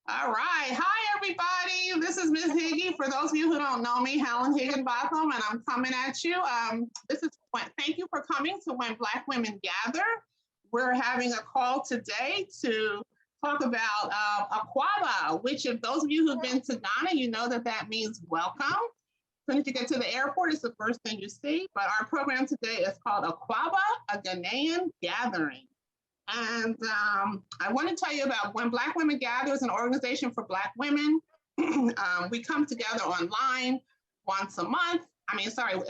All right. Hi, everybody. This is Ms. Higgy. For those of you who don't know me, Helen Higginbotham, and I'm coming at you. Thank you for coming to When Black Women Gather. We're having a call today to talk about Akwaaba, which if those of you who've been to Ghana, you know that that means welcome. As soon as you get to the airport, it's the first thing you see. But our program today is called Akwaaba, a Ghanaian Gathering. And I want to tell you about When Black Women Gather is an organization for Black women. We come together online once a month.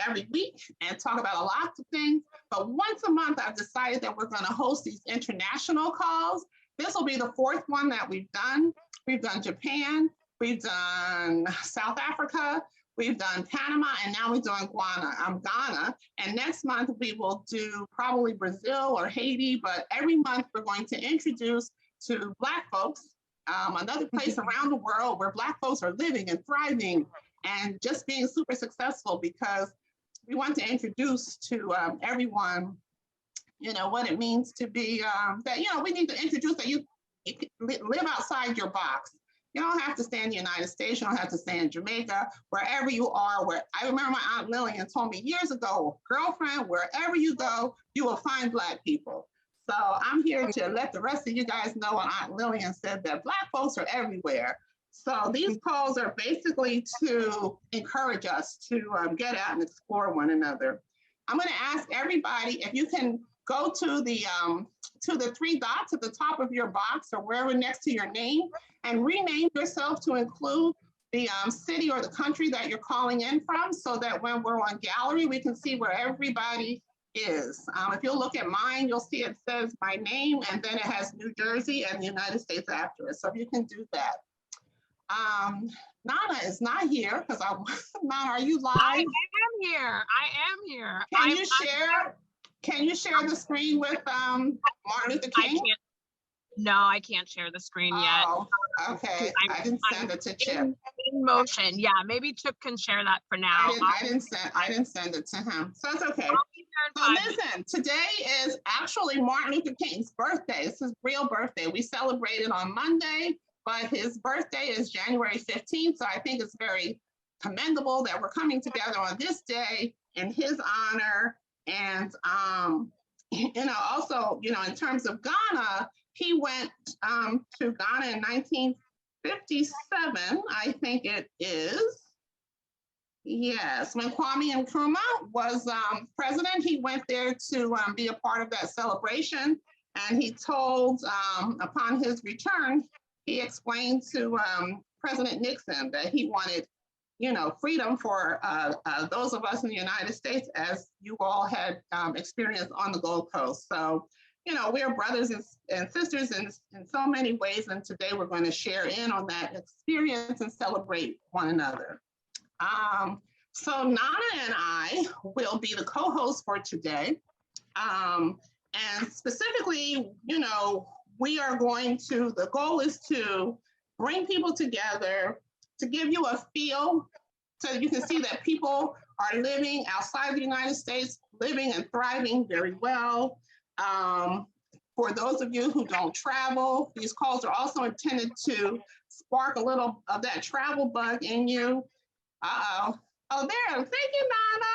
Every week and talk about a lot of things. But once a month, I've decided that we're going to host these international calls. This will be the fourth one that we've done. We've done Japan, we've done South Africa, we've done Panama, and now we're doing Ghana. And next month we will do probably Brazil or Haiti, but every month we're going to introduce to Black folks, another place around the world where Black folks are living and thriving and just being super successful, because we want to introduce to everyone, what it means to be, we need to introduce that you can live outside your box. You don't have to stay in the United States. You don't have to stay in Jamaica, wherever you are. I remember my Aunt Lillian told me years ago, girlfriend, wherever you go, you will find Black people. So I'm here to let the rest of you guys know what Aunt Lillian said, that Black folks are everywhere. So these calls are basically to encourage us to get out and explore one another. I'm going to ask everybody if you can go to the three dots at the top of your box or wherever next to your name and rename yourself to include the city or the country that you're calling in from, so that when we're on gallery, we can see where everybody is. If you'll look at mine, you'll see it says my name and then it has New Jersey and the United States after it. So if you can do that. Nana is not here because Nana, are you live? I am here. Can you share the screen with Martin Luther King? I can't share the screen yet. Oh, okay. I didn't send it to Chip. In motion, yeah. Maybe Chip can share that for now. I didn't send it to him, so it's okay. So listen, today is actually Martin Luther King's birthday. It's his real birthday. We celebrated on Monday, but his birthday is January 15th. So I think it's very commendable that we're coming together on this day in his honor. And also, in terms of Ghana, he went to Ghana in 1957, I think it is. Yes, when Kwame Nkrumah was president, he went there to be a part of that celebration. And he told, upon his return, he explained to President Nixon that he wanted, freedom for those of us in the United States, as you all had experienced on the Gold Coast. So, we are brothers and sisters in so many ways. And today we're going to share in on that experience and celebrate one another. So Nana and I will be the co-hosts for today. And specifically, we are the goal is to bring people together, to give you a feel so you can see that people are living outside the United States, living and thriving very well. For those of you who don't travel, these calls are also intended to spark a little of that travel bug in you. Oh, there, thank you, Nana.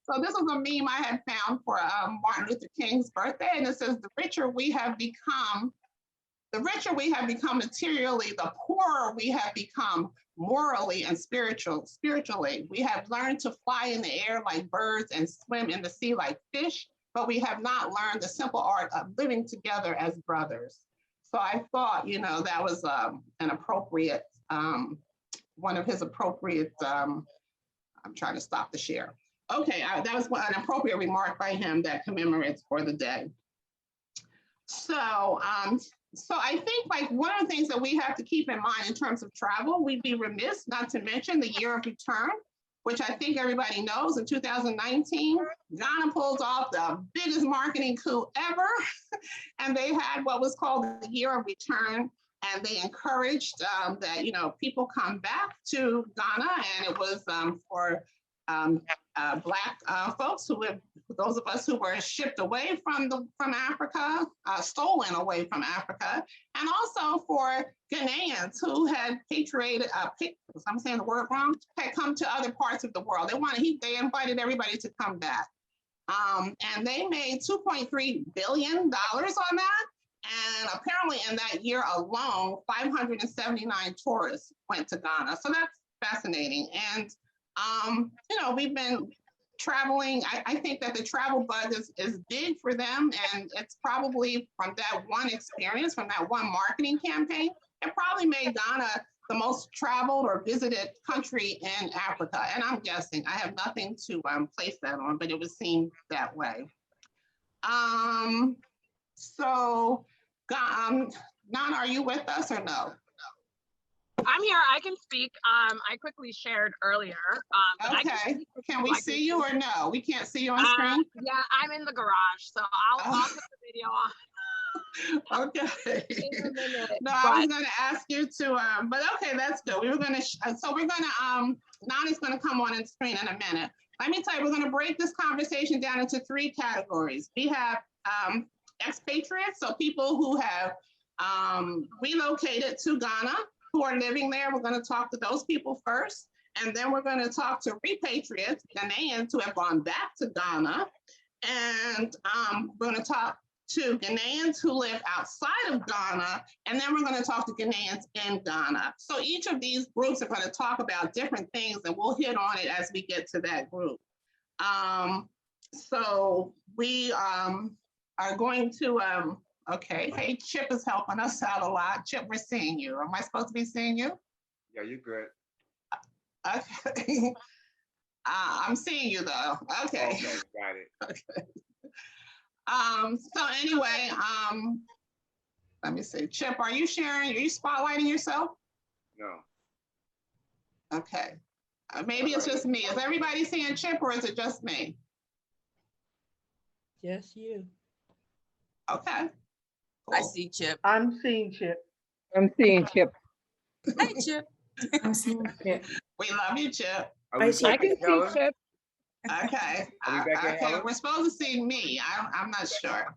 So this was a meme I had found for Martin Luther King's birthday, and it says, the richer we have become materially, the poorer we have become morally and spiritually. We have learned to fly in the air like birds and swim in the sea like fish, but we have not learned the simple art of living together as brothers. So I thought, that was an appropriate, one of his appropriate, I'm trying to stop the share. Okay, that was an appropriate remark by him that commemorates for the day. So, so I think one of the things that we have to keep in mind in terms of travel, we'd be remiss not to mention the year of return, which I think everybody knows. In 2019, Ghana pulled off the biggest marketing coup ever. And they had what was called the year of return. And they encouraged that, people come back to Ghana. And it was for Black folks who those of us who were shipped away from Africa, stolen away from Africa, and also for Ghanaians who had patriated, I'm saying the word wrong, had come to other parts of the world. They invited everybody to come back. And they made $2.3 billion on that. And apparently in that year alone, 579 tourists went to Ghana. So that's fascinating. And, we've been traveling. I think that the travel bug is big for them. And it's probably from that one experience, from that one marketing campaign, it probably made Ghana the most traveled or visited country in Africa. And I'm guessing, I have nothing to place that on, but it would seem that way. So, Nana, are you with us or no? I'm here. I can speak. I quickly shared earlier. Okay. Can we see you or no? We can't see you on screen? Yeah, I'm in the garage, so I'll put the video on. Okay. In a minute, No, I was going to ask you to, but okay, that's good. Nana's going to come on screen in a minute. Let me tell you, we're going to break this conversation down into 3 categories. We have expatriates, so people who have relocated to Ghana, who are living there. We're going to talk to those people first. And then we're going to talk to repatriates, Ghanaians who have gone back to Ghana. And we're going to talk to Ghanaians who live outside of Ghana. And then we're going to talk to Ghanaians in Ghana. So each of these groups are going to talk about different things, and we'll hit on it as we get to that group. So we are going to, okay, hey, Chip is helping us out a lot. Chip, we're seeing you. Am I supposed to be seeing you? Yeah, you're good. Okay. I'm seeing you though. Okay. Okay, got it. Okay. So anyway, let me see. Chip, are you sharing? Are you spotlighting yourself? No. Okay. Maybe it's just me. Is everybody seeing Chip or is it just me? Just you. Okay. Cool. I see Chip. I'm seeing Chip. I'm seeing Chip. Hey, Chip. I'm seeing Chip. We love you, Chip. Are we I back can at see Helen? Chip. Okay. Are we back at Okay. Helen? We're supposed to see me. I'm not sure.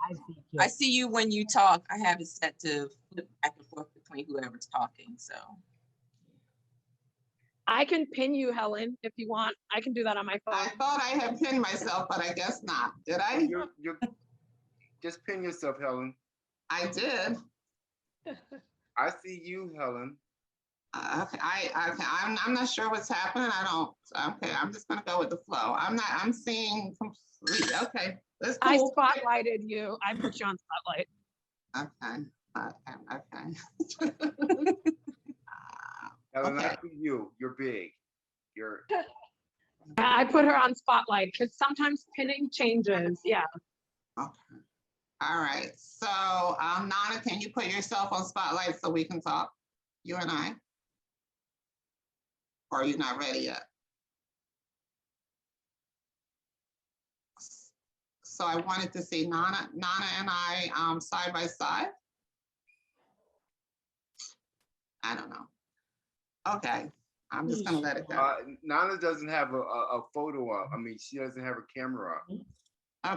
I see you when you talk. I have it set to flip back and forth between whoever's talking. So I can pin you, Helen, if you want. I can do that on my I phone. thought I had pinned myself, but I guess not. Did I? You're just pin yourself, Helen. I did. I see you, Helen. Okay, I'm not sure what's happening. Okay, I'm just gonna go with the flow. I'm seeing complete, okay. That's I cool. spotlighted you. I put you on spotlight. Okay. Helen, Okay. I see you. You're big. You're I put her on spotlight because sometimes pinning changes. Yeah. Okay. All right. So, Nana, can you put yourself on spotlight so we can talk? You and I? Or are you not ready yet? So I wanted to see Nana and I side by side. I don't know. Okay, I'm just gonna let it go. Nana doesn't have a photo up. I mean, she doesn't have her camera up.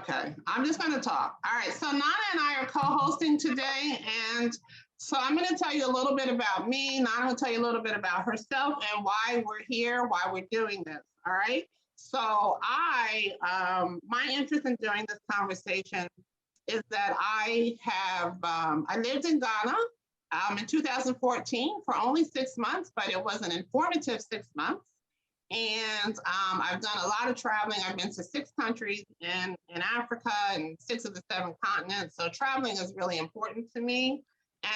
Okay, I'm just gonna talk. All right, so Nana and I are co-hosting today, and so I'm gonna tell you a little bit about me. Nana will tell you a little bit about herself and why we're here, why we're doing this, all right? So my interest in doing this conversation is that I lived in Ghana in 2014 for only 6 months, but it was an informative 6 months. And I've done a lot of traveling. I've been to 6 countries in Africa and 6 of the 7 continents. So traveling is really important to me.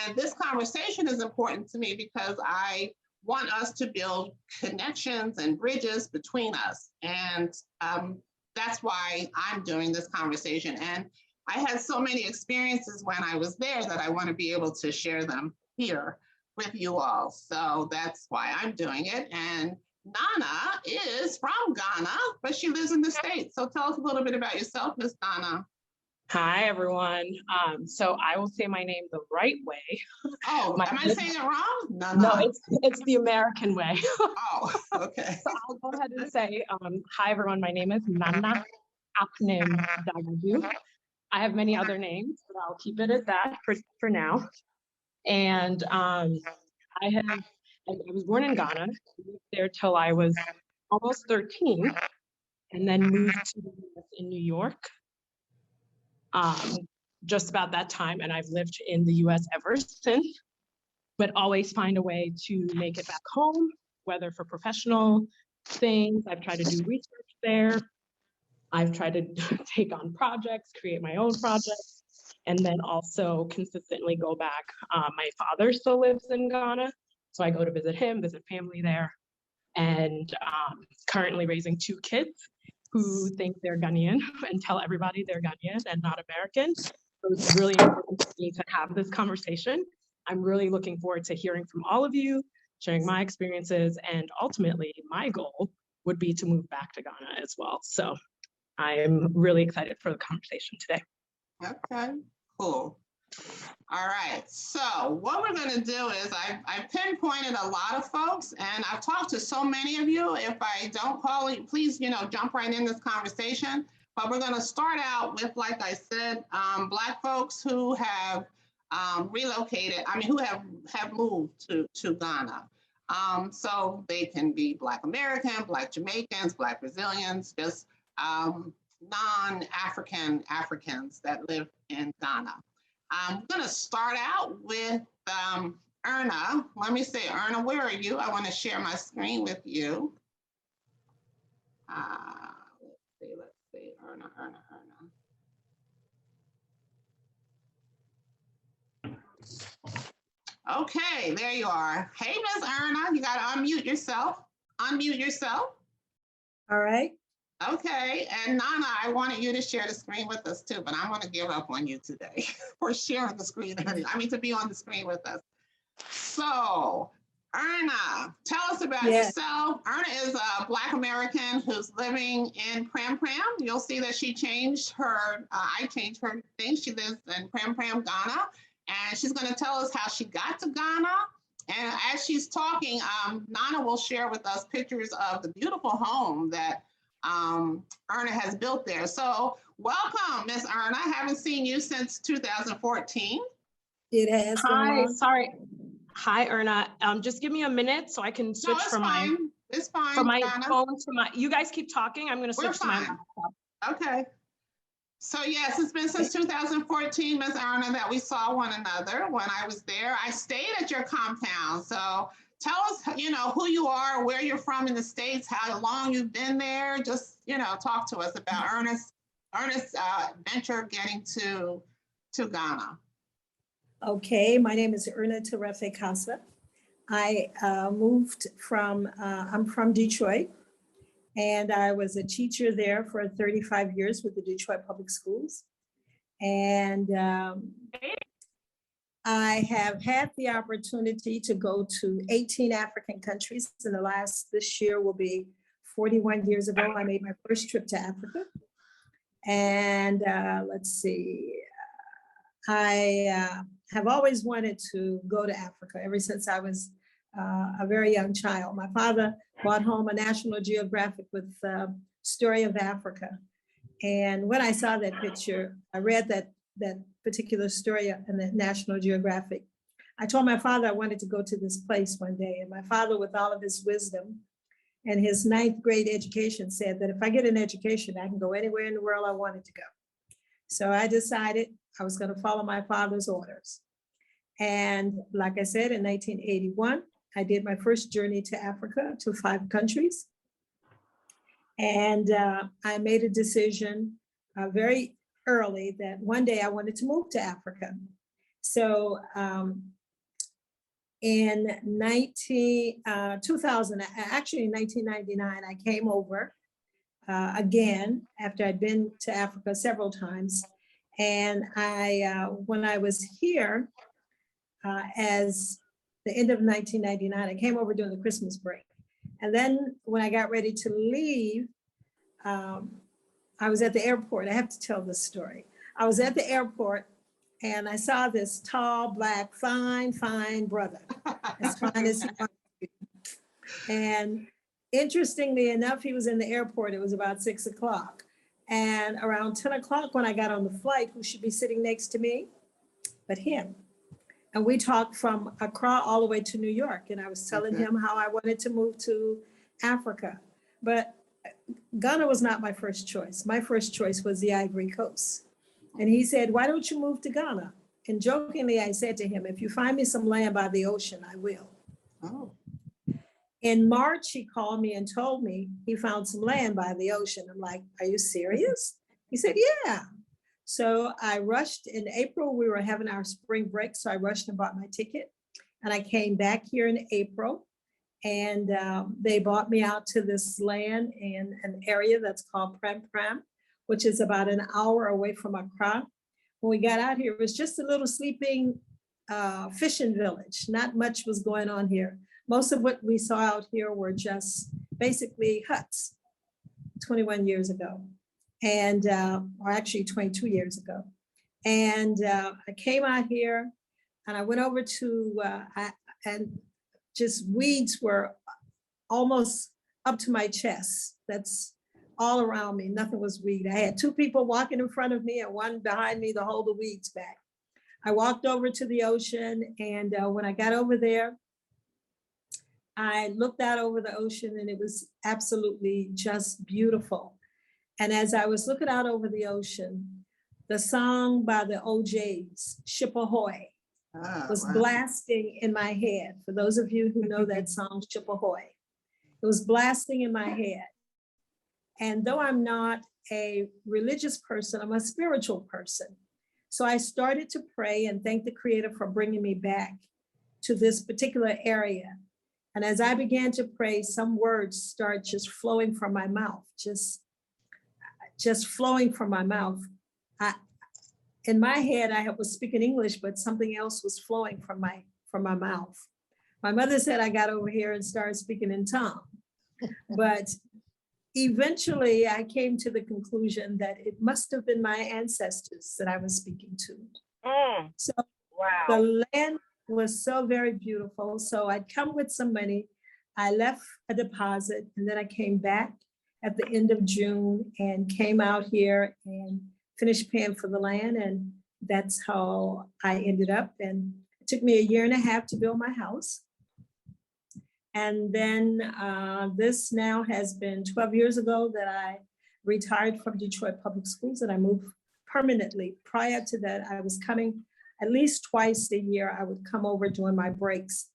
And this conversation is important to me because I want us to build connections and bridges between us. And that's why I'm doing this conversation. And I had so many experiences when I was there that I want to be able to share them here with you all. So that's why I'm doing it. And Nana is from Ghana, but she lives in the States. So tell us a little bit about yourself, Miss Nana. Hi, everyone. So I will say my name the right way. Oh, am I saying it wrong? No, it's the American way. Oh, okay. So I'll go ahead and say, hi, everyone. My name is Nana acronym that I do. I have many other names, but I'll keep it at that for now. And I was born in Ghana, lived there till I was almost 13, and then moved to the US in New York just about that time. And I've lived in the US ever since, but always find a way to make it back home, whether for professional things. I've tried to do research there. I've tried to take on projects, create my own projects, and then also consistently go back. My father still lives in Ghana, so I go to visit him, visit family there, and currently raising 2 kids who think they're Ghanaian and tell everybody they're Ghanaian and not American. So it's really important for me to have this conversation. I'm really looking forward to hearing from all of you, sharing my experiences, and ultimately my goal would be to move back to Ghana as well. So I'm really excited for the conversation today. Okay, cool. All right, so what we're going to do is I pinpointed a lot of folks, and I've talked to so many of you. If I don't call you, please, jump right in this conversation. But we're going to start out with, like I said, Black folks who have relocated, who have moved to Ghana. So they can be Black American, Black Jamaicans, Black Brazilians, just non-African Africans that live in Ghana. I'm going to start out with Erna. Let me say, Erna, where are you? I want to share my screen with you. Let's see, Erna. Okay, there you are. Hey, Miss Erna, you got to unmute yourself. All right. Okay, and Nana, I wanted you to share the screen with us too, but I'm going to give up on you today for sharing the screen. To be on the screen with us. So, Erna, tell us about yourself. Erna is a Black American who's living in Pram Pram. You'll see that she changed her, I changed her thing. She lives in Pram Pram, Ghana, and she's going to tell us how she got to Ghana. And as she's talking, Nana will share with us pictures of the beautiful home that Erna has built there. So welcome, Miss Erna. I haven't seen you since 2014. It has. Hi, sorry. Hi, Erna. Just give me a minute so I can switch from my phone to my. You guys keep talking. I'm going to switch to my laptop. Okay. So yes, it's been since 2014, Miss Erna, that we saw one another when I was there. I stayed at your compound. So tell us, who you are, where you're from in the States, how long you've been there. Just, talk to us about Ernest's venture getting to Ghana. Okay, my name is Erna Terefe Casa. I moved from, I'm from Detroit, and I was a teacher there for 35 years with the Detroit Public Schools. And I have had the opportunity to go to 18 African countries. This year will be 41 years ago, I made my first trip to Africa. And let's see, I have always wanted to go to Africa ever since I was a very young child. My father brought home a National Geographic with Story of Africa. And when I saw that picture, I read that particular story in the National Geographic. I told my father I wanted to go to this place one day. And my father, with all of his wisdom and his 9th grade education, said that if I get an education, I can go anywhere in the world I wanted to go. So I decided I was going to follow my father's orders. And like I said, in 1981, I did my first journey to Africa, to 5 countries. And I made a decision very early that one day I wanted to move to Africa. So in 2000, actually in 1999, I came over again after I'd been to Africa several times. And when I was here, as the end of 1999, I came over during the Christmas break. And then when I got ready to leave, I was at the airport. I have to tell this story. I was at the airport and I saw this tall, black, fine brother, as fine as he wanted to be. And interestingly enough, he was in the airport. It was about 6 o'clock. And around 10 o'clock when I got on the flight, who should be sitting next to me but him? And we talked from Accra all the way to New York. And I was telling him how I wanted to move to Africa. But Ghana was not my first choice. My first choice was the Ivory Coast. And he said, why don't you move to Ghana? And jokingly, I said to him, if you find me some land by the ocean, I will. Oh. In March, he called me and told me he found some land by the ocean. I'm like, are you serious? He said, yeah. So I rushed. In April, we were having our spring break. So I rushed and bought my ticket. And I came back here in April. And they bought me out to this land in an area that's called Pram Pram, which is about an hour away from Accra. When we got out here, it was just a little sleeping fishing village. Not much was going on here. Most of what we saw out here were just basically huts 21 years ago. And, or actually 22 years ago. And I came out here and I went over to, and just weeds were almost up to my chest. That's all around me. Nothing was weed. I had two people walking in front of me and one behind me to hold the weeds back. I walked over to the ocean, and when I got over there, I looked out over the ocean and it was absolutely just beautiful. And as I was looking out over the ocean, the song by the OJs, Ship Ahoy, was blasting in my head. For those of you who know that song, Ship Ahoy, it was blasting in my head. And though I'm not a religious person, I'm a spiritual person. So I started to pray and thank the Creator for bringing me back to this particular area. And as I began to pray, some words start just flowing from my mouth, just flowing from my mouth. In my head, I was speaking English, but something else was flowing from my mouth. My mother said I got over here and started speaking in tongue. But eventually I came to the conclusion that it must have been my ancestors that I was speaking to. So wow. The land was so very beautiful. So I'd come with some money. I left a deposit and then I came back at the end of June and came out here and finished paying for the land. And that's how I ended up. And it took me 1.5 years to build my house. And then this now has been 12 years ago that I retired from Detroit Public Schools and I moved permanently. Prior to that, I was coming at least twice a year. I would come over during my breaks.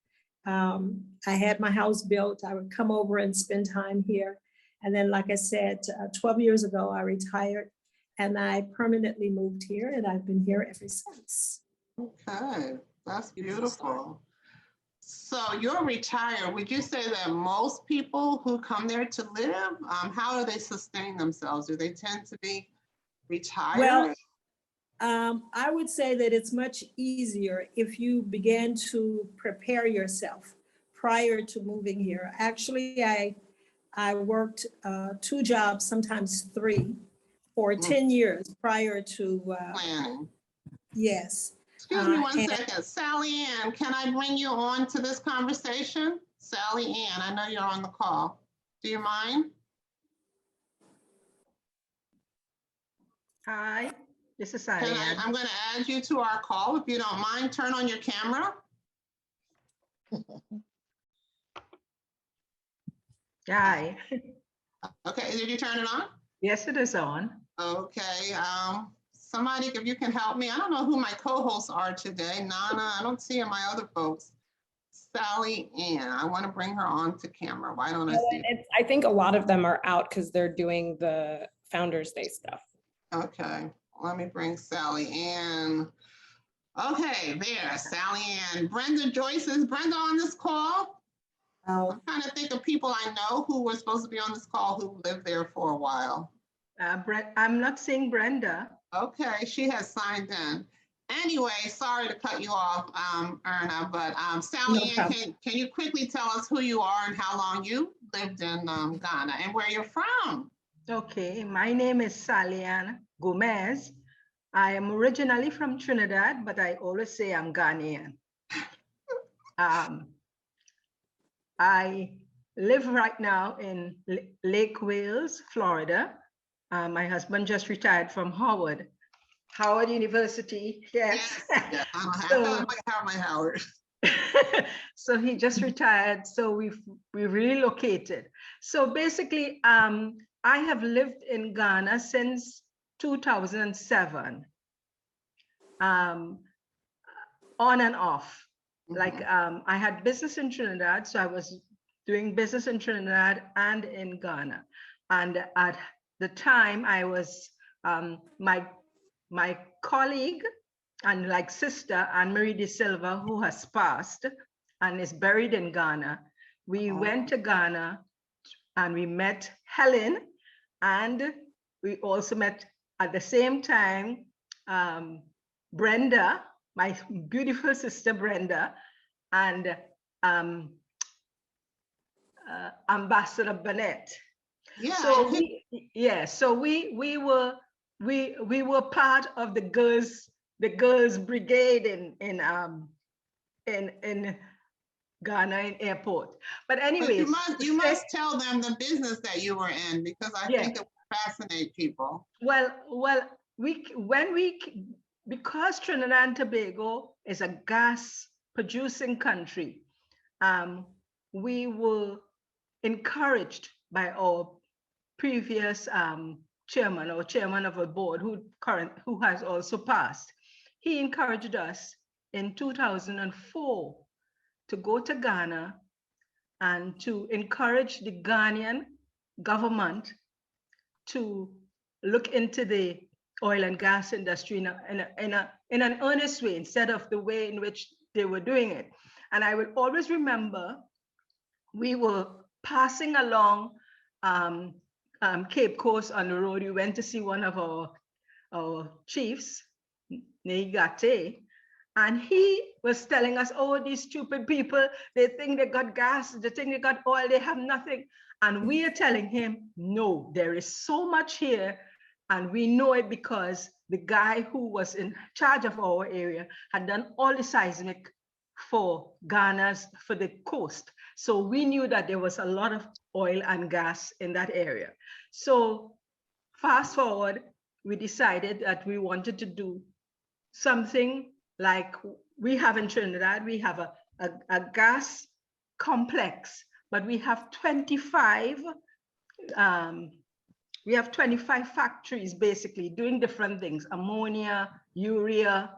I had my house built. I would come over and spend time here. And then, like I said, 12 years ago, I retired and I permanently moved here and I've been here ever since. Okay, that's beautiful. So you're retired. Would you say that most people who come there to live, how do they sustain themselves? Do they tend to be retired? Well, I would say that it's much easier if you begin to prepare yourself prior to moving here. Actually, I worked 2 jobs, sometimes 3, for 10 years prior to planning. Yes. Excuse me one second. Sally Ann, can I bring you on to this conversation? Sally Ann, I know you're on the call. Do you mind? Hi, this is Sally Ann. I'm going to add you to our call. If you don't mind, turn on your camera. Hi. Okay, did you turn it on? Yes, it is on. Okay, somebody, if you can help me. I don't know who my co-hosts are today. Nana, I don't see my other folks. Sally Ann, I want to bring her on to camera. Why don't I see it? I think a lot of them are out because they're doing the Founders Day stuff. Okay, let me bring Sally Ann. Okay, there, Sally Ann. Brenda Joyce, is Brenda on this call? I'm trying to think of people I know who were supposed to be on this call who lived there for a while. I'm not seeing Brenda. Okay, she has signed in. Anyway, sorry to cut you off, Erna, but Sally Ann, can you quickly tell us who you are and how long you lived in Ghana and where you're from? Okay, my name is Sally Ann Gomez. I am originally from Trinidad, but I always say I'm Ghanaian. I live right now in Lake Wales, Florida. My husband just retired from Howard University. Yes. Yeah, I have my Howard. So he just retired. So we relocated. So basically, I have lived in Ghana since 2007, on and off. Like I had business in Trinidad, so I was doing business in Trinidad and in Ghana. And at the time, I was my colleague and like sister Anne-Marie De Silva, who has passed and is buried in Ghana. We went to Ghana and we met Helen, and we also met at the same time Brenda, my beautiful sister Brenda, and Ambassador Bennett. Yeah. So we were part of the girls brigade in Ghana Airport. But anyways, you must tell them the business that you were in, because I think it would fascinate people. Well, because Trinidad and Tobago is a gas producing country, we were encouraged by our previous chairman of a board who has also passed. He encouraged us in 2004 to go to Ghana and to encourage the Ghanaian government to look into the oil and gas industry in an earnest way, instead of the way in which they were doing it. And I will always remember we were passing along Cape Coast on the road. We went to see one of our chiefs, Neigate, and he was telling us, oh, these stupid people, they think they got gas, they think they got oil, they have nothing. And we are telling him, no, there is so much here. And we know it because the guy who was in charge of our area had done all the seismic for for the coast. So we knew that there was a lot of oil and gas in that area. So fast forward, we decided that we wanted to do something like we have in Trinidad. We have a gas complex, but we have 25 factories basically doing different things: ammonia, urea,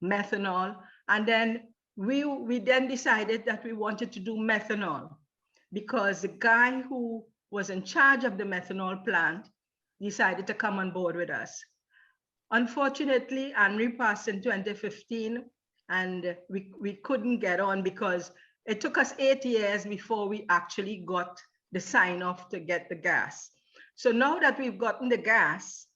methanol. And then we then decided that we wanted to do methanol, because the guy who was in charge of the methanol plant decided to come on board with us. Unfortunately, Henry passed in 2015, and we couldn't get on because it took us 8 years before we actually got the sign off to get the gas. So now that we've gotten the gas,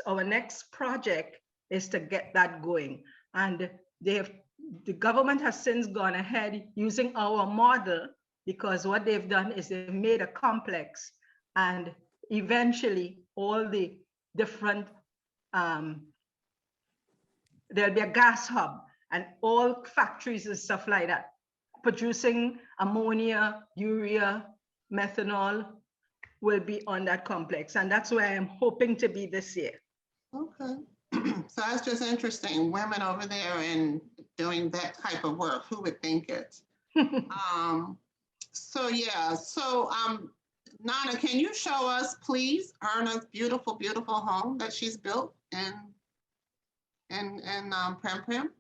our next project is to get that going. And the government has since gone ahead using our model, because what they've done is they've made a complex, and eventually all the different, there'll be a gas hub and all factories and stuff like that producing ammonia, urea, methanol will be on that complex. And that's where I'm hoping to be this year. Okay. So that's just interesting. Women over there and doing that type of work. Who would think it? So yeah. So Nana, can you show us, please, Erna's beautiful, beautiful home that she's built in Prem Prem?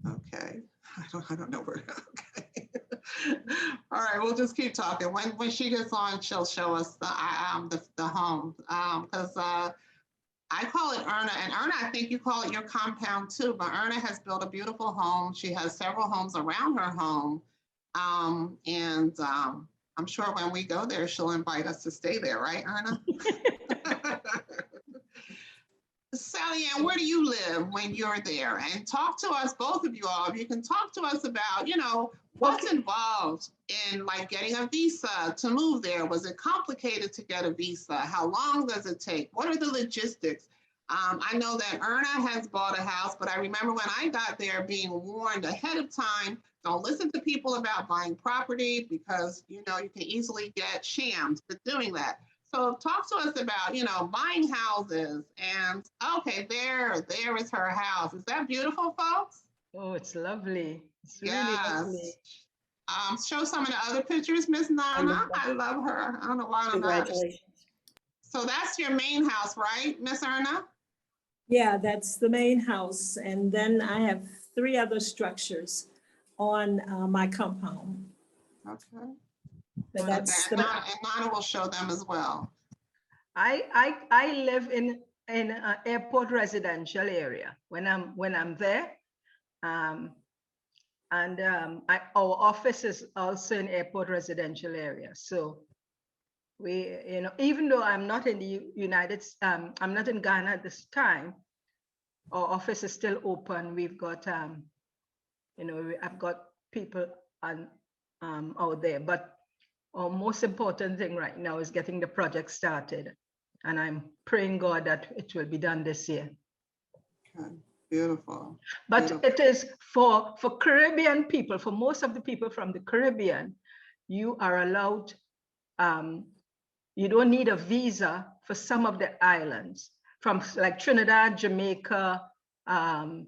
Okay. I don't know where. Okay. All right, we'll just keep talking. When she gets on, she'll show us the home, because I call it Erna, and Erna, I think you call it your compound too. But Erna has built a beautiful home. She has several homes around her home, and I'm sure when we go there, she'll invite us to stay there, right, Erna? Sally Ann, where do you live when you're there? And talk to us, both of you all. If you can talk to us about, what's involved in like getting a visa to move there. Was it complicated to get a visa? How long does it take? What are the logistics? I know that Erna has bought a house, but I remember when I got there being warned ahead of time, Don't listen to people about buying property because, you know, you can easily get scammed for doing that. So talk to us about, you know, buying houses and, okay, there is her house. Is that beautiful, folks? Oh, it's lovely. It's really Yes. lovely. Show some of the other pictures, Miss Nana. I love her. I don't know why I don't know. Congratulations. So that's your main house, right, Miss Erna? Yeah, that's the main house. And then I have 3 other structures on my compound. Okay. But that's and Nana will show them as well. I live in an airport residential area when I'm there. Our office is also in airport residential area. So we, you know, even though I'm not in the I'm not in Ghana at this time, our office is still open. We've got, you know, I've got people out there, but our most important thing right now is getting the project started. And I'm praying God that it will be done this year. Okay. Beautiful. But Beautiful. it is for Caribbean people, for most of the people from the Caribbean, you are allowed, you don't need a visa for some of the islands, from like Trinidad, Jamaica, I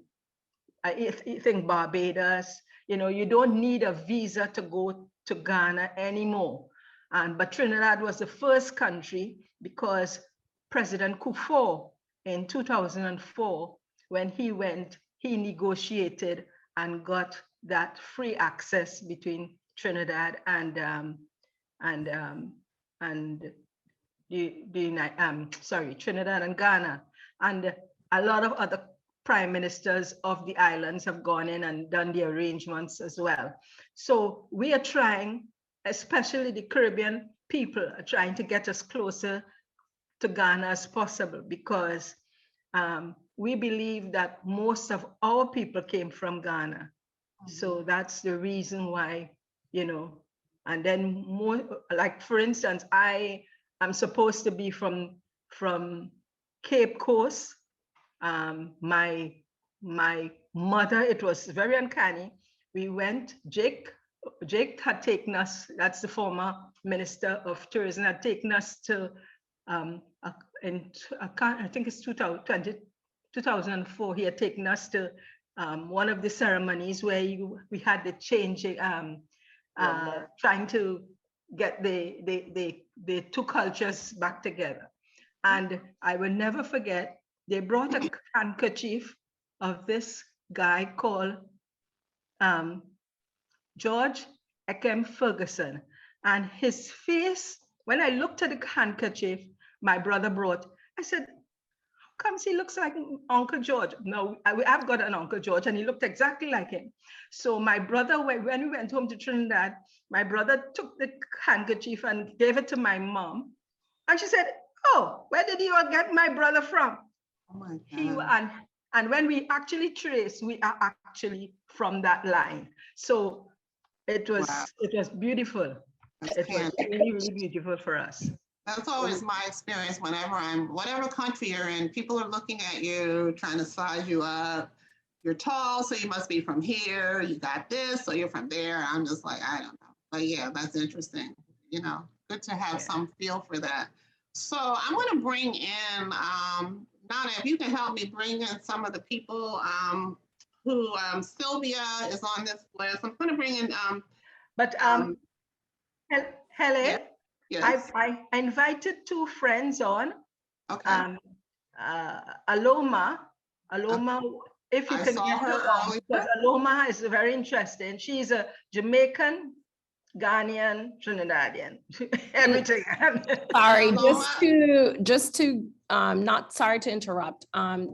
think Barbados, you know, you don't need a visa to go to Ghana anymore. But Trinidad was the first country because President Kufuor in 2004, when he went, he negotiated and got that free access between Trinidad and Trinidad and Ghana. And a lot of other prime ministers of the islands have gone in and done the arrangements as well. So we are trying, especially the Caribbean people are trying to get us closer to Ghana as possible, because we believe that most of our people came from Ghana. Mm-hmm. So that's the reason why, you know, and then more, like for instance, I am supposed to be from Cape Coast. My mother, it was very uncanny. We went, Jake had taken us, that's the former Minister of Tourism, had taken us to, I think it's 2004, he had taken us to one of the ceremonies where we had the change, trying to get the 2 cultures back together. And I will never forget, they brought a handkerchief of this guy called George Ekem Ferguson. And his face, when I looked at the handkerchief my brother brought, I said, how comes he looks like Uncle George? No, I've got an Uncle George, and he looked exactly like him. So my brother, when we went home to Trinidad, my brother took the handkerchief and gave it to my mom. And she said, oh, where did you all get my brother from? Oh my God. And when we actually trace, we are actually from that line. So it was beautiful. It was really, really beautiful for us. That's always my experience whenever whatever country you're in, people are looking at you, trying to size you up. You're tall, so you must be from here. You got this, so you're from there. I'm just like, I don't know. But yeah, that's interesting. You know, good to have some feel for that. So I'm going to bring in, Nana, if you can help me bring in some of the people who Sylvia is on this list. I'm going to bring in. Helen, yes. I invited 2 friends on. Okay. Aloma, if you can get her on, because Aloma is very interesting. She's a Jamaican, Ghanaian, Trinidadian, everything. Sorry, just to not sorry to interrupt.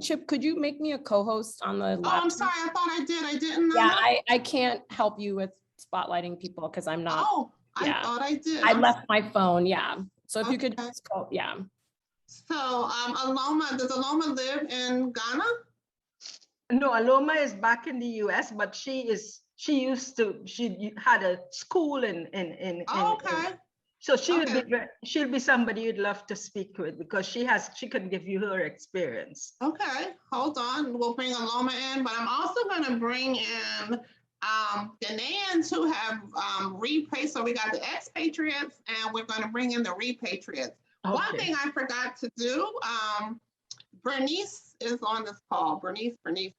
Chip, could you make me a co-host on the laptop? Oh, I'm sorry. I thought I did. I didn't know. Yeah, I can't help you with spotlighting people because I'm not. Oh, yeah. I thought I did. I left my phone. Yeah. So if you could just go, yeah. So Aloma, does Aloma live in Ghana? No, Aloma is back in the US, but she had a school in so she'll be somebody you'd love to speak with, because she can give you her experience. Okay, hold on. We'll bring Aloma in, but I'm also going to bring in Ghanaians who have repatriated. So we got the expatriates, and we're going to bring in the repatriates. One Okay. thing I forgot to do, Bernice is on this call. Bernice. Let me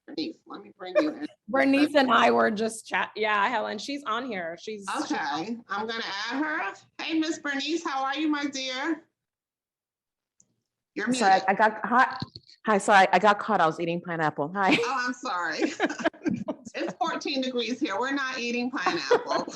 bring you in. Bernice and I were just chat. Yeah, Helen, she's on here. She's Okay, I'm gonna add her. Hey, Miss Bernice, how are you, my dear? You're muted. Sorry, I got hot. Hi, sorry, I got caught. I was eating pineapple. Hi. Oh, I'm sorry. It's 14 degrees here. We're not eating pineapple.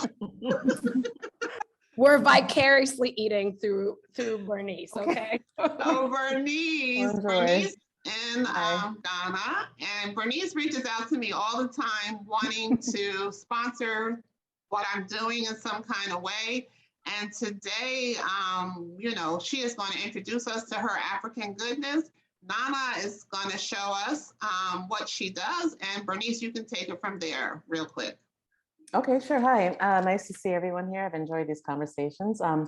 We're vicariously eating through Bernice. Okay. So Bernice Enjoy. in Hi. Ghana, and Bernice reaches out to me all the time wanting to sponsor what I'm doing in some kind of way. And today, you know, she is going to introduce us to her African goodness. Nana is going to show us what she does, and Bernice, you can take it from there real quick. Okay, sure. Hi. Nice to see everyone here. I've enjoyed these conversations. My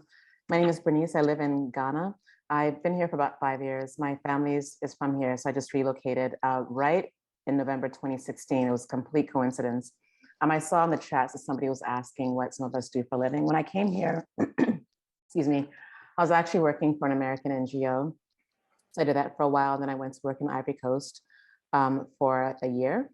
name is Bernice. I live in Ghana. I've been here for about 5 years. My family is from here, so I just relocated right in November 2016. It was a complete coincidence. I saw in the chat that somebody was asking what some of us do for a living. When I came here, excuse me, I was actually working for an American NGO. So I did that for a while. Then I went to work in Ivory Coast for a year.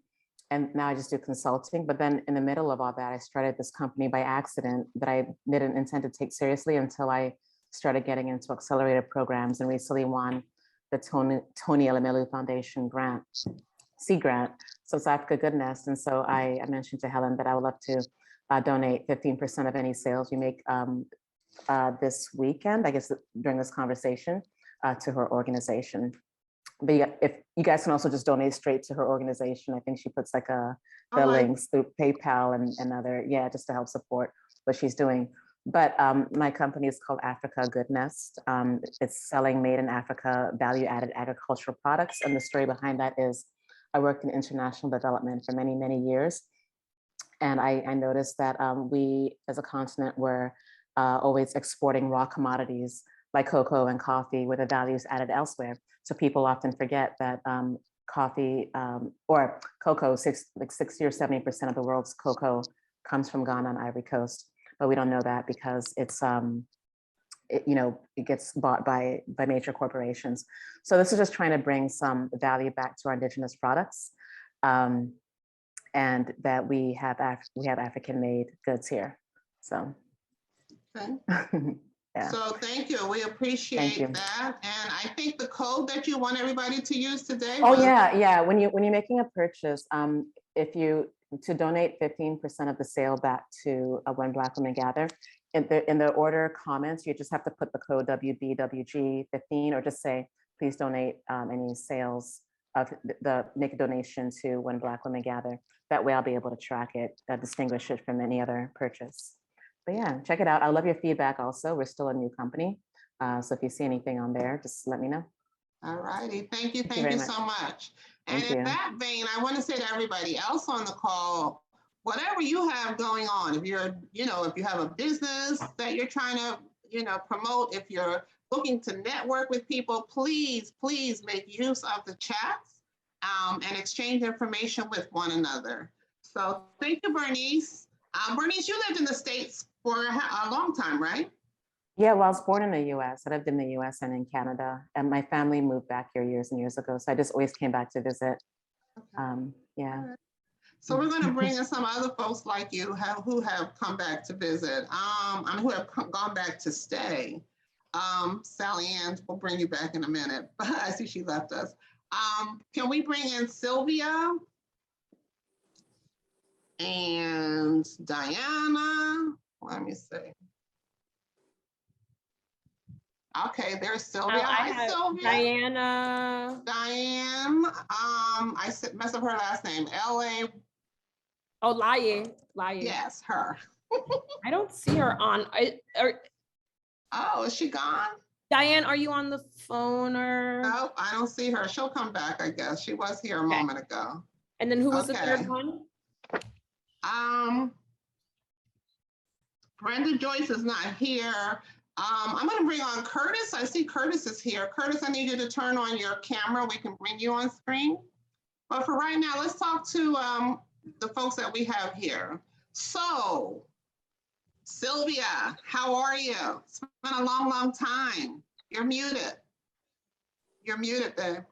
And now I just do consulting. But then in the middle of all that, I started this company by accident that I didn't intend to take seriously until I started getting into accelerated programs and recently won the Tony Elumelu Foundation grant, seed grant. So it's Africa Goodness. And so I mentioned to Helen that I would love to donate 15% of any sales we make this weekend, I guess during this conversation, to her organization. But yeah, if you guys can also just donate straight to her organization, I think she puts like the links through PayPal and other, yeah, just to help support what she's doing. But my company is called Africa Goodness. It's selling made in Africa value-added agricultural products. And the story behind that is I worked in international development for many, many years. And I noticed that we as a continent were always exporting raw commodities like cocoa and coffee with the values added elsewhere. So people often forget that coffee or cocoa, 60 or 70% of the world's cocoa comes from Ghana and Ivory Coast. But we don't know that because it's, it gets bought by major corporations. So this is just trying to bring some value back to our indigenous products, and that we have African-made goods here. So. Okay. Yeah. So thank you. We appreciate that. And I think the code that you want everybody to use today. Oh yeah. When you're making a purchase, to donate 15% of the sale back to When Black Women Gather, in the order comments, you just have to put the code WBWG15 or just say, please donate any sales of make a donation to When Black Women Gather. That way I'll be able to track it, distinguish it from any other purchase. But yeah, check it out. I love your feedback also. We're still a new company. So if you see anything on there, just let me know. All righty. Thank you so much. And in that vein, I want to say to everybody else on the call, whatever you have going on, if you're, if you have a business that you're trying to, promote, if you're looking to network with people, please make use of the chats and exchange information with one another. So thank you, Bernice. Bernice, you lived in the States for a long time, right? Yeah, well, I was born in the US. I lived in the US and in Canada. And my family moved back here years and years ago. So I just always came back to visit. Okay. Yeah. Right. So we're going to bring in some other folks like you who have come back to visit, who have gone back to stay. Sally Ann, we'll bring you back in a minute, but I see she left us. Can we bring in Sylvia and Diana? Let me see. Okay, there's Sylvia. Hi, Sylvia. Diana. Diane. I messed up her last name. L.A. Oh, Laye. Yes, her. I don't see her on. Oh, is she gone? Diane, are you on the phone or? Nope, I don't see her. She'll come back, I guess. She was here a moment ago. And then who was the third one? Brenda Joyce is not here. I'm going to bring on Curtis. I see Curtis is here. Curtis, I need you to turn on your camera. We can bring you on screen. But for right now, let's talk to the folks that we have here. So, Sylvia, how are you? It's been a long, long time. You're muted. You're muted there.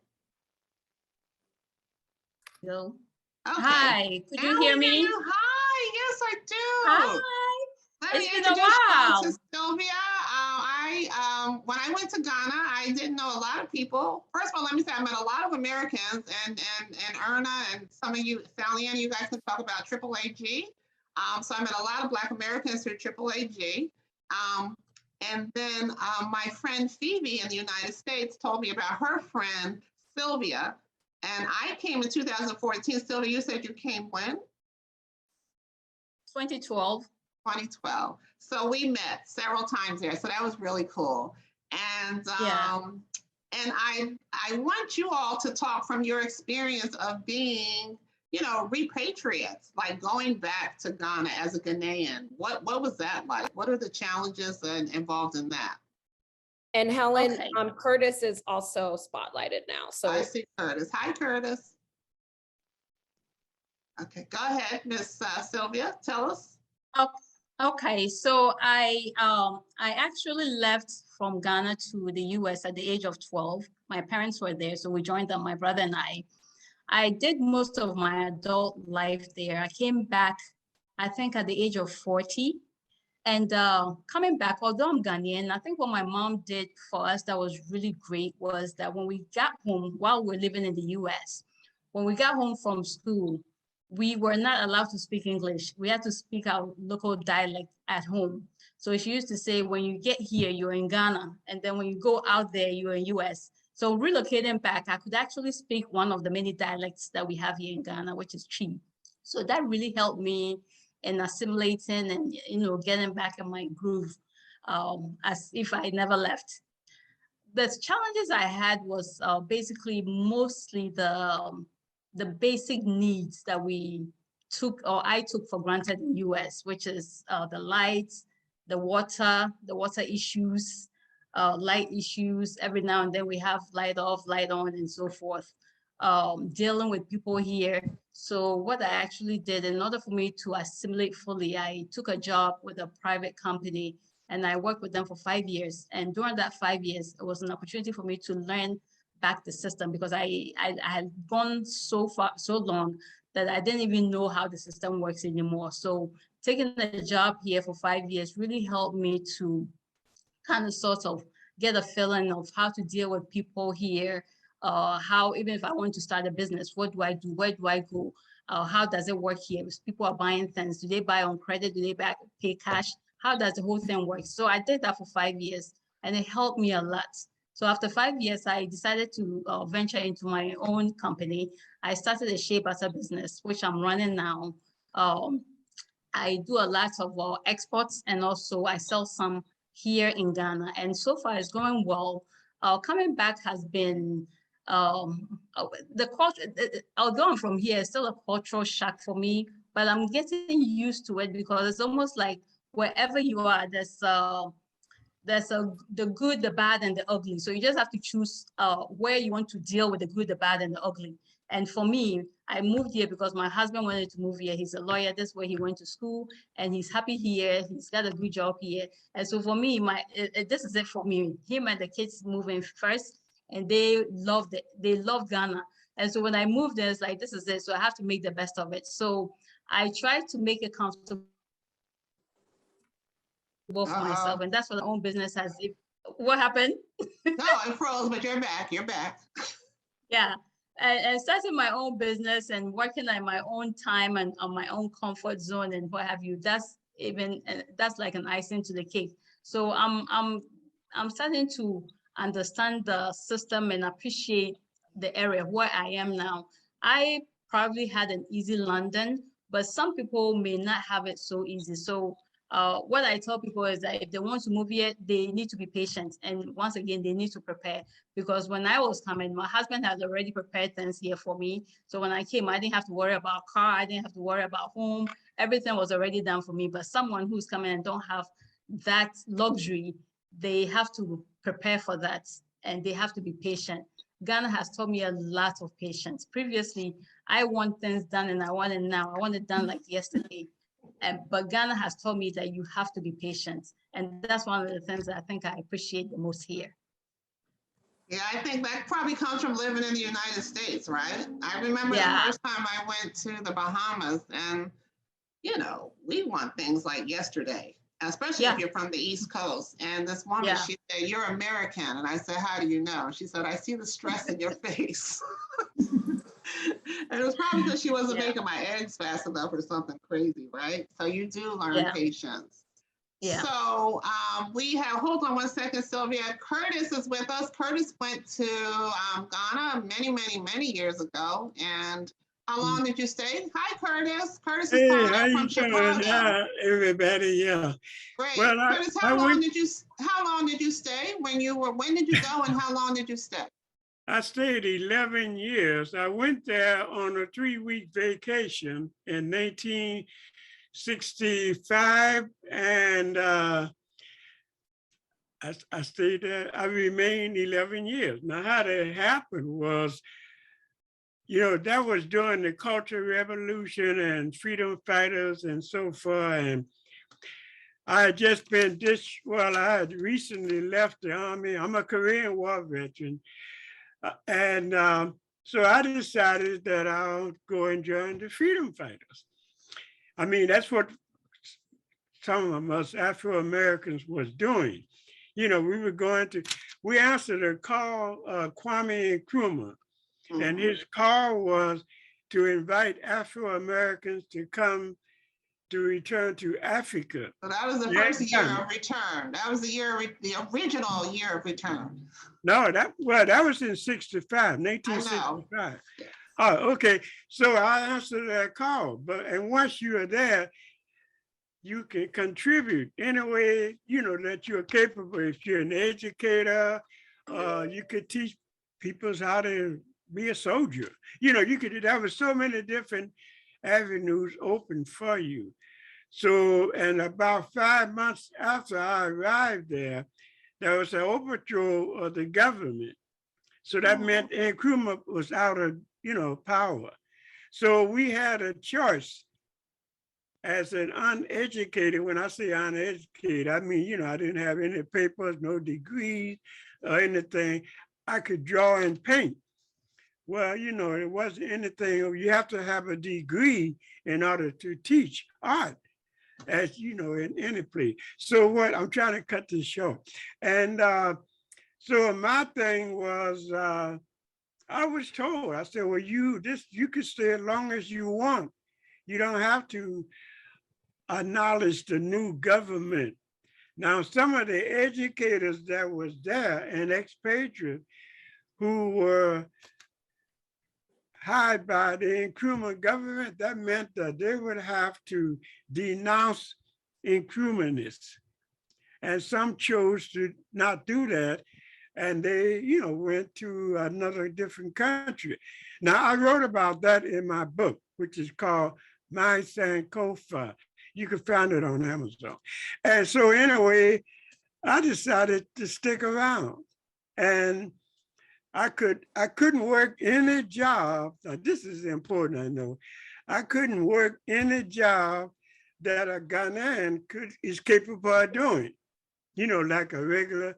Hello. Okay. Hi, could you hear me? Hi, yes, I do. Hi. Let me It's been a introduce you while. to Sylvia. When I went to Ghana, I didn't know a lot of people. First of all, let me say I met a lot of Americans, and Erna and some of you, Sally Ann, you guys can talk about AAAG. So I met a lot of Black Americans through AAAG. And then my friend Phoebe in the United States told me about her friend Sylvia. And I came in 2014. Sylvia, you said you came when? 2012. 2012. So we met several times there. So that was really cool. And Yeah. and I want you all to talk from your experience of being, you know, repatriates, like going back to Ghana as a Ghanaian. What was that like? What are the challenges involved in that? And Helen, Okay. Curtis is also spotlighted now. So I see Curtis. Hi, Curtis. Okay, go ahead, Miss Sylvia. Tell us. Okay, so I actually left from Ghana to the US at the age of 12. My parents were there, so we joined them, my brother and I. I did most of my adult life there. I came back, I think, at the age of 40. And coming back, although I'm Ghanaian, I think what my mom did for us that was really great was that when we got home, while we're living in the US, when we got home from school, we were not allowed to speak English. We had to speak our local dialect at home. So she used to say, when you get here, you're in Ghana. And then when you go out there, you're in US. So relocating back, I could actually speak one of the many dialects that we have here in Ghana, which is Chi. So that really helped me in assimilating and, you know, getting back in my groove, as if I never left. The challenges I had was basically mostly the basic needs that we took, or I took for granted in US, which is the lights, the water issues, light issues. Every now and then we have light off, light on, and so forth. Dealing with people here. So what I actually did, in order for me to assimilate fully, I took a job with a private company and I worked with them for 5 years. And during that 5 years, it was an opportunity for me to learn back the system, because I had gone so far, so long, that I didn't even know how the system works anymore. So taking a job here for 5 years really helped me to kind of sort of get a feeling of how to deal with people here, how, even if I want to start a business, what do I do? Where do I go? How does it work here? If people are buying things, do they buy on credit? Do they pay cash? How does the whole thing work? So I did that for 5 years and it helped me a lot. So after 5 years, I decided to venture into my own company. I started a shea butter business, which I'm running now. I do a lot of exports, and also I sell some here in Ghana. And so far it's going well. Coming back has been, the culture, although I'm from here, it's still a cultural shock for me, but I'm getting used to it, because it's almost like wherever you are, there's the good, the bad, and the ugly. So you just have to choose where you want to deal with the good, the bad, and the ugly. And for me, I moved here because my husband wanted to move here. He's a lawyer. That's where he went to school, and he's happy here. He's got a good job here. And so for me, this is it for me. Him and the kids moving first, and they love Ghana. And so when I moved there, it's like, this is it. So I have to make the best of it. So I try to make it comfortable for myself, and that's what my own business has. What happened? No, it froze, but you're back. You're back. Yeah. And starting my own business and working at my own time and on my own comfort zone and what have you, that's like an icing to the cake. So I'm starting to understand the system and appreciate the area where I am now. I probably had an easy London, but some people may not have it so easy. So what I tell people is that if they want to move here, they need to be patient. And once again, they need to prepare, because when I was coming, my husband had already prepared things here for me. So when I came, I didn't have to worry about car. I didn't have to worry about home. Everything was already done for me. But someone who's coming and don't have that luxury, they have to prepare for that, and they have to be patient. Ghana has taught me a lot of patience. Previously, I want things done and I want it now. I want it done like yesterday. But Ghana has told me that you have to be patient. And that's one of the things that I think I appreciate the most here. Yeah, I think that probably comes from living in the United States, right? I remember the first time I went to the Bahamas, and you know, we want things like yesterday, especially if you're from the East Coast. And this woman, she said, "You're American." And I said, "How do you know?" She said, "I see the stress in your face." And it was probably because she wasn't making my eggs fast enough or something crazy, right? So you do learn patience. Yeah. So we have, hold on one second, Sylvia. Curtis is with us. Curtis went to Ghana many years ago. And how long did you stay? Hi, Curtis. Curtis is calling out from Chicago. Yeah, everybody, yeah. Great. Well, Curtis, how long did you stay? When did you go and how long did you stay? I stayed 11 years. I went there on a 3-week vacation in 1965, and I stayed there. I remained 11 years. Now, how that happened was, you know, that was during the Cultural Revolution and freedom fighters and so forth. And I had just been I had recently left the Army. I'm a Korean War veteran. And so I decided that I'll go and join the freedom fighters. I mean, that's what some of us Afro-Americans was doing. You know, we answered a call, Kwame Nkrumah, and his call was to invite Afro-Americans to come to return to Africa. So that was the first year of return. That was the original year of return. No, that was in 1965. Oh, okay. So I answered that call. And once you are there, you can contribute any way, you know, that you're capable. If you're an educator, you could teach people how to be a soldier. You know, there were so many different avenues open for you. So, and about 5 months after I arrived there was an overthrow of the government. So that meant Nkrumah was out of, you know, power. So we had a choice as an uneducated. When I say uneducated, I mean, you know, I didn't have any papers, no degrees or anything. I could draw and paint. Well, you know, it wasn't anything. You have to have a degree in order to teach art, as you know, in any place. So I'm trying to cut this short. And so my thing was, I was told, I said, well, you can stay as long as you want. You don't have to acknowledge the new government. Now, some of the educators that was there and expatriates who were hired by the Nkrumah government, that meant that they would have to denounce Nkrumahnists. And some chose to not do that. And they, you know, went to another different country. Now, I wrote about that in my book, which is called My Sankofa. You can find it on Amazon. And so anyway, I decided to stick around. And I couldn't work any job. Now, this is important, I know. I couldn't work any job that a Ghanaian is capable of doing. You know, like a regular.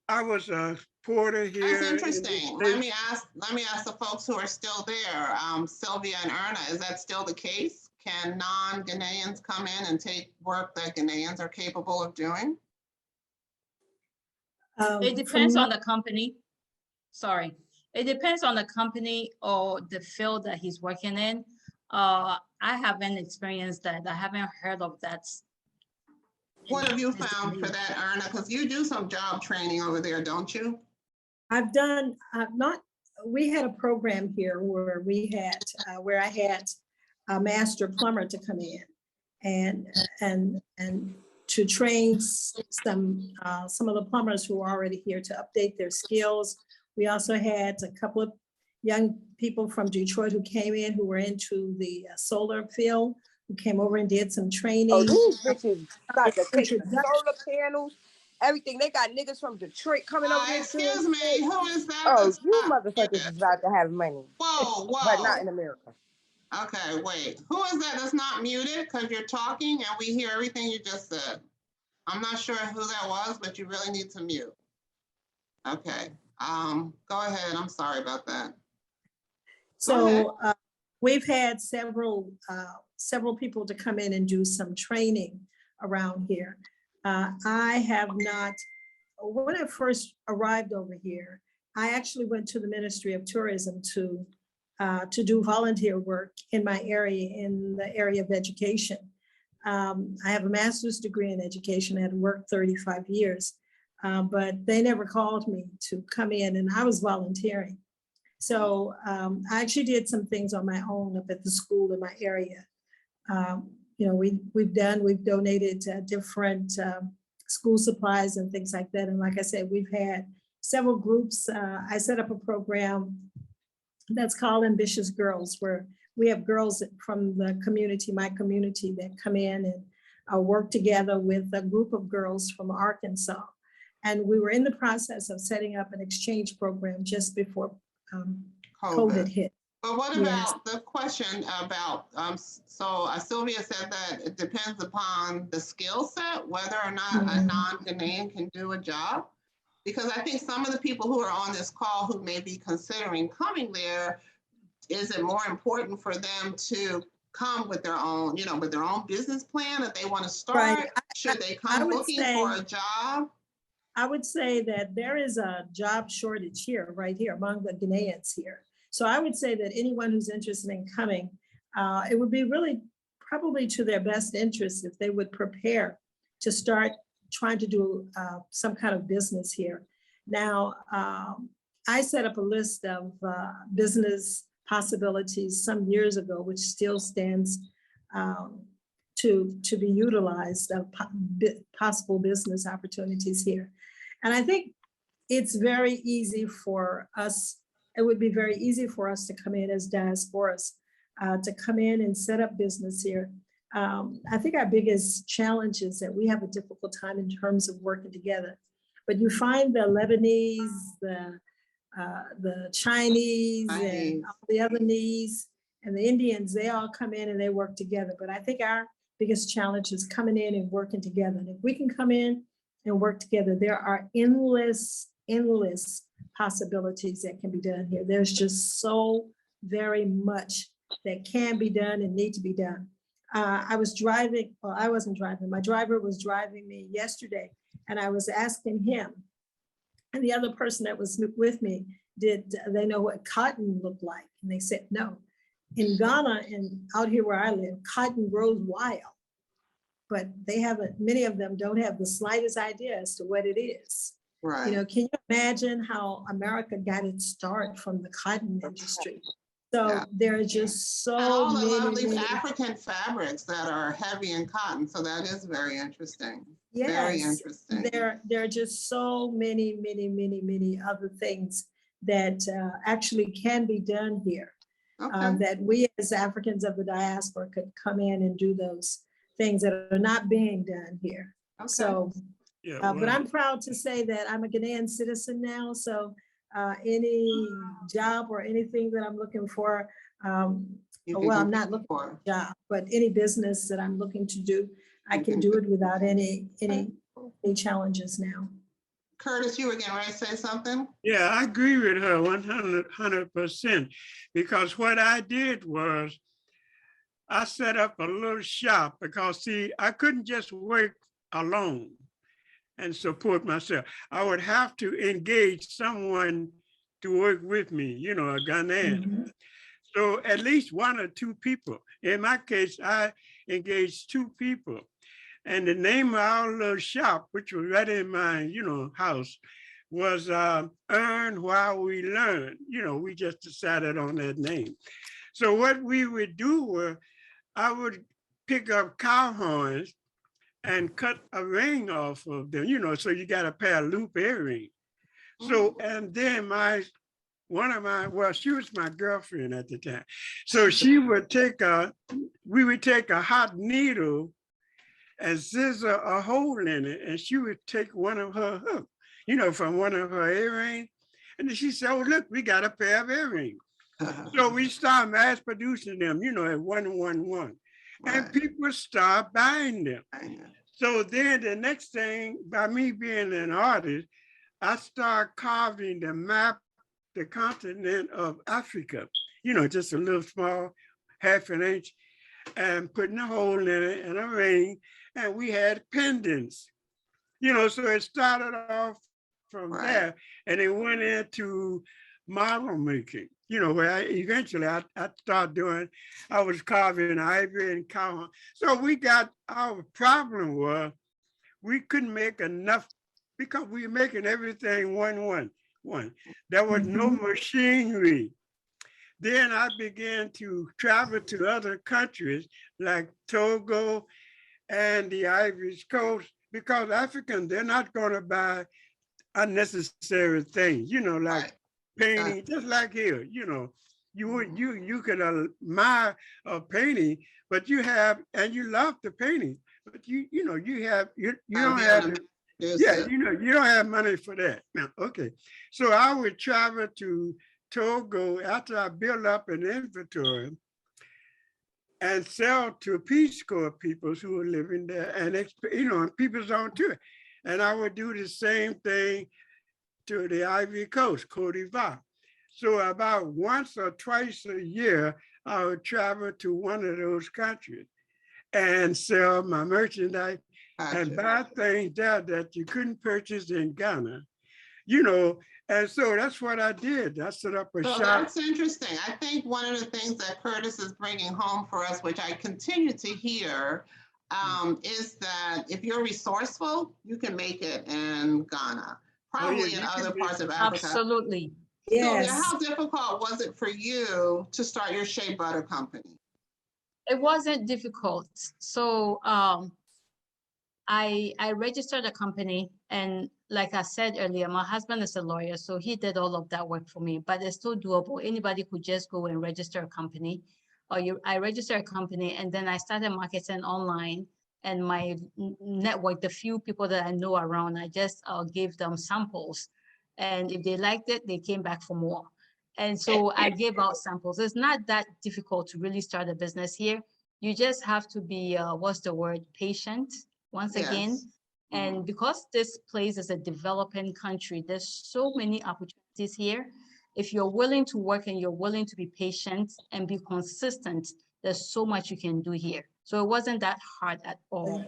I was a porter here. That's interesting. Let me ask the folks who are still there, Sylvia and Erna, is that still the case? Can non-Ghanaians come in and take work that Ghanaians are capable of doing? It depends on the company. Sorry. It depends on the company or the field that he's working in. I haven't experienced that. I haven't heard of that. What have you found for that, Erna? Because you do some job training over there, don't you? I've done, we had a program here where where I had a master plumber to come in and to train some of the plumbers who are already here to update their skills. We also had a couple of young people from Detroit who came in who were into the solar field, who came over and did some training. Oh, these bitches got to take the solar panels everything. They got niggas from Detroit coming over there too. Excuse me, who is that? Oh, that's you not motherfuckers muted? is about to have money. Whoa, But not whoa. in America. Okay, wait. Who is that that's not muted? Because you're talking and we hear everything you just said. I'm not sure who that was, but you really need to mute. Okay, go ahead. I'm sorry about that. So we've had several people to come in and do some training around here. I have not, when I first arrived over here, I actually went to the Ministry of Tourism to do volunteer work in my area, in the area of education. I have a master's degree in education. I had worked 35 years, but they never called me to come in, and I was volunteering. So I actually did some things on my own up at the school in my area. You know, we've donated different school supplies and things like that. And like I said, we've had several groups. I set up a program that's called Ambitious Girls, where we have girls from the community, my community, that come in and work together with a group of girls from Arkansas. And we were in the process of setting up an exchange program just before COVID hit. But what about the question about, so Sylvia said that it depends upon the skill set, whether or not a non-Ghanaian can do a job? Because I think some of the people who are on this call who may be considering coming there, is it more important for them to come with their own, you know, with their own business plan that they want to start? Right. Should they come looking for a job? I would say that there is a job shortage here, right here, among the Ghanaians here. So I would say that anyone who's interested in coming, it would be really probably to their best interest if they would prepare to start trying to do some kind of business here. Now, I set up a list of business possibilities some years ago, which still stands to be utilized, of possible business opportunities here. And I think it's very easy for us, it would be very easy for us to come in as diasporas, to come in and set up business here. I think our biggest challenge is that we have a difficult time in terms of working together. But you find the Lebanese, the Chinese, and all the other Lebanese and the Indians, they all come in and they work together. But I think our biggest challenge is coming in and working together. And if we can come in and work together, there are endless possibilities that can be done here. There's just so very much that can be done and need to be done. I was driving, well, I wasn't driving, my driver was driving me yesterday, and I was asking him and the other person that was with me, did they know what cotton looked like? And they said, no. In Ghana and out here where I live, cotton grows wild, but they haven't, many of them don't have the slightest idea as to what it is. Right. You know, can you imagine how America got its start from the cotton industry? So there are just so all many, the lovely African fabrics that are heavy in cotton. So that is very interesting. Yes, very interesting. There are just so many other things that actually can be done here. That we as Africans of the diaspora could come in and do those things that are not being done here. So, but I'm proud to say that I'm a Ghanaian citizen now. So any job or anything that I'm looking for, well, I'm not looking for a job, but any business that I'm looking to do, I can do it without any challenges now. Curtis, you were getting ready to say something? Yeah, I agree with her 100%, because what I did was I set up a little shop because, see, I couldn't just work alone and support myself. I would have to engage someone to work with me, you know, a Ghanaian. Mm-hmm. So at least one or two people. In my case, I engaged two people. And the name of our little shop, which was right in my, you know, house, was Earn While We Learn. You know, we just decided on that name. So what we would do was, I would pick up cow horns and cut a ring off of them, you know, so you got a pair of loop earrings. So, and then well, she was my girlfriend at the time. So she would take we would take a hot needle and scissor a hole in it, and she would take one of her hooks, you know, from one of her earrings. And then she said, oh, look, we got a pair of earrings. So we start mass producing them, you know, at 111. Right. And people start buying them. So then the next thing, by me being an artist, I start carving the map, the continent of Africa, you know, just a little small, half an inch, and putting a hole in it and a ring. And we had pendants, you know, so it started off from there, and it went into model making, you know, where eventually I started doing, I was carving ivory and cow. So we got, our problem was we couldn't make enough because we were making everything one. There was no machinery. Then I began to travel to other countries like Togo and the Ivory Coast, because Africans, they're not going to buy unnecessary things, you know, like painting, just like here, you know, you could admire a painting, but you have, and you love the painting, but you don't have, you don't have money for that. Now, okay, so I would travel to Togo after I built up an inventory and sell to Peace Corps people who were living there, and you know, people's on tour. And I would do the same thing to the Ivory Coast, Cote d'Ivoire. So about once or twice a year, I would travel to one of those countries and sell my merchandise and buy things there that you couldn't purchase in Ghana, you know. And so that's what I did. I set up a shop. That's interesting. I think one of the things that Curtis is bringing home for us, which I continue to hear, is that if you're resourceful, you can make it in Ghana, probably in other parts of Africa. Absolutely. Yes. So how difficult was it for you to start your shea butter company? It wasn't difficult. So I registered a company, and like I said earlier, my husband is a lawyer, so he did all of that work for me, but it's still doable. Anybody could just go and register a company. I registered a company, and then I started marketing online, and my network, the few people that I know around, I just gave them samples. And if they liked it, they came back for more. And so I gave out samples. It's not that difficult to really start a business here. You just have to be, patient once again. And because this place is a developing country, there's so many opportunities here. If you're willing to work and you're willing to be patient and be consistent, there's so much you can do here. So it wasn't that hard at all.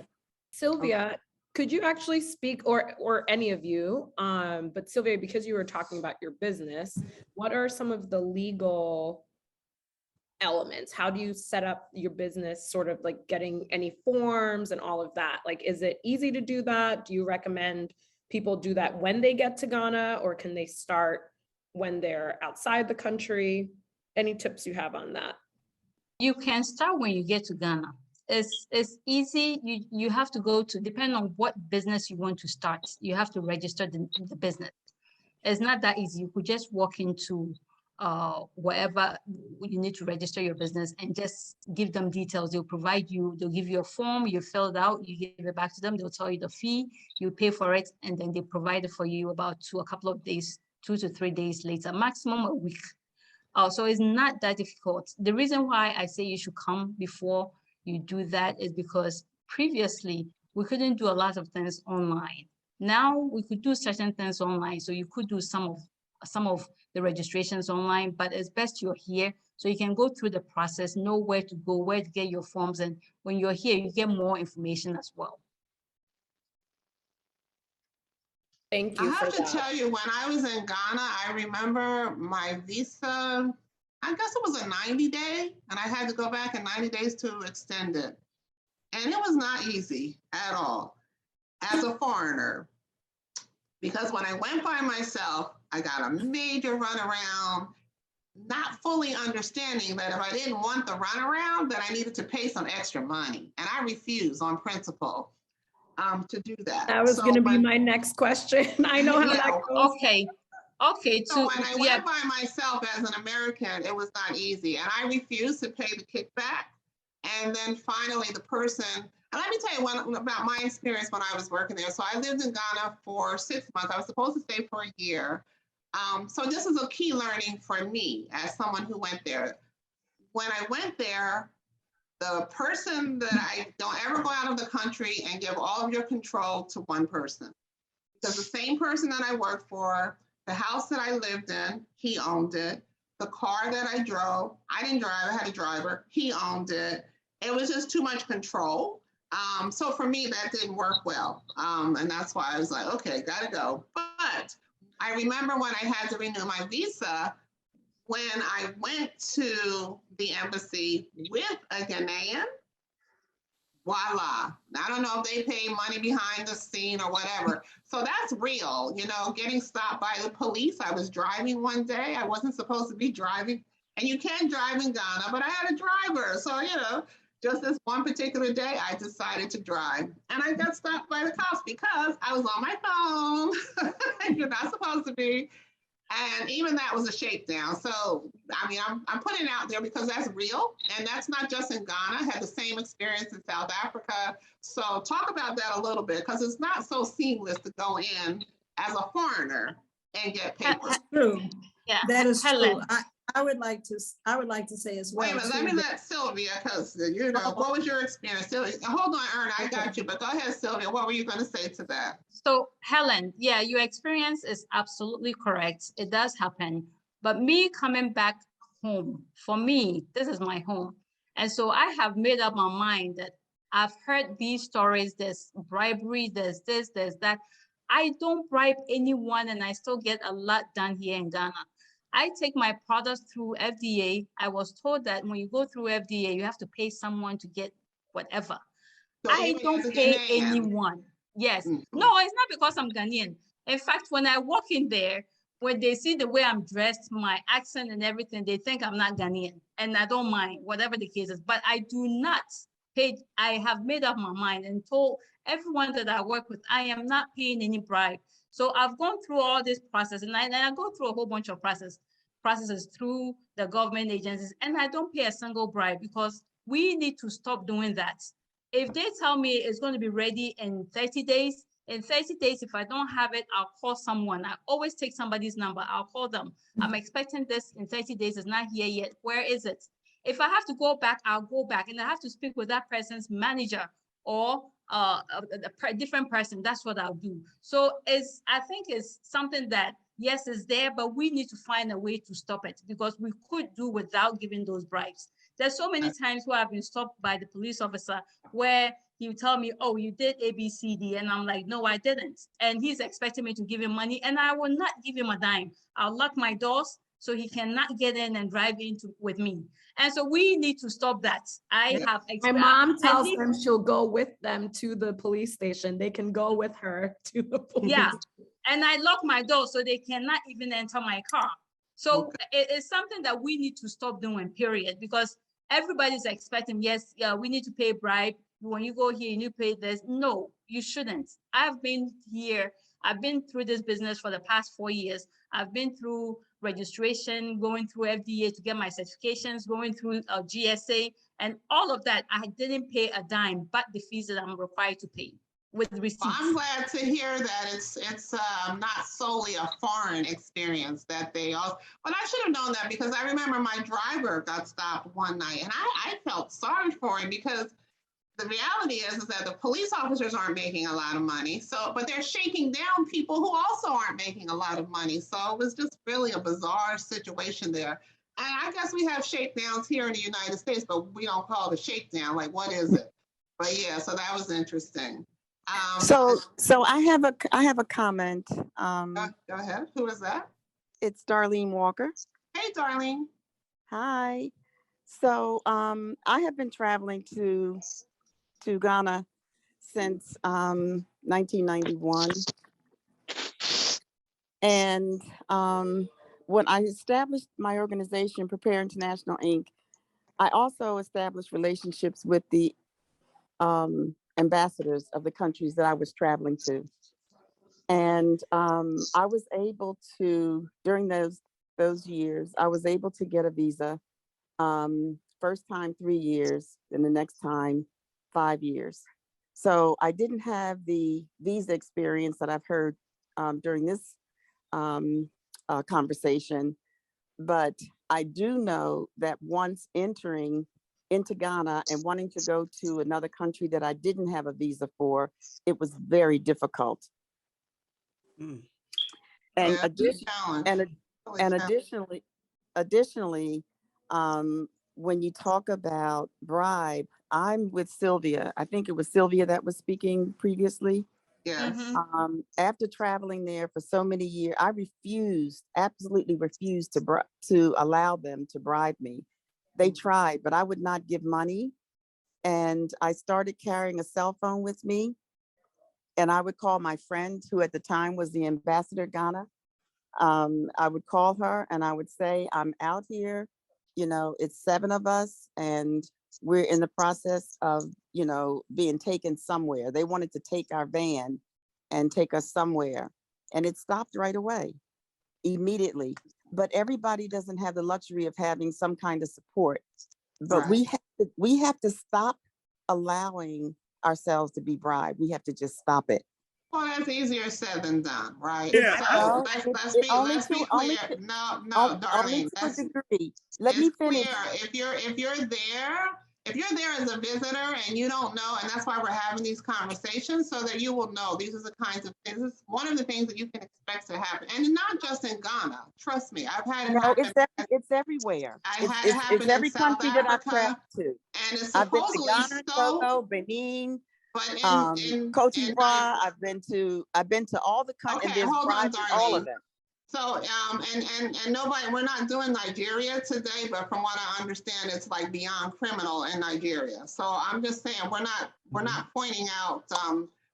Sylvia, could you actually speak, or any of you, but Sylvia, because you were talking about your business, what are some of the legal elements? How do you set up your business, sort of like getting any forms and all of that? Like, is it easy to do that? Do you recommend people do that when they get to Ghana, or can they start when they're outside the country? Any tips you have on that? You can start when you get to Ghana. It's easy. You have to go to, depending on what business you want to start, you have to register the business. It's not that easy. You could just walk into wherever you need to register your business and just give them details. They'll give you a form, you fill it out, you give it back to them, they'll tell you the fee, you pay for it, and then they provide it for you about a couple of days, 2 to 3 days later, maximum a week. So it's not that difficult. The reason why I say you should come before you do that is because previously we couldn't do a lot of things online. Now we could do certain things online. So you could do some of the registrations online, but it's best you're here so you can go through the process, know where to go, where to get your forms. And when you're here, you get more information as well. Thank you. I have to tell you, when I was in Ghana, I remember my visa, I guess it was a 90-day, and I had to go back in 90 days to extend it. And it was not easy at all as a foreigner, because when I went by myself, I got a major runaround, not fully understanding that if I didn't want the runaround, that I needed to pay some extra money. And I refused on principle to do that. That was going to be my next question. I know how that goes. Okay. So when I went by myself as an American, it was not easy. And I refused to pay the kickback. And then finally the person And let me tell you about my experience when I was working there. So I lived in Ghana for 6 months. I was supposed to stay for a year. So this is a key learning for me as someone who went there. When I went there, the person that I don't ever go out of the country and give all of your control to one person. Because the same person that I worked for, the house that I lived in, he owned it. The car that I drove, I didn't drive, I had a driver, he owned it. It was just too much control. So for me, that didn't work well. And that's why I was like, okay, gotta go. But I remember when I had to renew my visa, when I went to the embassy with a Ghanaian, voila. I don't know if they pay money behind the scene or whatever. So that's real, you know, getting stopped by the police. I was driving one day. I wasn't supposed to be driving. And you can't drive in Ghana, but I had a driver. So, you know, just this one particular day, I decided to drive. And I got stopped by the cops because I was on my phone. You're not supposed to be. And even that was a shakedown. So, I mean, I'm putting it out there because that's real. And that's not just in Ghana. I had the same experience in South Africa. So talk about that a little bit, because it's not so seamless to go in as a foreigner and get papers. True. Yeah. That is Helen. true. I would like to say as well. Wait a minute, let me let Sylvia, because, you know, what was your experience? Sylvia, hold on, Erna, I got you, but go ahead, Sylvia. What were you going to say to that? So Helen, yeah, your experience is absolutely correct. It does happen. But me coming back home, for me, this is my home. And so I have made up my mind that I've heard these stories, there's bribery, there's this, there's that. I don't bribe anyone, and I still get a lot done here in Ghana. I take my products through FDA. I was told that when you go through FDA, you have to pay someone to get whatever. So I don't pay anyone. Yes. Mm-hmm. No, it's not because I'm Ghanaian. In fact, when I walk in there, when they see the way I'm dressed, my accent and everything, they think I'm not Ghanaian. And I don't mind, whatever the case is. But I do not pay. I have made up my mind and told everyone that I work with, I am not paying any bribe. So I've gone through all this process, and I go through a whole bunch of processes through the government agencies, and I don't pay a single bribe, because we need to stop doing that. If they tell me it's going to be ready in 30 days, if I don't have it, I'll call someone. I always take somebody's number. I'll call them. I'm expecting this in 30 days. It's not here yet. Where is it? If I have to go back, I'll go back, and I have to speak with that person's manager or a different person. That's what I'll do. So I think it's something that, yes, is there, but we need to find a way to stop it, because we could do without giving those bribes. There's so many times where I've been stopped by the police officer where he would tell me, oh, you did A, B, C, D. And I'm like, no, I didn't. And he's expecting me to give him money, and I will not give him a dime. I'll lock my doors so he cannot get in and drive with me. And so we need to stop that. My mom tells them she'll go with them to the police station. They can go with her to the police. Yeah. And I lock my door so they cannot even enter my car. So it's something that we need to stop doing, period, because everybody's expecting, yes, we need to pay bribe. When you go here, you need to pay this. No, you shouldn't. I've been here. I've been through this business for the past 4 years. I've been through registration, going through FDA to get my certifications, going through GSA, and all of that. I didn't pay a dime, but the fees that I'm required to pay with receipts. Well, I'm glad to hear that it's not solely a foreign experience that they all, but I should have known that, because I remember my driver got stopped one night, and I felt sorry for him, because the reality is that the police officers aren't making a lot of money. So, but they're shaking down people who also aren't making a lot of money. So it was just really a bizarre situation there. And I guess we have shakedowns here in the United States, but we don't call it a shakedown. Like, what is it? But yeah, so that was interesting. So I have a comment. Go ahead. Who is that? It's Darlene Walker. Hey, Darlene. Hi. So I have been traveling to Ghana since 1991, and when I established my organization, Prepare International Inc., I also established relationships with the ambassadors of the countries that I was traveling to. And I was able to, during those years, I was able to get a visa. First time 3 years, and the next time 5 years. So I didn't have the visa experience that I've heard during this conversation, but I do know that once entering into Ghana and wanting to go to another country that I didn't have a visa for, it was very difficult. Mm. And, Yeah, it's a challenge. additionally, when you talk about bribe, I'm with Sylvia. I think it was Sylvia that was speaking previously. Yes. After traveling there for so many years, I absolutely refused to allow them to bribe me. They tried, but I would not give money. And I started carrying a cell phone with me. And I would call my friend, who at the time was the ambassador Ghana. I would call her and I would say, I'm out here, it's 7 of us and we're in the process of, being taken somewhere. They wanted to take our van and take us somewhere. And it stopped right away, immediately. But everybody doesn't have the luxury of having some kind of support. But Right. we have to stop allowing ourselves to be bribed. We have to just stop it. Well, that's easier said than done, right? Yeah, So let's be clear. No, Only darling. to a degree. Let me finish. Clear. If you're there as a visitor and you don't know, and that's why we're having these conversations, so that you will know these are the kinds of things. This is one of the things that you can expect to happen, and not just in Ghana. Trust me, I've had it happen. It's everywhere. Had it happen it's every in South country that I've Africa, traveled to. and it's I've been to supposedly Ghana, Togo, Benin, but Cote d'Ivoire. I've been to all the countries. Okay, hold on, darling. All of them. So, and nobody, we're not doing Nigeria today, but from what I understand, it's like beyond criminal in Nigeria. So I'm just saying, we're not pointing out,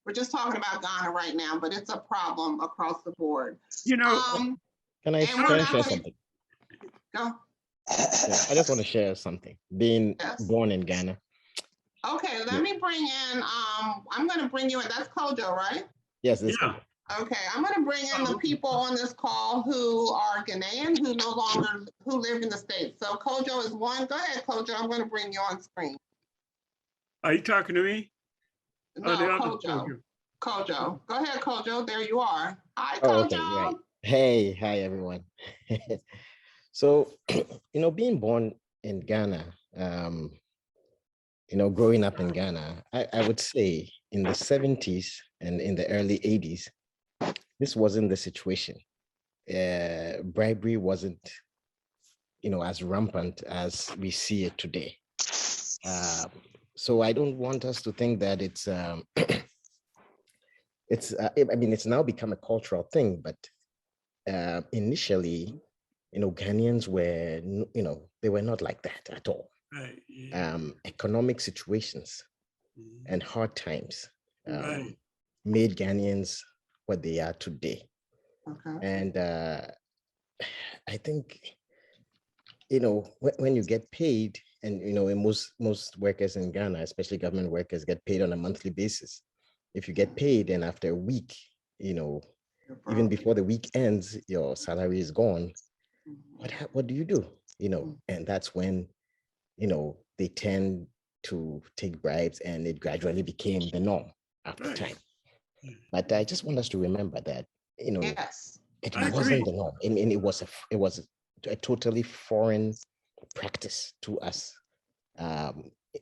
we're just talking about Ghana right now, but it's a problem across the board. Can I share something? Go. Yeah, I just want to share something. Being born in Ghana. Okay, let me bring in, I'm going to bring you in, that's Kojo, right? Yes, this Kojo. Okay, I'm going to bring in the people on this call who are Ghanaian, who live in the States. So Kojo is one. Go ahead, Kojo. I'm going to bring you on screen. Are you talking to me? No, Kojo. Kojo. Go ahead, Kojo. There you are. Hi, Kojo. Oh, okay, right. Hey, hi, everyone. So, being born in Ghana, growing up in Ghana, I would say in the 70s and in the early 80s, this wasn't the situation. Bribery wasn't, as rampant as we see it today. So I don't want us to think that it's it's now become a cultural thing, but initially, Ghanaians were, they were not like that at all. Right. Yeah. Economic situations and hard times made Ghanaians what they are today. Okay. And I think, when you get paid, and most workers in Ghana, especially government workers, get paid on a monthly basis. If you get paid and after a week, even before the week ends, your salary is gone. What do you do? And that's when they tend to take bribes, and it gradually became the norm after time. But I just want us to remember that, it wasn't the norm. I mean, it was a totally foreign practice to us.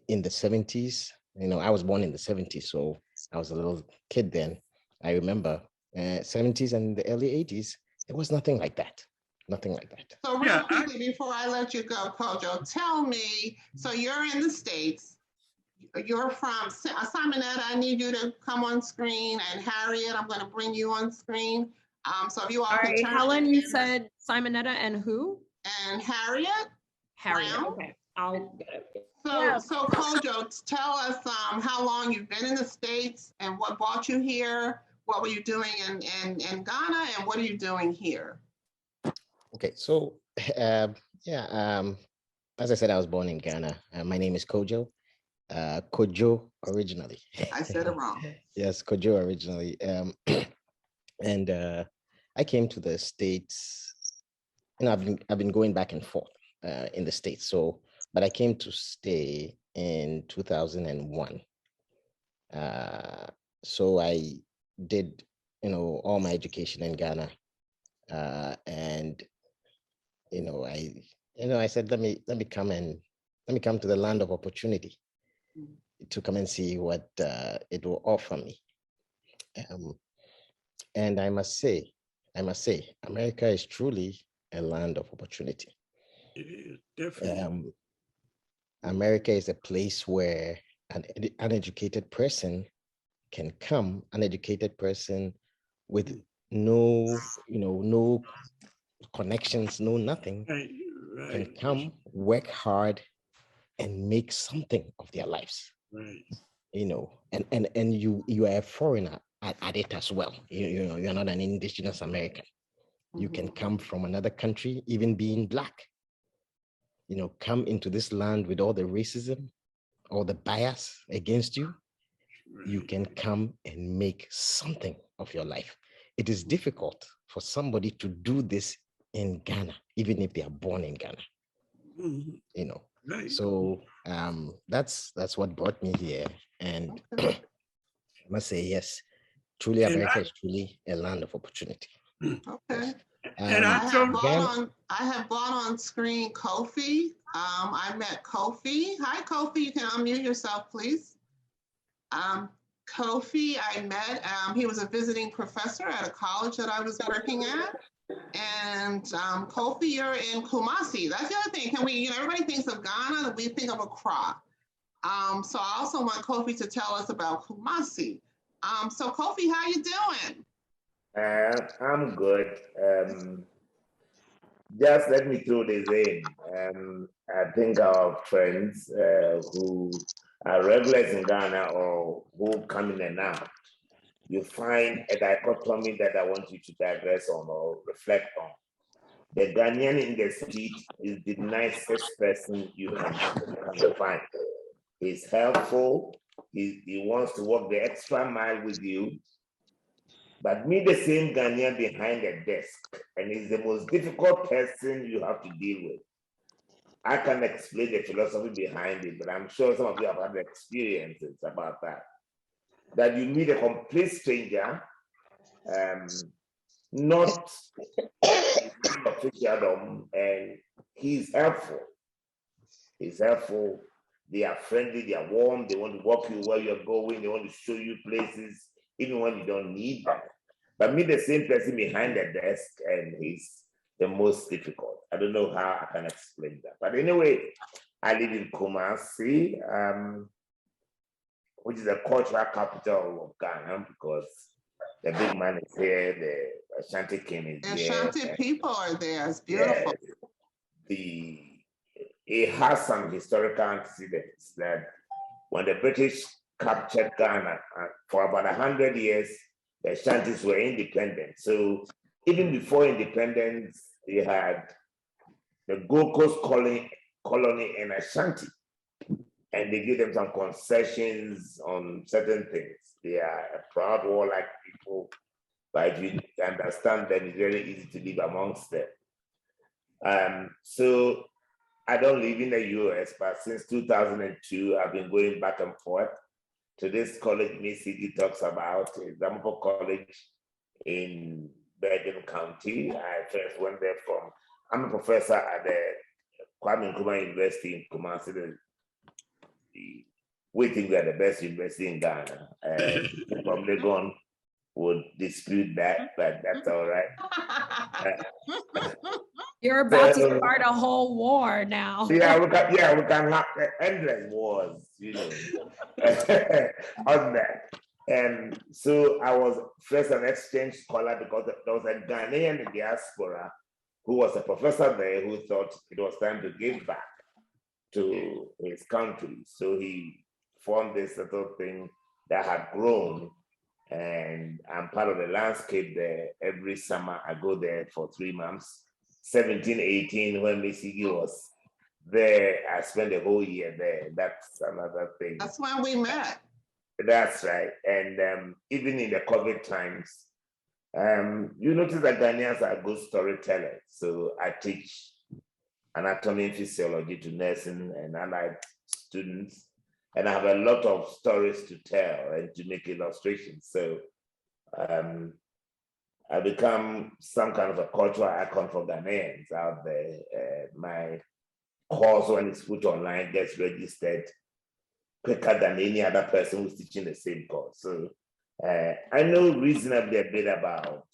In the 70s, I was born in the 70s, so I was a little kid then. I remember 70s and the early 80s, it was nothing like that. Nothing like that. So real quickly, before I let you go, Kojo, tell me, so you're in the States, you're from Simonetta, I need you to come on screen, and Harriet, I'm going to bring you on screen. So if you all can turn Helen, you said Simonetta and who? And Harriet. Harriet, Brown. okay, I'll get it. So Kojo, tell us how long you've been in the States and what brought you here. What were you doing in Ghana, and what are you doing here? Okay, so as I said, I was born in Ghana. My name is Kojo. Kojo originally. I said it wrong. Yes, Kojo originally. And I came to the States. I've been going back and forth in the States. But I came to stay in 2001. So I did, all my education in Ghana. And, I said, let me come to the land of opportunity to come and see what it will offer me. And I must say, America is truly a land of opportunity. It is, definitely. America is a place where an uneducated person can come, uneducated person with no connections, no nothing, can come, work hard, and make something of their lives. Right. And you are a foreigner at it as well. You're not an indigenous American. You can come from another country, even being Black. Come into this land with all the racism, all the bias against you. You can come and make something of your life. It is difficult for somebody to do this in Ghana, even if they are born in Ghana. Right. So that's what brought me here. And I must say, yes, truly America is truly a land of opportunity. Okay. And I have brought on screen Kofi. I met Kofi. Hi, Kofi. You can unmute yourself, please. Kofi, I met. He was a visiting professor at a college that I was working at. And Kofi, you're in Kumasi. That's the other thing. Can we? Everybody thinks of Ghana, and we think of Accra. So I also want Kofi to tell us about Kumasi. So Kofi, how you doing? I'm good. Just let me throw this in. I think our friends who are regulars in Ghana or who come in and out, you find a dichotomy that I want you to digress on or reflect on. The Ghanaian in the street is the nicest person you can find. He's helpful. He wants to walk the extra mile with you. But meet the same Ghanaian behind the desk, and he's the most difficult person you have to deal with. I can't explain the philosophy behind it, but I'm sure some of you have had experiences about that. That you meet a complete stranger, not officialdom, and he's helpful. He's helpful. They are friendly, they are warm, they want to walk you where you're going, they want to show you places, even when you don't need that. But meet the same person behind the desk, and he's the most difficult. I don't know how I can explain that. But anyway, I live in Kumasi, which is the cultural capital of Ghana, because the big man is here, the Ashanti king is the there. Ashanti people are there. It's beautiful. Yes. It has some historical antecedents that when the British captured Ghana for about 100 years, the Ashantis were independent. So even before independence, they had the Gold Coast colony in Ashanti, and they give them some concessions on certain things. They are a proud warlike people, but if you understand them, it's very easy to live amongst them. So I don't live in the US, but since 2002, I've been going back and forth to this college Miss City talks about, Example College in Bergen County. I first went there I'm a professor at the Kwame Nkrumah University in Kumasi. We think we are the best university in Ghana. From Legon would dispute that, but that's all right. You're about to start a whole war now. Yeah, we can have endless wars, on that. And so I was first an exchange scholar because there was a Ghanaian in diaspora who was a professor there who thought it was time to give back to his country. So he formed this little thing that had grown, and I'm part of the landscape there. Every summer I go there for 3 months. 17, 18, when Miss Iggy was there, I spent the whole year there. That's another thing. That's when we met. That's right. And even in the COVID times, you notice that Ghanaians are good storytellers. So I teach anatomy and physiology to nursing and allied students. and I have a lot of stories to tell and to make illustrations. So I become some kind of a cultural icon for Ghanaians out there. My course, when it's put online, gets registered quicker than any other person who's teaching the same course. So I know reasonably a bit about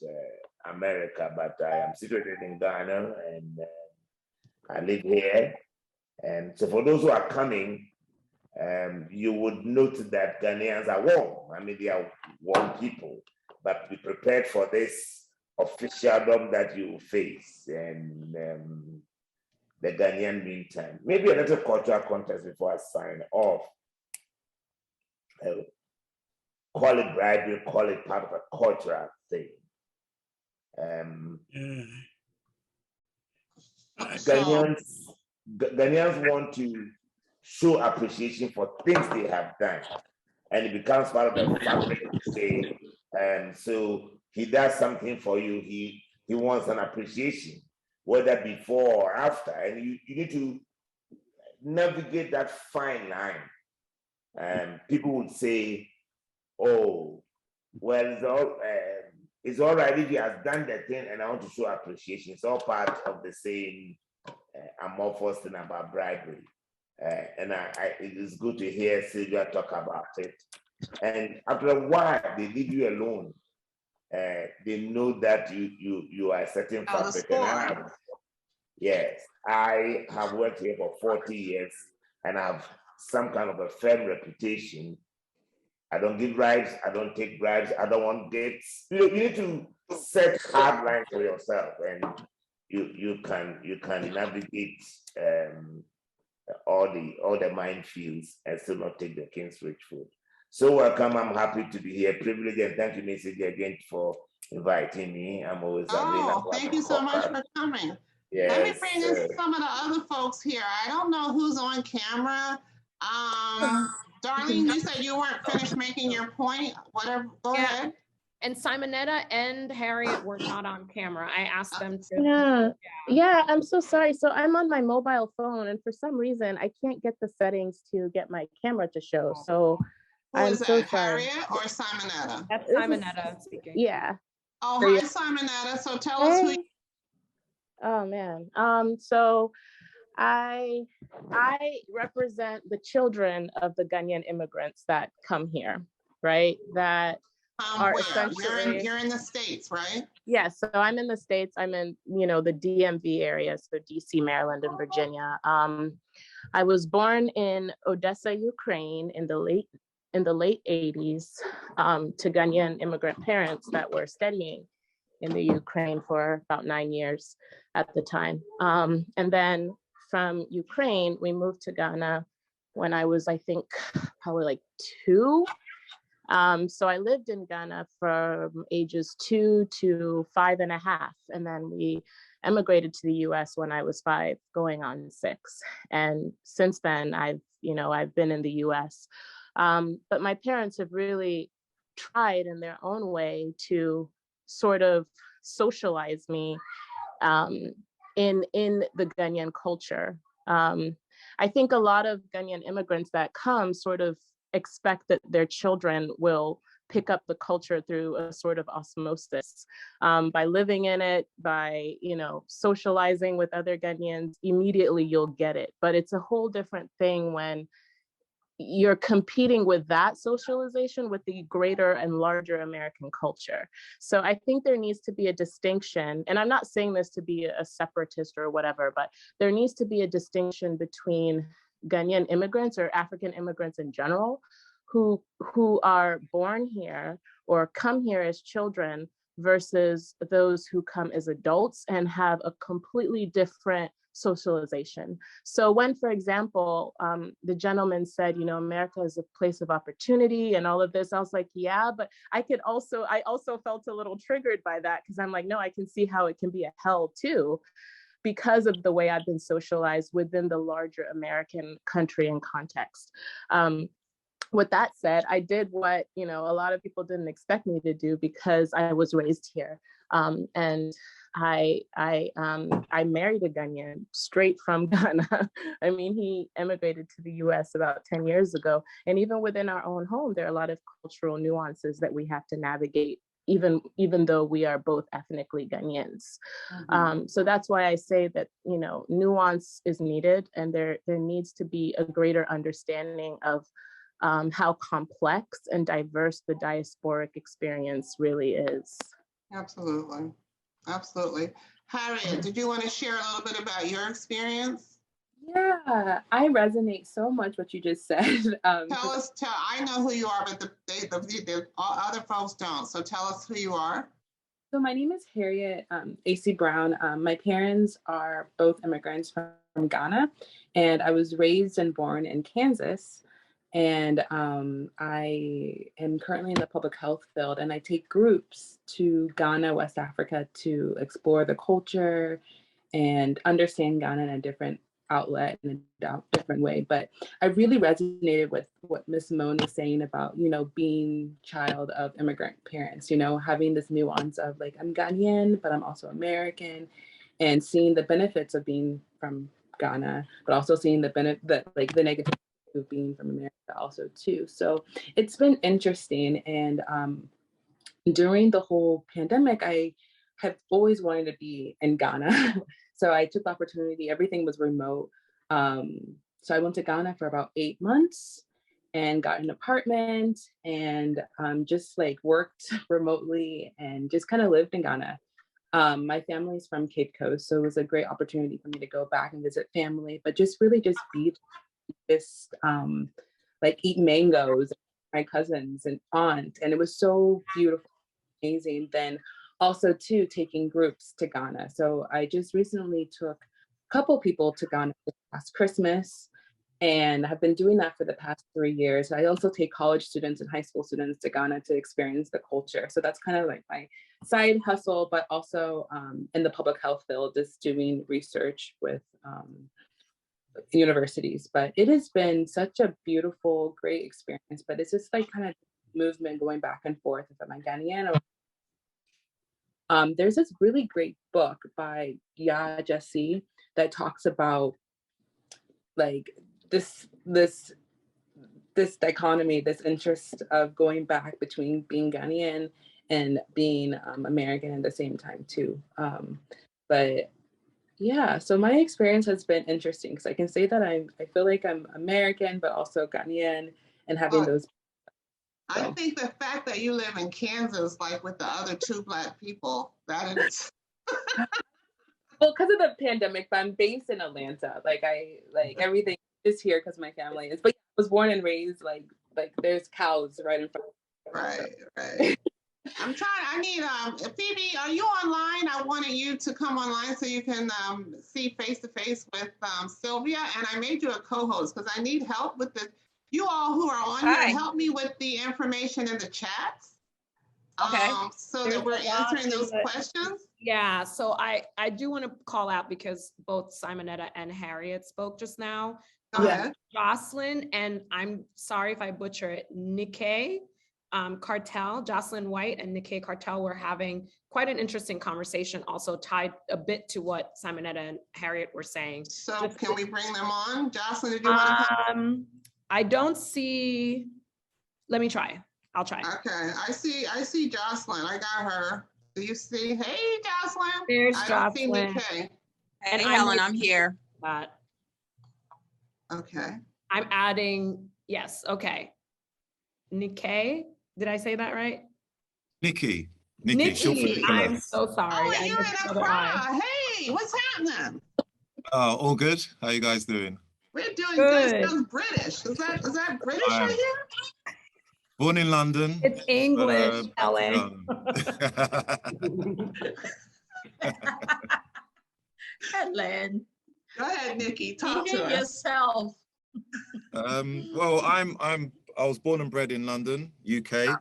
America, but I am situated in Ghana and I live here. And so for those who are coming, you would note that Ghanaians are warm. I mean, they are warm people, but be prepared for this officialdom that you face. And the Ghanaian meantime, maybe a little cultural context before I sign off. Call it bribery, call it part of a cultural thing. Ghanaians want to show appreciation for things they have done, and it becomes part of the fabric to say, so he does something for you, he wants an appreciation, whether before or after, and you need to navigate that fine line. People would say, oh, well, it's all right if he has done the thing and I want to show appreciation. It's all part of the same amorphous thing about bribery. And it is good to hear Sylvia talk about it. And after a while, they leave you alone. They know that you are a certain fabric. Yes, I have worked here for 40 years and I have some kind of a firm reputation. I don't give bribes, I don't take bribes, I don't want gifts. You need to set hard lines for yourself, and you can navigate all the minefields and still not take the king's rich food. So welcome, I'm happy to be here, privileged, and thank you, Mrs. again for inviting me. I'm always available. Thank you so much for coming. Yes, let me bring in some of the other folks here. I don't know who's on camera. Darlene, you said you weren't finished making your point. Whatever, go ahead. And Simonetta and Harriet were not on camera. I asked them to. Yeah, I'm so sorry. So I'm on my mobile phone, and for some reason, I can't get the settings to get my camera to show. So I'm so sorry. Harriet or Simonetta? That's Simonetta speaking. Yeah. Oh, hi, Simonetta. So tell us who. Oh man. So I represent the children of the Ghanaian immigrants that come here, right? That are essentially you're in the States, right? Yeah, so I'm in the States. I'm in, the DMV area, so DC, Maryland, and Virginia. I was born in Odessa, Ukraine in the late 80s to Ghanaian immigrant parents that were studying in the Ukraine for about 9 years at the time. And then from Ukraine, we moved to Ghana when I was, I think, probably like 2. So I lived in Ghana from ages 2 to 5.5. And then we emigrated to the US when I was 5, going on 6. And since then, I've been in the US. But my parents have really tried in their own way to sort of socialize me in the Ghanaian culture. I think a lot of Ghanaian immigrants that come sort of expect that their children will pick up the culture through a sort of osmosis, by living in it, by, socializing with other Ghanaians. Immediately you'll get it. But it's a whole different thing when you're competing with that socialization with the greater and larger American culture. So I think there needs to be a distinction, and I'm not saying this to be a separatist or whatever, but there needs to be a distinction between Ghanaian immigrants or African immigrants in general who are born here or come here as children versus those who come as adults and have a completely different socialization. So when, for example, the gentleman said, America is a place of opportunity and all of this, I was like, yeah, but I also felt a little triggered by that, because I'm like, no, I can see how it can be a hell too, because of the way I've been socialized within the larger American country and context. With that said, I did what, a lot of people didn't expect me to do because I was raised here. And I married a Ghanaian straight from Ghana. I mean, he immigrated to the US about 10 years ago. And even within our own home, there are a lot of cultural nuances that we have to navigate, even though we are both ethnically Ghanaians. So that's why I say that, you know, nuance is needed, and there needs to be a greater understanding of how complex and diverse the diasporic experience really is. Absolutely. Absolutely. Harriet, did you want to share a little bit about your experience? Yeah, I resonate so much what you just said. I know who you are, but the other folks don't. So tell us who you are. So my name is Harriet AC Brown. My parents are both immigrants from Ghana, and I was raised and born in Kansas. And I am currently in the public health field, and I take groups to Ghana, West Africa, to explore the culture and understand Ghana in a different outlet, in a different way. But I really resonated with what Ms. Simone was saying about, you know, being child of immigrant parents, you know, having this nuance of like, I'm Ghanaian, but I'm also American, and seeing the benefits of being from Ghana, but also seeing the negative of being from America also too. So it's been interesting. And during the whole pandemic, I have always wanted to be in Ghana. So I took the opportunity, everything was remote. So I went to Ghana for about 8 months and got an apartment and just like worked remotely and just kind of lived in Ghana. My family's from Cape Coast, so it was a great opportunity for me to go back and visit family, but just really just be this like eat mangoes, my cousins and aunt, and it was so beautiful, amazing. Then also too taking groups to Ghana. So I just recently took a couple people to Ghana this past Christmas, and have been doing that for the past 3 years. I also take college students and high school students to Ghana to experience the culture. So that's kind of like my side hustle, but also in the public health field is doing research with universities. But it has been such a beautiful, great experience. But it's just like kind of movement going back and forth if I'm Ghanaian or there's this really great book by Ya Jesse that talks about like this dichotomy, this interest of going back between being Ghanaian and being American at the same time too. But yeah, so my experience has been interesting because I can say that I feel like I'm American, but also Ghanaian, and having those. I think the fact that you live in Kansas, like with the other 2 Black people, that is. Well, because of the pandemic, but I'm based in Atlanta. Like everything is here because my family is. But I was born and raised like there's cows right in front of me. Right. I need, Phoebe, are you online? I wanted you to come online so you can see face to face with Sylvia. And I made you a co-host because I need help with the, you all who are on here, help me with the information in the chats. Okay. So that we're answering those questions. Yeah, so I do want to call out because both Simonetta and Harriet spoke just now. Jocelyn, and I'm sorry if I butcher it, Nikkei Cartel, Jocelyn White and Nikkei Cartel were having quite an interesting conversation, also tied a bit to what Simonetta and Harriet were saying. So can we bring them on? Jocelyn, did you want to come? I don't see, let me try. I'll try. Okay, I see Jocelyn. I got her. Do you see? Hey, Jocelyn. There's I Jocelyn. don't see Nikkei. Hey, Helen, I'm here. Okay. I'm adding, yes, okay. Nikkei, did I say that right? Nikki. I'm so sorry. Oh, you're in Accra. Hey, what's happening? All good. How you guys doing? We're doing good. It sounds British. Is that British right here? Born in London. It's English, Ellen. Helen. Go ahead, Nikki. Talk to us. Yourself. Well, I was born and bred in London, UK.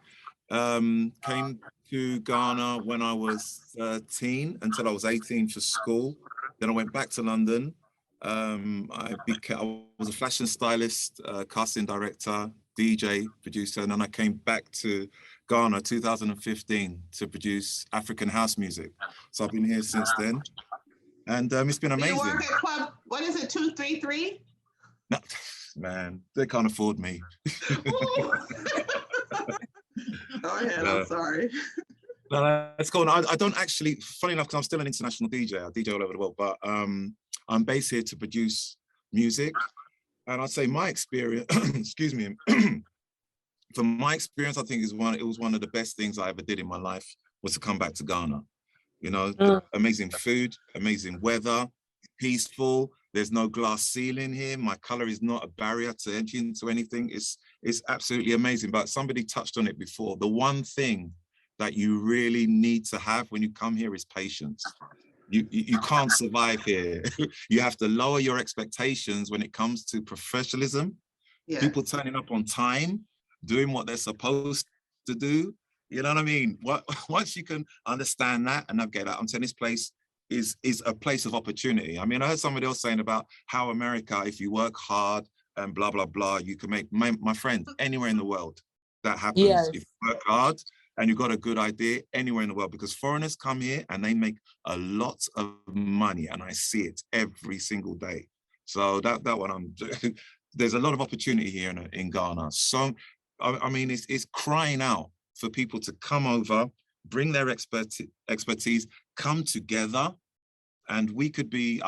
Came to Ghana when I was 13 until I was 18 for school. Then I went back to London. I was a fashion stylist, casting director, DJ, producer, and then I came back to Ghana 2015 to produce African house music. So I've been here since then. And it's been amazing. You work at Club, what is it, 233? No, man, they can't afford me. Go ahead, I'm sorry. No, that's cool. I don't actually, funny enough, because I'm still an international DJ. I DJ all over the world, but I'm based here to produce music. And I'd say my experience, excuse me, from my experience, I think it was one of the best things I ever did in my life was to come back to Ghana. You know, amazing food, amazing weather, peaceful. There's no glass ceiling here. My color is not a barrier to entry into anything. It's absolutely amazing. But somebody touched on it before. The one thing that you really need to have when you come here is patience. You can't survive here. You have to lower your expectations when it comes to professionalism. Yeah. People turning up on time, doing what they're supposed to do. You know what I mean? Once you can understand that and navigate that, I'm saying this place is a place of opportunity. I mean, I heard somebody else saying about how America, if you work hard and blah, blah, blah, you can make, my friend, anywhere in the world that happens. Yes. If you work hard and you've got a good idea, anywhere in the world, because foreigners come here and they make a lot of money, and I see it every single day. So that one, there's a lot of opportunity here in Ghana. So, I mean, it's crying out for people to come over, bring their expertise, come together, and we could be,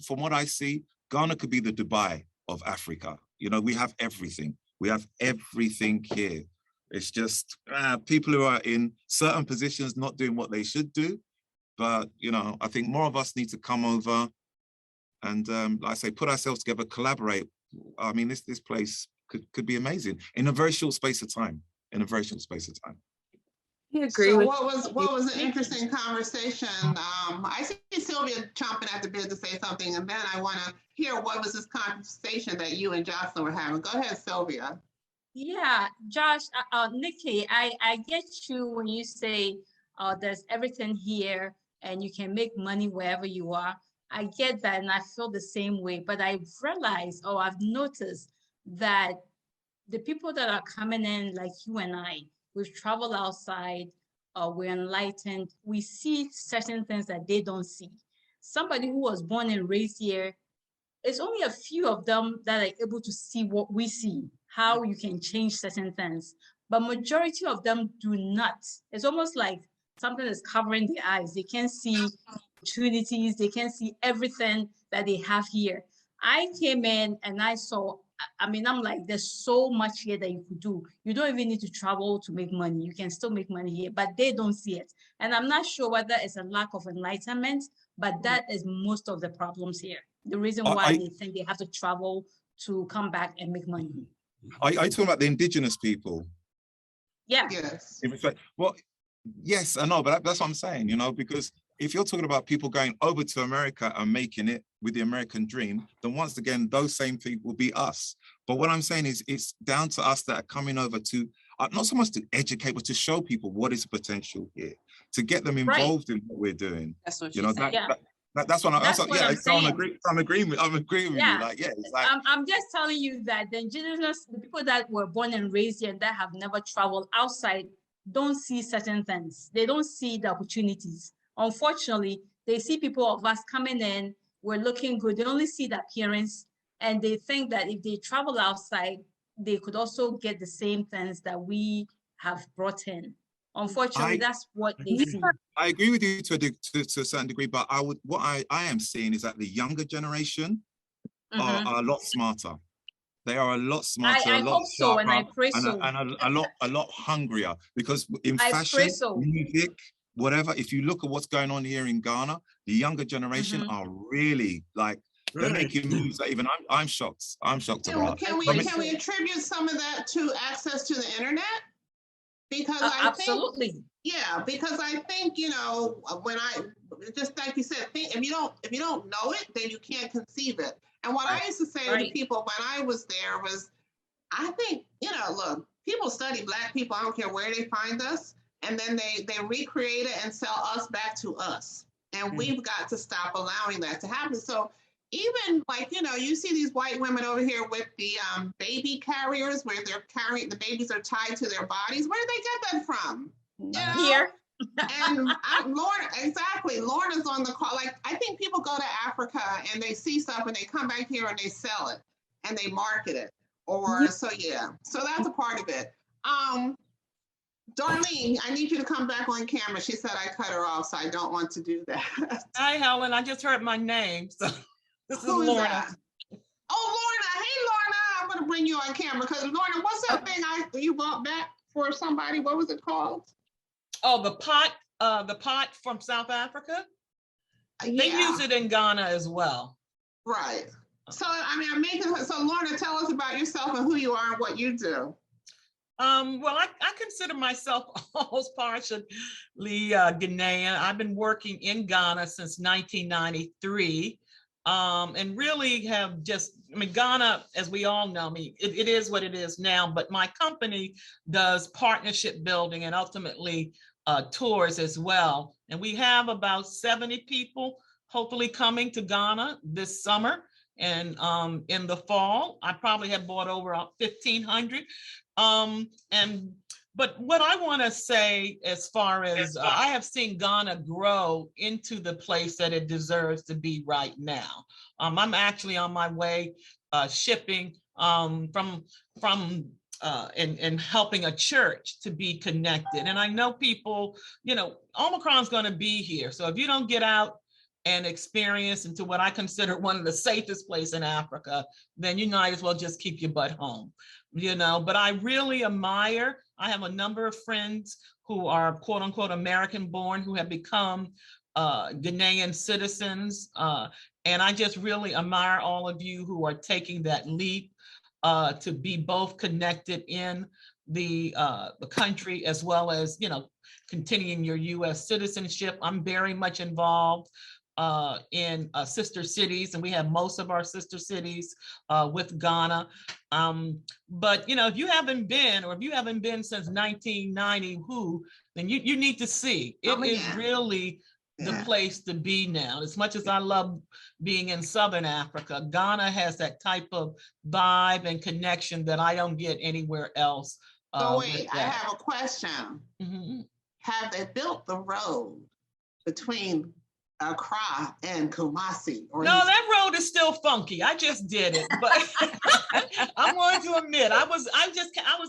from what I see, Ghana could be the Dubai of Africa. You know, we have everything. We have everything here. It's just people who are in certain positions not doing what they should do. But, you know, I think more of us need to come over and, like I say, put ourselves together, collaborate. I mean, this place could be amazing in a very short space of time. In a very short space of time. I agree. So what was an interesting conversation? I see Sylvia chomping at the bit to say something, and then I want to hear what was this conversation that you and Jocelyn were having. Go ahead, Sylvia. Yeah, Josh, Nikki, I get you when you say there's everything here and you can make money wherever you are. I get that, and I feel the same way. But I've realized, or I've noticed that the people that are coming in, like you and I, we've traveled outside, we're enlightened, we see certain things that they don't see. Somebody who was born and raised here, it's only a few of them that are able to see what we see, how you can change certain things. But majority of them do not. It's almost like something is covering their eyes. They can't see opportunities, they can't see everything that they have here. I came in and I saw, I mean, I'm like, there's so much here that you could do. You don't even need to travel to make money. You can still make money here, but they don't see it. And I'm not sure whether it's a lack of enlightenment, but that is most of the problems here. The reason why they think they have to travel to come back and make money. Are you talking about the indigenous people? Yeah. Yes. Well, yes, I know, but that's what I'm saying, you know, because if you're talking about people going over to America and making it with the American dream, then once again, those same people will be us. But what I'm saying is it's down to us that are coming over to, not so much to educate, but to show people what is the potential here, to get them involved in what we're doing. That's what you know, that's what I'm saying. I'm agreeing with you. Like, yeah, it's like, I'm just telling you that the indigenous, the people that were born and raised here and that have never traveled outside don't see certain things. They don't see the opportunities. Unfortunately, they see people of us coming in, we're looking good. They only see the appearance, and they think that if they travel outside, they could also get the same things that we have brought in. Unfortunately, that's what they see. I agree with you to a certain degree, but what I am seeing is that the younger generation are a lot smarter. They are a lot smarter, I hope so, and I pray so. And a lot hungrier, because in fashion, music, whatever, if you look at what's going on here in Ghana, the younger generation are really like, they're making moves that even I'm shocked. I'm shocked about. Can we attribute some of that to access to the internet? Because absolutely. Because I think, you know, when just like you said, if you don't know it, then you can't conceive it. And what I used to say to people when I was there was, I think, you know, look, people study Black people, I don't care where they find us, and then they recreate it and sell us back to us. And we've got to stop allowing that to happen. So even like, you know, you see these white women over here with the baby carriers where they're carrying, the babies are tied to their bodies. Where did they get that from? You know? Here. And Lauren, exactly. Lauren is on the call. Like, I think people go to Africa and they see stuff and they come back here and they sell it and they market it. Or so yeah. So that's a part of it. Darlene, I need you to come back on camera. She said I cut her off, so I don't want to do that. Hi, Helen. I just heard my name. So this is Who Lorna. that? Oh, Lorna. Hey, Lorna. I'm going to bring you on camera because Lorna, what's that thing you brought back for somebody? What was it called? Oh, the pot from South Africa. They use it in Ghana as well. Right. So, I mean, I'm making, so Lorna, tell us about yourself and who you are and what you do. Well, I consider myself almost partially Ghanaian. I've been working in Ghana since 1993, and really have just, I mean, Ghana, as we all know, I mean, it is what it is now, but my company does partnership building and ultimately tours as well. And we have about 70 people hopefully coming to Ghana this summer. And in the fall, I probably have brought over 1,500. But what I want to say, as far as I have seen Ghana grow into the place that it deserves to be right now. I'm actually on my way shipping from and helping a church to be connected. And I know people, you know, Omicron's going to be here. So if you don't get out and experience into what I consider one of the safest places in Africa, then you might as well just keep your butt home, you know. But I really admire, I have a number of friends who are quote unquote American born who have become Ghanaian citizens. And I just really admire all of you who are taking that leap to be both connected in the country as well as, you know, continuing your US citizenship. I'm very much involved in sister cities, and we have most of our sister cities with Ghana. But, you know, if you haven't been, or if you haven't been since 1990, then you need to see. It is really the place to be now. As much as I love being in Southern Africa, Ghana has that type of vibe and connection that I don't get anywhere else. So wait, I have a question. Mm-hmm. Have they built the road between Accra and Kumasi? No, that road is still funky. I just did it, but I'm going to admit I was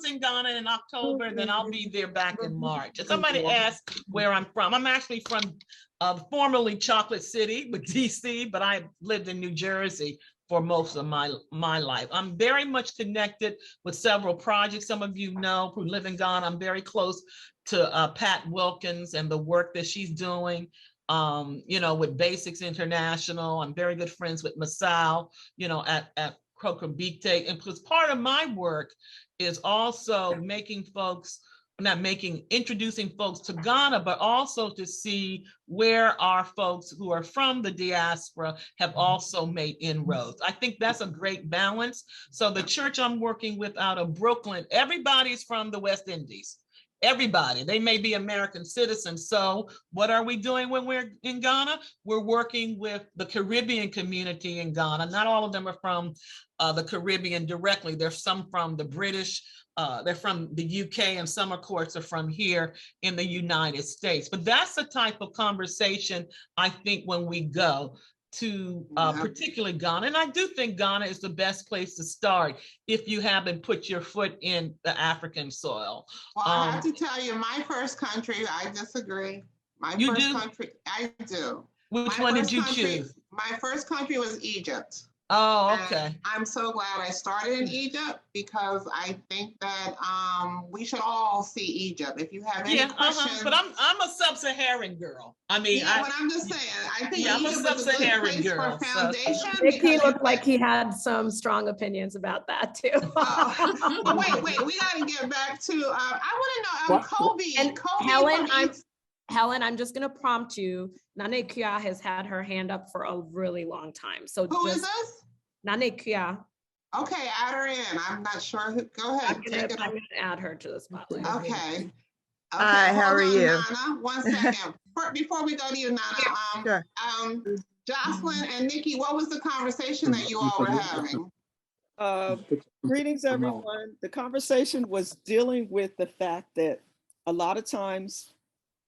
in Ghana in October, and then I'll be there back in March. And somebody asked where I'm from. I'm actually from formerly Chocolate City with DC, but I lived in New Jersey for most of my life. I'm very much connected with several projects. Some of you know who live in Ghana, I'm very close to Pat Wilkins and the work that she's doing, you know, with Basics International. I'm very good friends with Masao, you know, at Krokobite. And because part of my work is also introducing folks to Ghana, but also to see where our folks who are from the diaspora have also made inroads. I think that's a great balance. So the church I'm working with out of Brooklyn, everybody's from the West Indies. Everybody, they may be American citizens. So what are we doing when we're in Ghana? We're working with the Caribbean community in Ghana. Not all of them are from the Caribbean directly. There's some from the British, they're from the UK, and some of course are from here in the United States. But that's the type of conversation I think when we go to particularly Ghana. And I do think Ghana is the best place to start if you haven't put your foot in the African soil. Well, I have to tell you, my first country, I disagree. My first country, I do. Which one did you choose? My first country was Egypt. Oh, okay. And I'm so glad I started in Egypt because I think that we should all see Egypt. If you have any questions, but I'm a sub-Saharan girl. I mean, but I'm just saying. I think I'm a sub-Saharan girl. So. He looked like he had some strong opinions about that too. Wait, we got to get back to. I want to know, Kobe. And Helen, I'm just going to prompt you. Nane Kia has had her hand up for a really long time. So who is this? Nane Kia. Okay, add her in. I'm not sure who. Go ahead. I'm going to add her to the spotlight. Okay. Hi, how are you? Nana, 1 second. Before we go to you, Nana, sure. Jocelyn and Nikki, what was the conversation that you all were having? Greetings, everyone. The conversation was dealing with the fact that a lot of times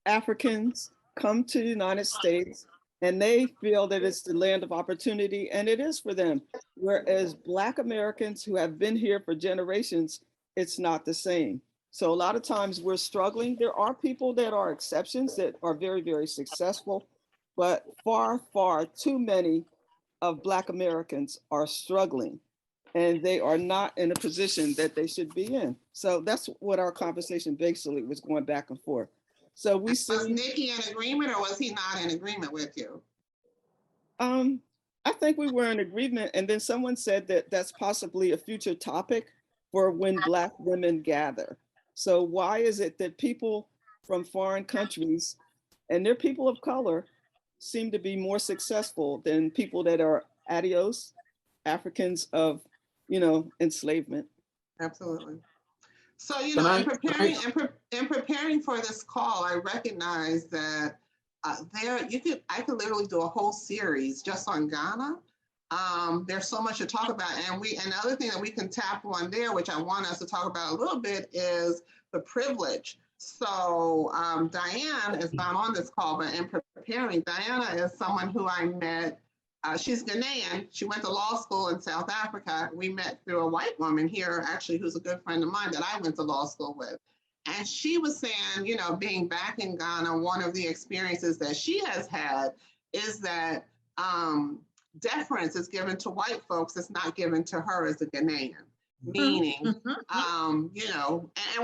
Africans come to the United States and they feel that it's the land of opportunity, and it is for them. Whereas Black Americans who have been here for generations, it's not the same. So a lot of times we're struggling. There are people that are exceptions that are very, very successful, but far, far too many of Black Americans are struggling, and they are not in a position that they should be in. So that's what our conversation basically was going back and forth. So we see. Was Nikki in agreement, or was he not in agreement with you? I think we were in agreement, and then someone said that that's possibly a future topic for when Black women gather. So why is it that people from foreign countries, and they're people of color, seem to be more successful than people that are adios, Africans of, enslavement? Absolutely. So, in preparing for this call, I recognize that I could literally do a whole series just on Ghana. There's so much to talk about, and another thing that we can tap on there, which I want us to talk about a little bit, is the privilege. So Diane is not on this call, but in preparing, Diana is someone who I met. She's Ghanaian. She went to law school in South Africa. We met through a white woman here, actually, who's a good friend of mine that I went to law school with. And she was saying, being back in Ghana, one of the experiences that she has had is that deference is given to white folks. It's not given to her as a Ghanaian. Meaning, and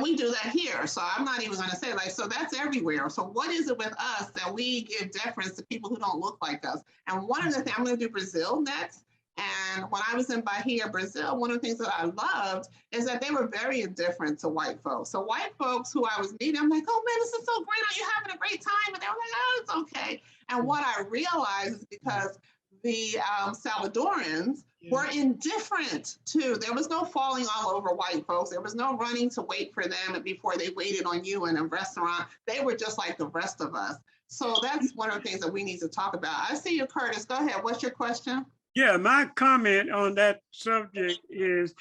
we do that here. So I'm not even going to say so that's everywhere. So what is it with us that we give deference to people who don't look like us? And one of the things, I'm going to do Brazil next. And when I was in Bahia, Brazil, one of the things that I loved is that they were very indifferent to white folks. So white folks who I was meeting, I'm like, oh man, this is so great. Are you having a great time? And they were like, oh, it's okay. And what I realized is because the Salvadorans were indifferent too. There was no falling all over white folks. There was no running to wait for them before they waited on you in a restaurant. They were just like the rest of us. So that's one of the things that we need to talk about. I see you, Curtis. Go ahead. What's your question? Yeah, my comment on that subject is,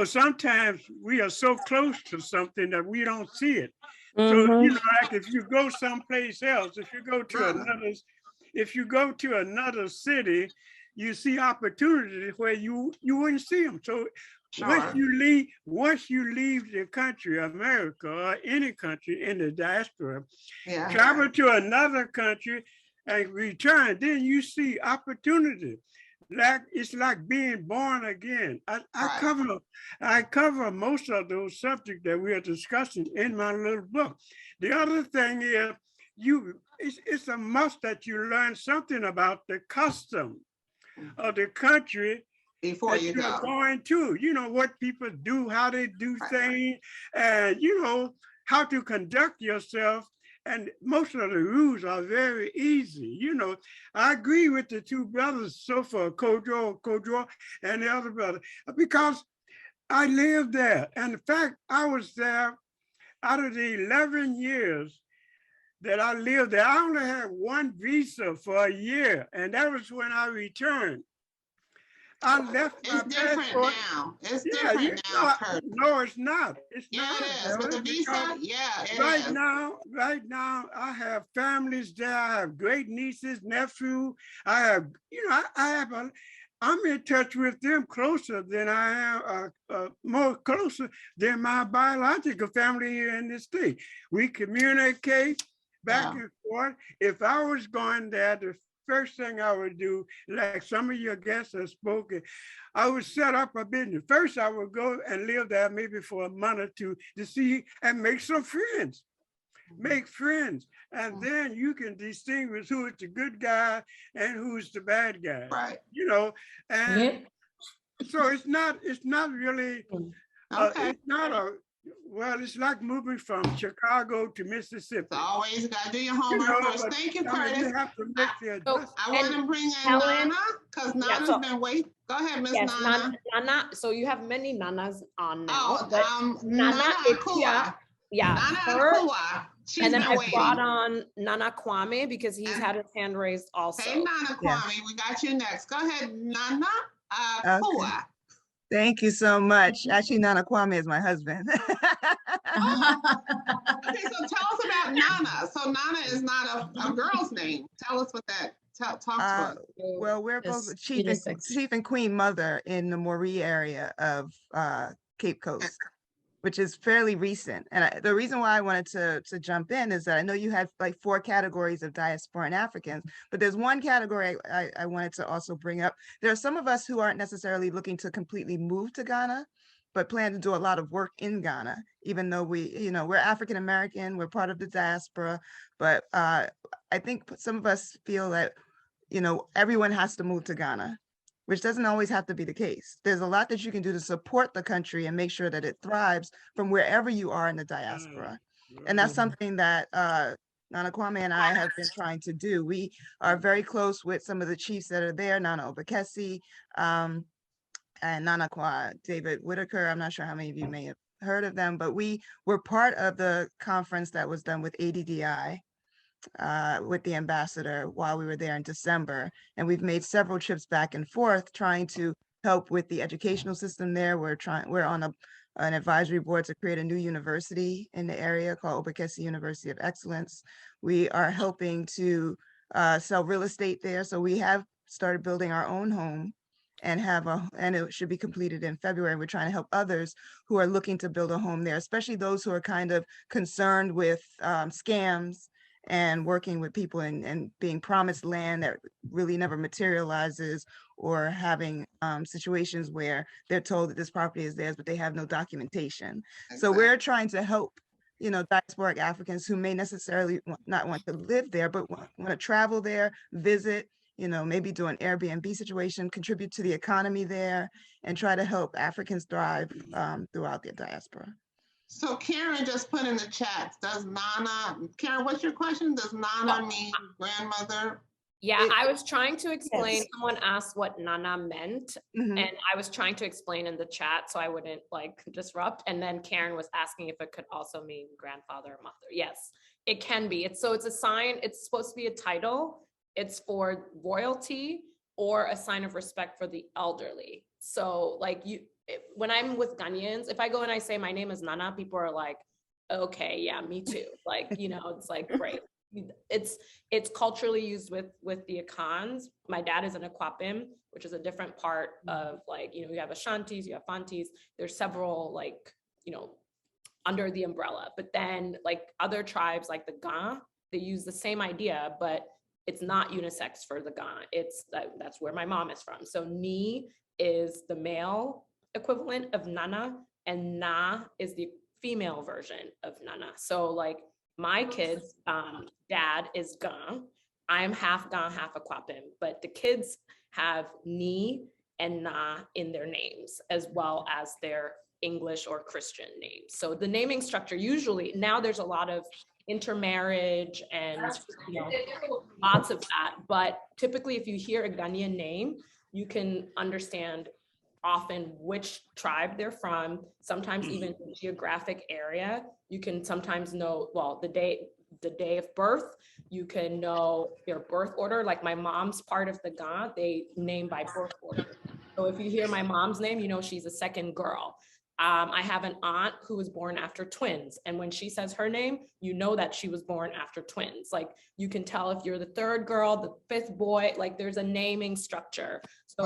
sometimes we are so close to something that we don't see it. So, like if you go someplace else, if you go to another city, you see opportunities where you wouldn't see them. So once you leave the country, America, or any country in the diaspora, travel to another country and return, then you see opportunity. It's like being born again. I cover most of those subjects that we are discussing in my little book. The other thing is, it's a must that you learn something about the custom of the country before you're going to. What people do, how they do things, and how to conduct yourself. And most of the rules are very easy. I agree with the two brothers so far, Kojo, and the other brother, because I lived there. And in fact, I was there out of the 11 years that I lived there. I only had one visa for a year, and that was when I returned. I left my passport. Now. It's different now, Kurt. No, it's not. It's not. It is. With the visa, Right now, I have families there. I have great nieces, nephews. I have, I'm in touch with them closer than I am, more closer than my biological family here in the state. We communicate back and forth. If I was going there, the first thing I would do, like some of your guests have spoken, I would set up a business. First, I would go and live there maybe for a month or two to see and make some friends. Make friends. And then you can distinguish who is the good guy and who's the bad guy. Right. And so it's not really, it's not it's like moving from Chicago to Mississippi. So always got to do your homework first. Thank you, Curtis. You have to make the adjustment. I want to bring in Nana, because Nana's been waiting. Go ahead, Miss Nana. Nana, so you have many Nanas on now. Nana is here. Nana Akwaaba. And then I brought on Nana Kwame because he's had his hand raised also. Hey, Nana Kwame, we got you next. Go ahead, Nana. Kua. Thank you so much. Actually, Nana Kwame is my husband. Okay, so tell us about Nana. So Nana is not a girl's name. Tell us what that, talk to us. Well, we're both chief and queen mother in the Moree area of Cape Coast, which is fairly recent. And the reason why I wanted to jump in is that I know you had like 4 categories of diaspora and Africans, but there's one category I wanted to also bring up. There are some of us who aren't necessarily looking to completely move to Ghana, but plan to do a lot of work in Ghana, even though we're African American, we're part of the diaspora. But I think some of us feel that, everyone has to move to Ghana, which doesn't always have to be the case. There's a lot that you can do to support the country and make sure that it thrives from wherever you are in the diaspora. And that's something that Nana Kwame and I have been trying to do. We are very close with some of the chiefs that are there, Nana Obakesi, and Nana Kwa, David Whitaker. I'm not sure how many of you may have heard of them, but we were part of the conference that was done with ADDI, with the ambassador while we were there in December. And we've made several trips back and forth trying to help with the educational system there. We're on an advisory board to create a new university in the area called Obakesi University of Excellence. We are helping to sell real estate there. So we have started building our own home and it should be completed in February. We're trying to help others who are looking to build a home there, especially those who are kind of concerned with scams and working with people and being promised land that really never materializes, or having situations where they're told that this property is theirs, but they have no documentation. Exactly. So we're trying to help, diasporic Africans who may necessarily not want to live there, but want to travel there, visit, maybe do an Airbnb situation, contribute to the economy there, and try to help Africans thrive throughout the diaspora. So Karen just put in the chat, Karen, what's your question? Does Nana mean grandmother? Yeah, I was trying to explain, someone asked what Nana meant, and I was trying to explain in the chat so I wouldn't disrupt. And then Karen was asking if it could also mean grandfather or mother. Yes, it can be. It's a sign, it's supposed to be a title. It's for royalty or a sign of respect for the elderly. So when I'm with Ghanaians, if I go and I say my name is Nana, people are like, okay, yeah, me too. It's like, great. It's culturally used with the Akans. My dad is an Akwapim, which is a different part of you have Ashantis, you have Fantis. There's several under the umbrella. But then other tribes like the Ga, they use the same idea, but it's not unisex for the Ga. That's where my mom is from. So Ni is the male equivalent of Nana, and Na is the female version of Nana. So my kids, dad is Ga. I'm half Ga, half Akwapim, but the kids have Ni and Na in their names, as well as their English or Christian names. So the naming structure, usually now there's a lot of intermarriage and lots of that, but typically if you hear a Ghanaian name, you can understand often which tribe they're from, sometimes even the geographic area. You can sometimes know, the day of birth, you can know their birth order. Like my mom's part of the Ga, they name by birth order. So if you hear my mom's name, she's a second girl. I have an aunt who was born after twins. And when she says her name, that she was born after twins. You can tell if you're the third girl, the fifth boy, there's a naming structure. So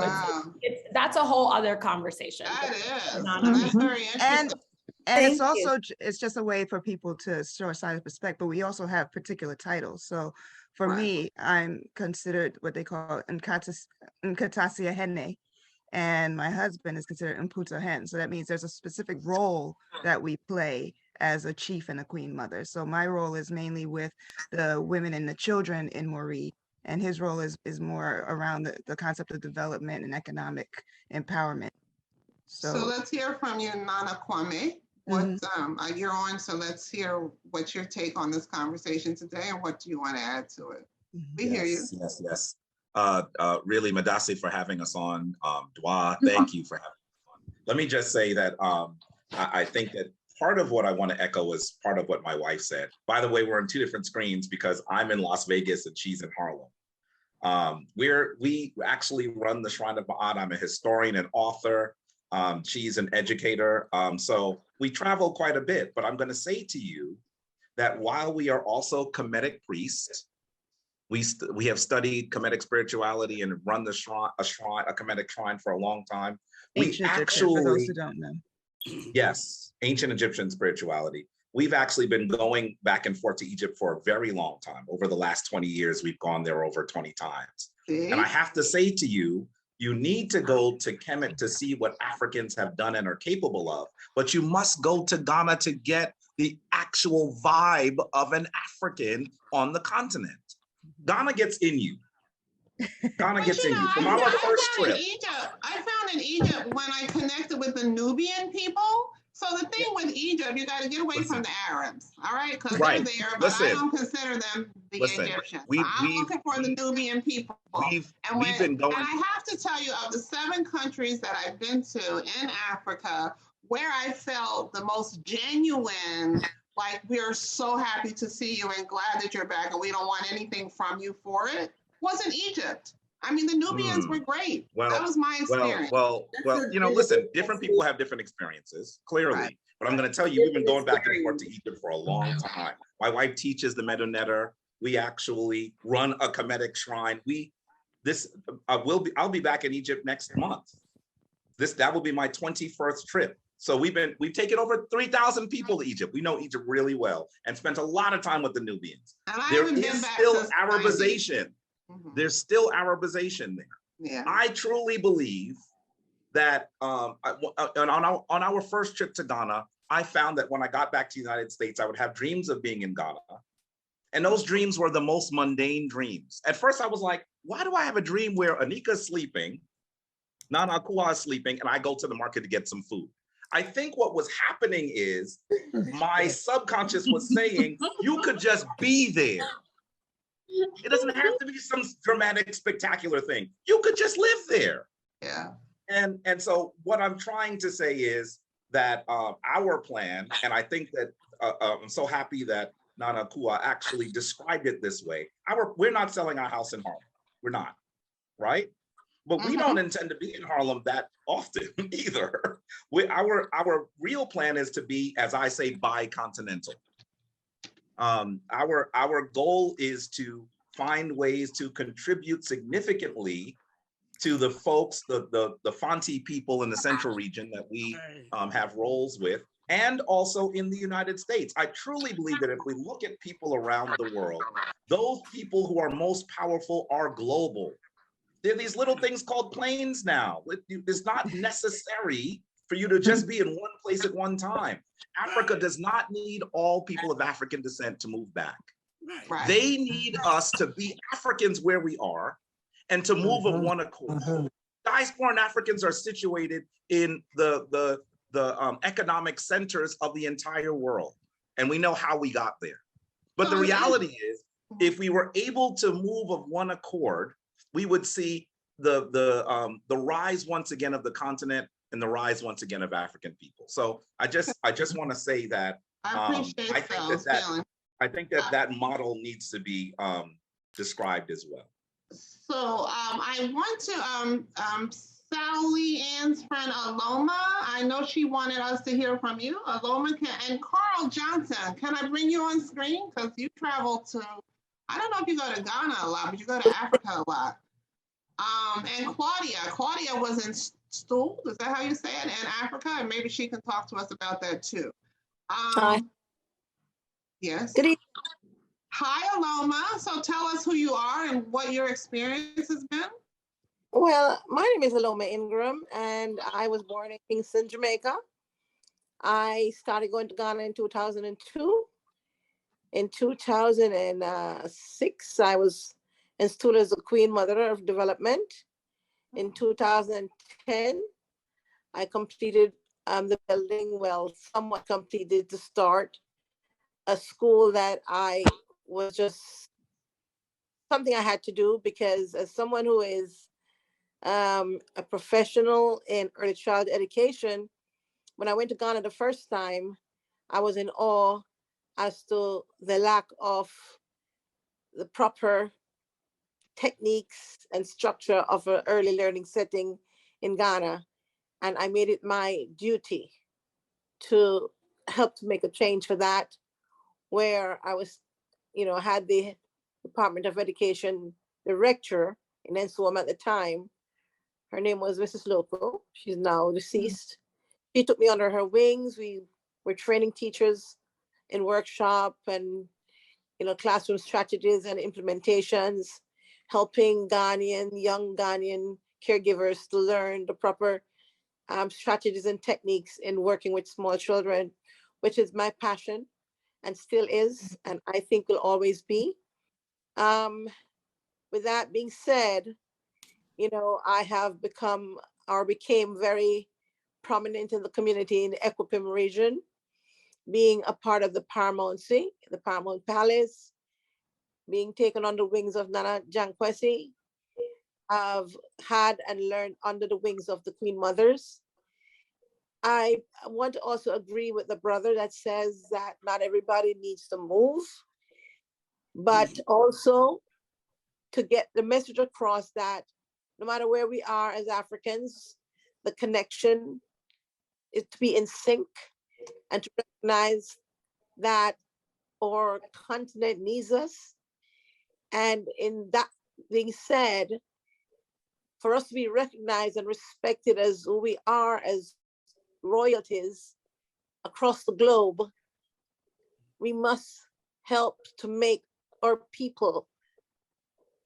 that's a whole other conversation. That is. That's very interesting. And it's just a way for people to show a side of respect, but we also have particular titles. So for me, I'm considered what they call Nkatasia Hene. And my husband is considered Mputa Hen. So that means there's a specific role that we play as a chief and a queen mother. So my role is mainly with the women and the children in Moree, and his role is more around the concept of development and economic empowerment. So let's hear from you, Nana Kwame. You're on, so let's hear what's your take on this conversation today, and what do you want to add to it? We hear you. Yes. Really, Madasi, for having us on. Dwa, thank you for having us on. Let me just say that I think that part of what I want to echo is part of what my wife said. By the way, we're on two different screens because I'm in Las Vegas and she's in Harlem. We actually run the Shrine of Ma'at. I'm a historian and author. She's an educator. So we travel quite a bit, but I'm going to say to you that while we are also Kemetic priests, we have studied Kemetic spirituality and run a Kemetic shrine for a long time. Ancient Egyptian, for those who don't know. Yes, ancient Egyptian spirituality. We've actually been going back and forth to Egypt for a very long time. Over the last 20 years, we've gone there over 20 times. And I have to say to you, you need to go to Kemet to see what Africans have done and are capable of, but you must go to Ghana to get the actual vibe of an African on the continent. Ghana gets in you. Ghana gets in you. From our first trip. I found in Egypt when I connected with the Nubian people. So the thing with Egypt, you got to get away from the Arabs, all right? Because they're there, but I don't consider them the Egyptians. I'm looking for the Nubian people. And I have to tell you, of the 7 countries that I've been to in Africa, where I felt the most genuine, like we are so happy to see you and glad that you're back and we don't want anything from you for it, was in Egypt. I mean, the Nubians were great. That was my experience. Well, you know, listen, different people have different experiences, clearly. Right. But I'm going to tell you, we've been going back and forth to Egypt for a long time. My wife teaches the Medu Neter. We actually run a Kemetic shrine. I'll be back in Egypt next month. That will be my 21st trip. So we've taken over 3,000 people to Egypt. We know Egypt really well and spent a lot of time with the Nubians. There is still Arabization. There's still Arabization there. Yeah. I truly believe that on our first trip to Ghana, I found that when I got back to the United States, I would have dreams of being in Ghana. And those dreams were the most mundane dreams. At first I was like, why do I have a dream where Anika's sleeping, Nana Akua is sleeping, and I go to the market to get some food? I think what was happening is my subconscious was saying, you could just be there. It doesn't have to be some dramatic, spectacular thing. You could just live there. Yeah. And so what I'm trying to say is that our plan, and I think that I'm so happy that Nana Kua actually described it this way. We're not selling our house in Harlem. We're not, right? But we don't intend to be in Harlem that often either. Our real plan is to be, as I say, bicontinental. Our goal is to find ways to contribute significantly to the folks, the Fanti people in the central region that we have roles with, and also in the United States. I truly believe that if we look at people around the world, those people who are most powerful are global. There are these little things called planes now. It's not necessary for you to just be in one place at one time. Africa does not need all people of African descent to move back. Right. They need us to be Africans where we are and to move of one accord. Diasporan Africans are situated in the economic centers of the entire world. And we know how we got there. But the reality is, if we were able to move of one accord, we would see the rise once again of the continent and the rise once again of African people. So I just want to say that I think that model needs to be described as well. So I want to Sally Ann's friend Aloma. I know she wanted us to hear from you. Aloma and Carl Johnson. Can I bring you on screen? Because you travel to, I don't know if you go to Ghana a lot, but you go to Africa a lot. And Claudia was in Stool, is that how you say it, in Africa? And maybe she can talk to us about that too. Hi. Yes. Good evening. Hi, Aloma. So tell us who you are and what your experience has been. Well, my name is Aloma Ingram, and I was born in Kingston, Jamaica. I started going to Ghana in 2002. In 2006, I was installed as the Queen Mother of Development. In 2010, I completed the building, well, somewhat completed to start a school that I was just something I had to do because as someone who is a professional in early childhood education, when I went to Ghana the first time, I was in awe as to the lack of the proper techniques and structure of an early learning setting in Ghana. And I made it my duty to help to make a change for that, where I was, had the Department of Education director in NSWAM at the time. Her name was Mrs. Loco. She's now deceased. She took me under her wings. We were training teachers in workshop and, classroom strategies and implementations, helping young Ghanaian caregivers to learn the proper strategies and techniques in working with small children, which is my passion and still is, and I think will always be. With that being said, I have became very prominent in the community in the Equipim region, being a part of the Paramountcy, the Paramount Palace, being taken on the wings of Nana Jankwesi. I've had and learned under the wings of the Queen Mothers. I want to also agree with the brother that says that not everybody needs to move, but also to get the message across that no matter where we are as Africans, the connection is to be in sync and to recognize that our continent needs us. And in that being said, for us to be recognized and respected as who we are as royalties across the globe, we must help to make our people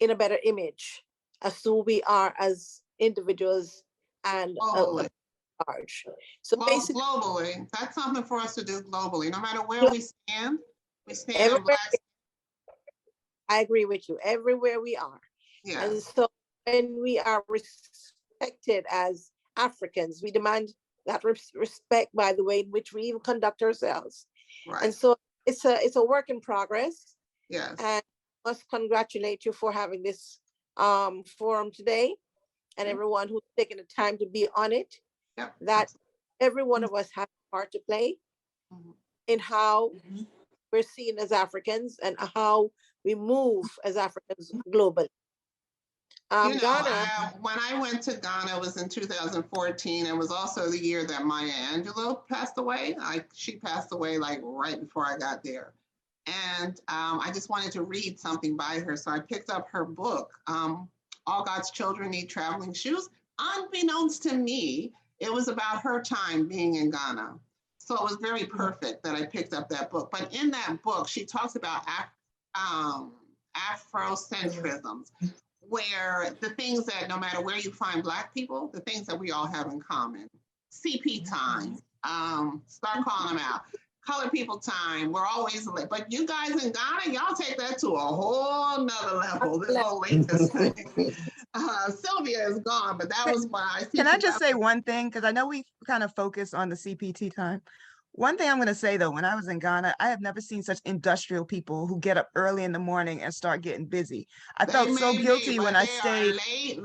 in a better image as to who we are as individuals and large. So basically, globally, that's something for us to do globally. No matter where we stand in Black. I agree with you. Everywhere we are. Yeah. And so when we are respected as Africans, we demand that respect by the way in which we even conduct ourselves. Right. And so it's a work in progress. Yes. And I must congratulate you for having this forum today, and everyone who's taken the time to be on it. Yep. That every one of us has a part to play in how we're seen as Africans and how we move as Africans globally. Ghana. When I went to Ghana, it was in 2014. It was also the year that Maya Angelou passed away. She passed away like right before I got there. And I just wanted to read something by her. So I picked up her book, All God's Children Need Traveling Shoes. Unbeknownst to me, it was about her time being in Ghana. So it was very perfect that I picked up that book. But in that book, she talks about Afrocentrism, where the things that no matter where you find Black people, the things that we all have in common. CP time, start calling them out. Colored people time, we're always late. But you guys in Ghana, y'all take that to a whole nother level, this whole latest thing. Sylvia is gone, but that was why. Can I just say one thing? Because I know we kind of focus on the CPT time. One thing I'm going to say, though, when I was in Ghana, I have never seen such industrial people who get up early in the morning and start getting busy. I felt so guilty when I stayed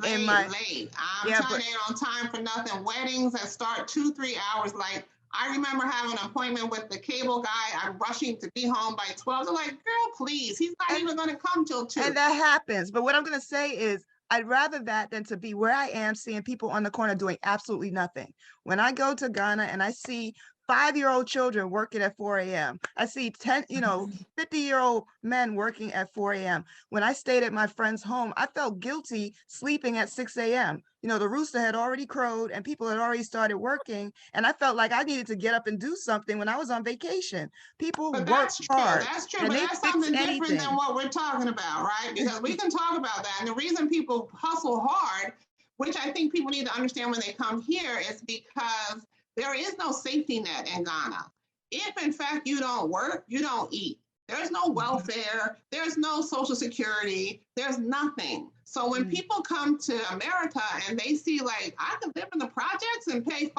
in my... I'm telling you, on time for nothing. Weddings that start 2-3 hours. Like, I remember having an appointment with the cable guy. I'm rushing to be home by 12. They're like, girl, please. He's not even going to come till 2. And that happens. But what I'm going to say is, I'd rather that than to be where I am, seeing people on the corner doing absolutely nothing. When I go to Ghana and I see 5-year-old children working at 4 a.m. I see 50-year-old men working at 4 a.m. When I stayed at my friend's home, I felt guilty sleeping at 6 a.m. The rooster had already crowed and people had already started working. And I felt like I needed to get up and do something when I was on vacation. People work hard. That's true, but that's something different than what we're talking about, right? Because we can talk about that. And the reason people hustle hard, which I think people need to understand when they come here, is because there is no safety net in Ghana. If in fact you don't work, you don't eat. There's no welfare, there's no social security, there's nothing. So when people come to America and they see like, I can live in the projects and pay $5,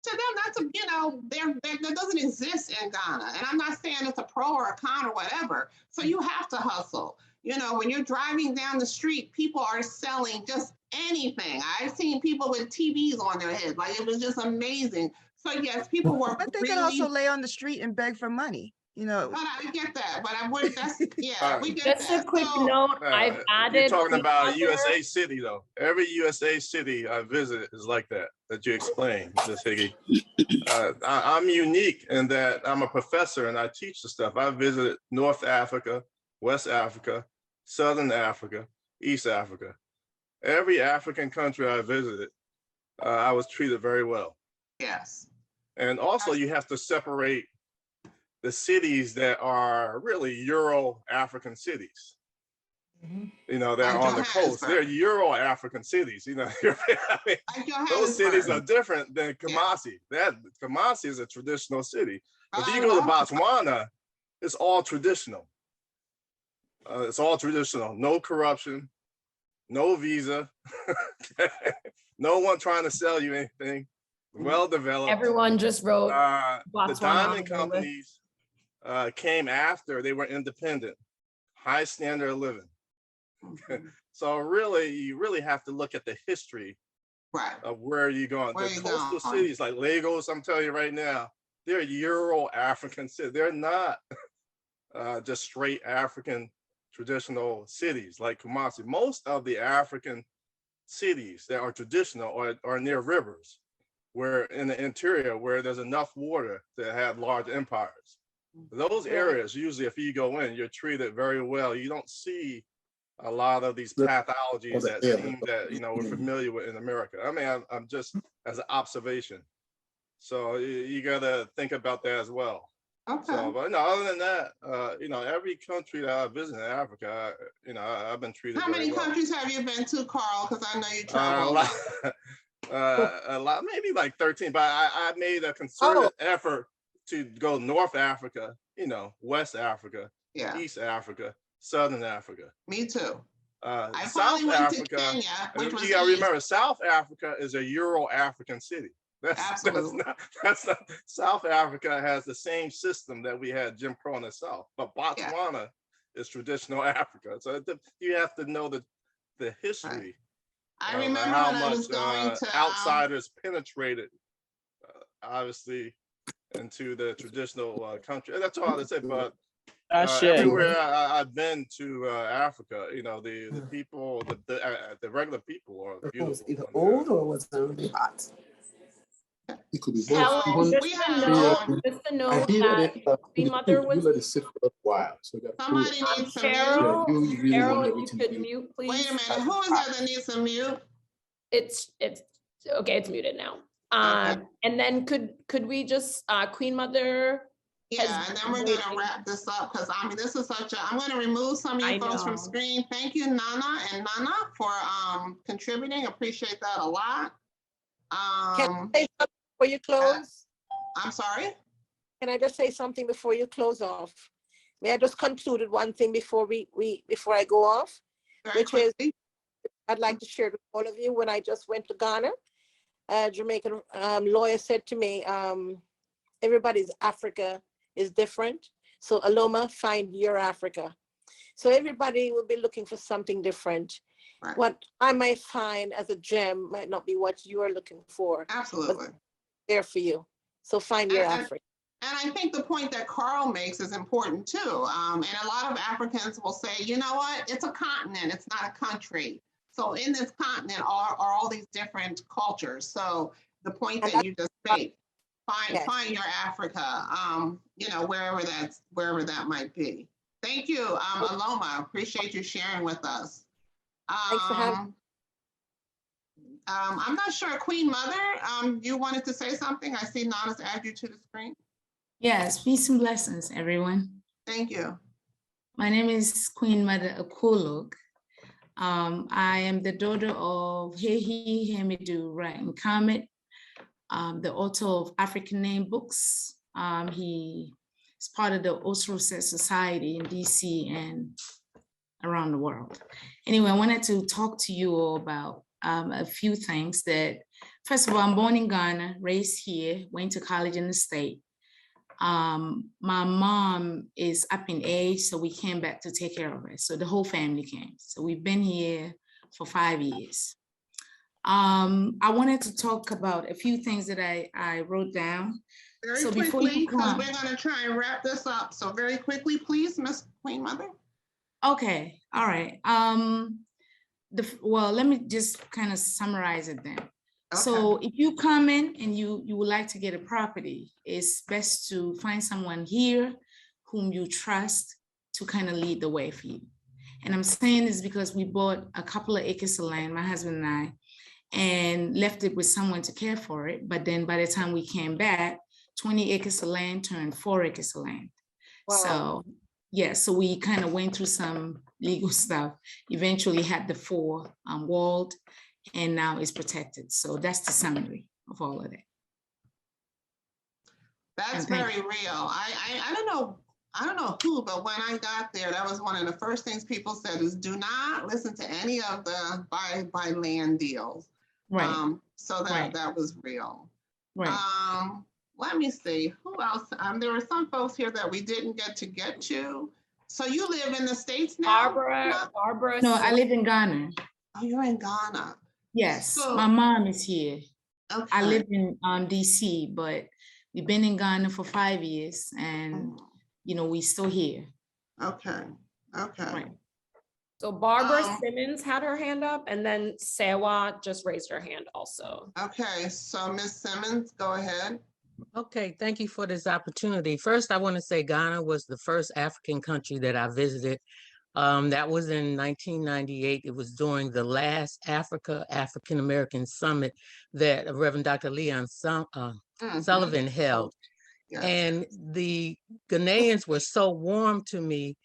to them, that's that doesn't exist in Ghana. And I'm not saying it's a pro or a con or whatever. So you have to hustle. When you're driving down the street, people are selling just anything. I've seen people with TVs on their head. Like, it was just amazing. So yes, people were But they really. can also lay on the street and beg for money, you know. But I get that, but I would, that's, yeah, we get Just that. a quick So, note, I've You're added. talking Queen about a Mother. USA city, though. Every USA city I visit is like that you explained, Ms. Higgy. I'm unique in that I'm a professor and I teach the stuff. I visited North Africa, West Africa, Southern Africa, East Africa. Every African country I visited, I was treated very well. yes. And also you have to separate the cities that are really Euro-African cities. You know, they're on the coast. They're Euro-African cities, you know. I mean, those cities are different than Kumasi. Kumasi is a traditional city. If you go to Botswana, it's all traditional. It's all traditional. No corruption, no visa, no one trying to sell you anything. Well developed. Everyone just wrote the diamond companies came after they were independent. High standard of living. So really, you really have to look at the history of where you're going. The coastal cities like Lagos, I'm telling you right now, they're Euro-African cities. They're not just straight African traditional cities like Kumasi. Most of the African cities that are traditional are near rivers, where in the interior, where there's enough water to have large empires. Those areas, usually if you go in, you're treated very well. You don't see a lot of these pathologies that seem that, you know, we're familiar with in America. I mean, I'm just as an observation. So you gotta think about that as well. Okay. So, but no, other than that, you know, every country that I visit in Africa, you know, I've been treated How many very well. countries have you been to, Carl? Because I know you travel a lot, maybe like 13, but I made a concerted effort to go North Africa, you know, West Africa, East Africa, Southern Africa. Me too. South Africa, Kenya, which was you gotta remember, South Africa is a Euro-African city. That's not, South Africa has the same system that we had Jim Crow in the South, but Botswana is traditional Africa. So you have to know the history. I remember how when I was going to outsiders penetrated, obviously, into the traditional country. And that's all I say. But everywhere I've been to Africa, you know, the people, the regular people are beautiful. It was either old or was it really hot? It could be both. Helen, just a note that Queen Mother was. You let it sit for a while. So somebody needs some Cheryl, mute. You really Cheryl, want if you everything could muted. mute, please. Wait a minute, who is that that needs some mute? It's okay, it's muted now. And then could we just Queen Mother? Yeah, and then we're gonna wrap this up because I mean this is such a. I'm gonna remove some of you folks from screen. Thank you, Nana and Nana, for contributing. Appreciate that a lot. Can I say something before you close? I'm sorry. Can I just say something before you close off? May I just conclude with one thing before before I go off, which is I'd like to share with all of you. When I just went to Ghana, a Jamaican lawyer said to me, everybody's Africa is different. So Aloma, find your Africa. So everybody will be looking for something different. Right. What I might find as a gem might not be what you are looking for. Absolutely. There for you. So find your Africa. And I think the point that Carl makes is important too. And a lot of Africans will say, you know what, it's a continent, it's not a country. So in this continent are all these different cultures. So the point that you just made, find your Africa, you know, wherever that might be. Thank you, Aloma. Appreciate you sharing with us. Thanks for having. I'm not sure, Queen Mother, you wanted to say something? I see Nana's add you to the screen. Yes, peace and blessings, everyone. Thank you. My name is Queen Mother Akulog. I am the daughter of Hehi Hemidu Wright Kamet, the author of African Name Books. He is part of the Osro Society in DC and around the world. Anyway, I wanted to talk to you all about a few things that, first of all, I'm born in Ghana, raised here, went to college in the state. My mom is up in age, so we came back to take care of her. So the whole family came. So we've been here for 5 years. I wanted to talk about a few things that I wrote down. Very So before quickly, you because come, we're going to try and wrap this up. So very quickly, please, Miss Queen Mother. okay, all right. Well, let me just kind of summarize it then. So if you come in and you would like to get a property, it's best to find someone here whom you trust to kind of lead the way for you. And I'm saying this because we bought a couple of acres of land, my husband and I, and left it with someone to care for it. But then by the time we came back, 20 acres of land turned 4 acres of land. Wow. So yeah, so we kind of went through some legal stuff, eventually had the 4 walled, and now it's protected. So that's the summary of all of that. That's very real. I don't know who, but when I got there, that was one of the first things people said is do not listen to any of the buy land deals. Right. So that was real. Right. Let me see, who else? There were some folks here that we didn't get to. So you live in the States now? Barbara. No, I live in Ghana. Oh, you're in Ghana. Yes, So, my mom is here. Okay. I live in DC, but we've been in Ghana for 5 years, and you know, we still here. Okay. Right. So Barbara Simmons had her hand up, and then Sewa just raised her hand also. Okay, so Miss Simmons, go ahead. Okay, thank you for this opportunity. First, I want to say Ghana was the first African country that I visited. That was in 1998. It was during the last African American Summit that Reverend Dr. Leon Sullivan held. Yes. And the Ghanaians were so warm to me.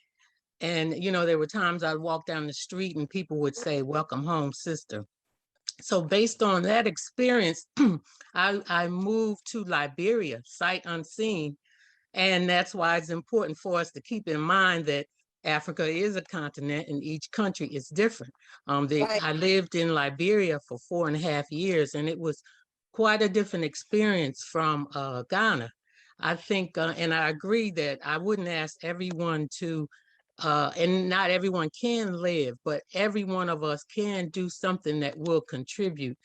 And, you know, there were times I'd walk down the street and people would say, "Welcome home, sister." So based on that experience, I moved to Liberia, sight unseen. And that's why it's important for us to keep in mind that Africa is a continent and each country is different. I lived in Liberia for 4.5 years, and it was quite a different experience from Ghana. I think, and I agree that I wouldn't ask everyone to, and not everyone can live, but every one of us can do something that will contribute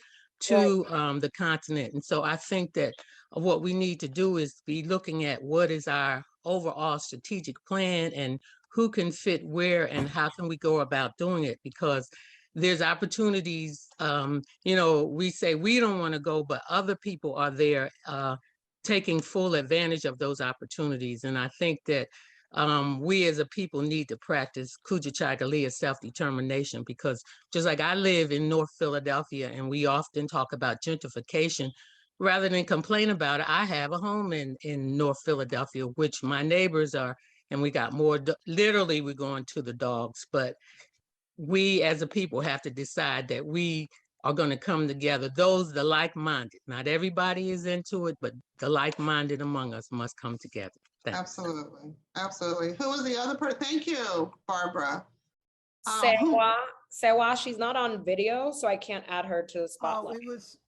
to the continent. And so I think that what we need to do is be looking at what is our overall strategic plan and who can fit where and how can we go about doing it, because there's opportunities, you know, we say we don't want to go, but other people are there taking full advantage of those opportunities. And I think that we as a people need to practice Kujichagulia self-determination, because just like I live in North Philadelphia and we often talk about gentrification, rather than complain about it, I have a home in North Philadelphia, which my neighbors are, and we got more, literally we're going to the dogs, but we as a people have to decide that we are going to come together. Those, the like-minded, not everybody is into it, but the like-minded among us must come together. Thanks. Absolutely. Absolutely. Who was the other person? Thank you, Barbara. Sewa, she's not on video, so I can't add her to the spotlight.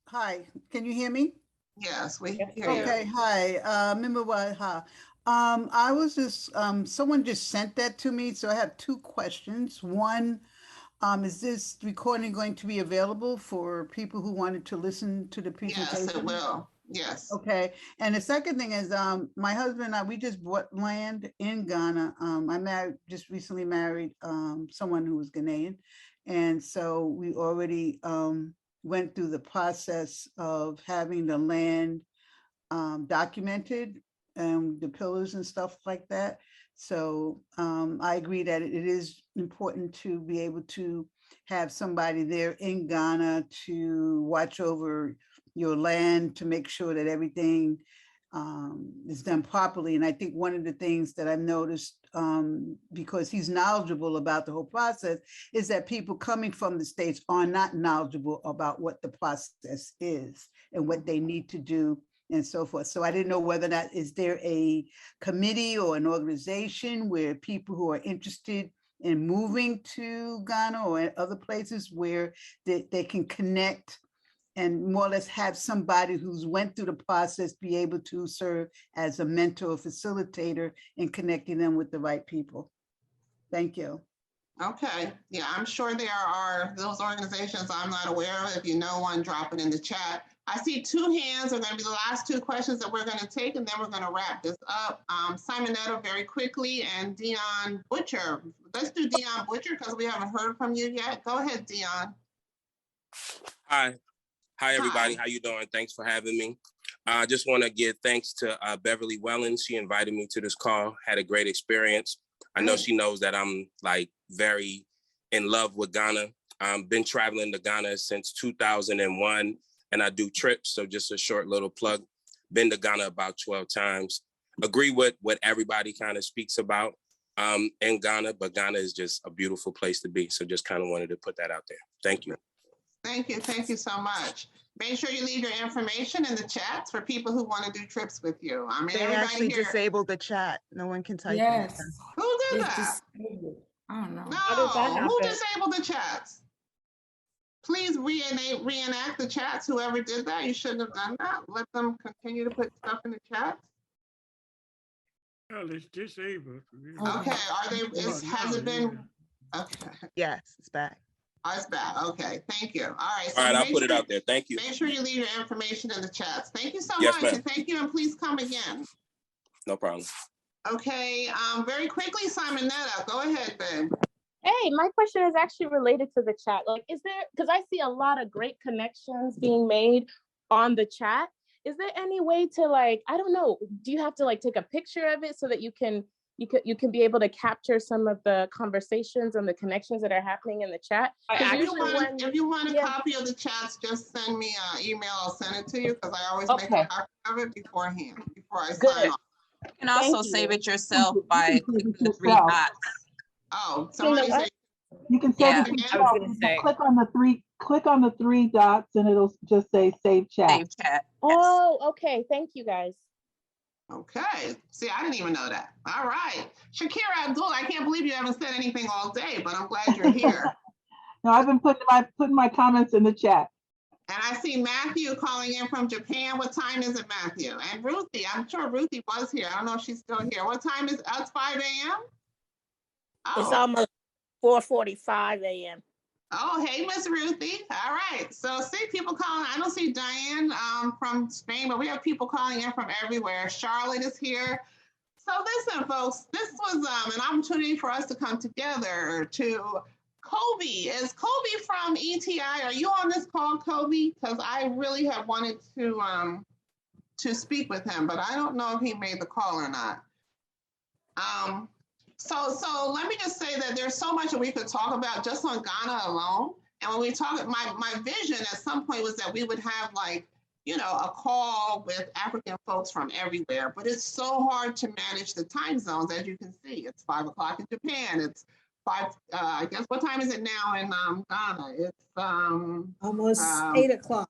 Hi, can you hear me? Yes, we hear you. Okay, hi. Remember what? Hi. I was just, someone just sent that to me, so I have 2 questions. One, is this recording going to be available for people who wanted to listen to the presentation? Yes, it will. Yes. Okay. And the second thing is, my husband and I, we just bought land in Ghana. I just recently married someone who was Ghanaian. And so we already went through the process of having the land documented, the pillars and stuff like that. So I agree that it is important to be able to have somebody there in Ghana to watch over your land, to make sure that everything is done properly. And I think one of the things that I've noticed, because he's knowledgeable about the whole process, is that people coming from the States are not knowledgeable about what the process is and what they need to do and so forth. So I didn't know whether or not, is there a committee or an organization where people who are interested in moving to Ghana or other places where they can connect and more or less have somebody who's went through the process be able to serve as a mentor or facilitator in connecting them with the right people. Thank you. Okay, yeah, I'm sure there are those organizations I'm not aware of. If you know one, drop it in the chat. I see 2 hands are going to be the last 2 questions that we're going to take, and then we're going to wrap this up. Simonetta very quickly, and Dion Butcher. Let's do Dion Butcher because we haven't heard from you yet. Go ahead, Dion. Hi everybody. How you doing? Thanks for having me. I just want to give thanks to Beverly Wellens. She invited me to this call. Had a great experience. I know she knows that I'm like very in love with Ghana. Been traveling to Ghana since 2001, and I do trips. So just a short little plug. Been to Ghana about 12 times. Agree with what everybody kind of speaks about in Ghana, but Ghana is just a beautiful place to be. So just kind of wanted to put that out there. Thank you. Thank you so much. Make sure you leave your information in the chats for people who want to do trips with you. I mean, They actually disabled the chat. No one can type. Yes. Who did It's that? I don't know. No, How did that who happen? disabled the chats? Please reenact the chats. Whoever did that, you shouldn't have done that. Let them continue to put stuff in the chat. Well, it's disabled. Okay, has it been? Okay. Yes, it's back. Oh, it's back. Okay, thank you. All right. All right, I'll make put it sure- out there. Thank you. Make sure you leave your information in the chats. Thank you so Yes, much. ma'am. And thank you, and please come again. No problem. Okay, very quickly, Simonetta, go ahead, babe. Hey, my question is actually related to the chat. Like, is there, because I see a lot of great connections being made on the chat. Is there any way to, like, I don't know, do you have to like take a picture of it so that you can be able to capture some of the conversations and the connections that are happening in the chat? If you want a copy of the chats, just send me an email. I'll send it to you because I always make a copy of it beforehand, before I sign off. You can also save it yourself by clicking the 3 yourself. dots. Oh, somebody say. You can save Yeah, it to I was yourself. gonna You say. click on the three dots and it'll just say save chat. Save chat. Oh, okay. Thank you guys. Okay. See, I didn't even know that. All right. Shakira Abdul, I can't believe you haven't said anything all day, but I'm glad you're here. No, I've been putting my comments in the chat. And I see Matthew calling in from Japan. What time is it, Matthew? And Ruthie, I'm sure Ruthie was here. I don't know if she's still here. What time is it? It's 5 a.m.? It's almost 4:45 a.m. Oh, hey, Miss Ruthie. All right. So see people calling. I don't see Diane from Spain, but we have people calling in from everywhere. Charlotte is here. So listen, folks, this was an opportunity for us to come together to Kobe. Is Kobe from ETI? Are you on this call, Kobe? Because I really have wanted to speak with him, but I don't know if he made the call or not. So let me just say that there's so much that we could talk about just on Ghana alone. And when we talk, my vision at some point was that we would have like, you know, a call with African folks from everywhere, but it's so hard to manage the time zones. As you can see, it's 5 o'clock in Japan. It's I guess, what time is it now in Ghana? It's almost 8 o'clock.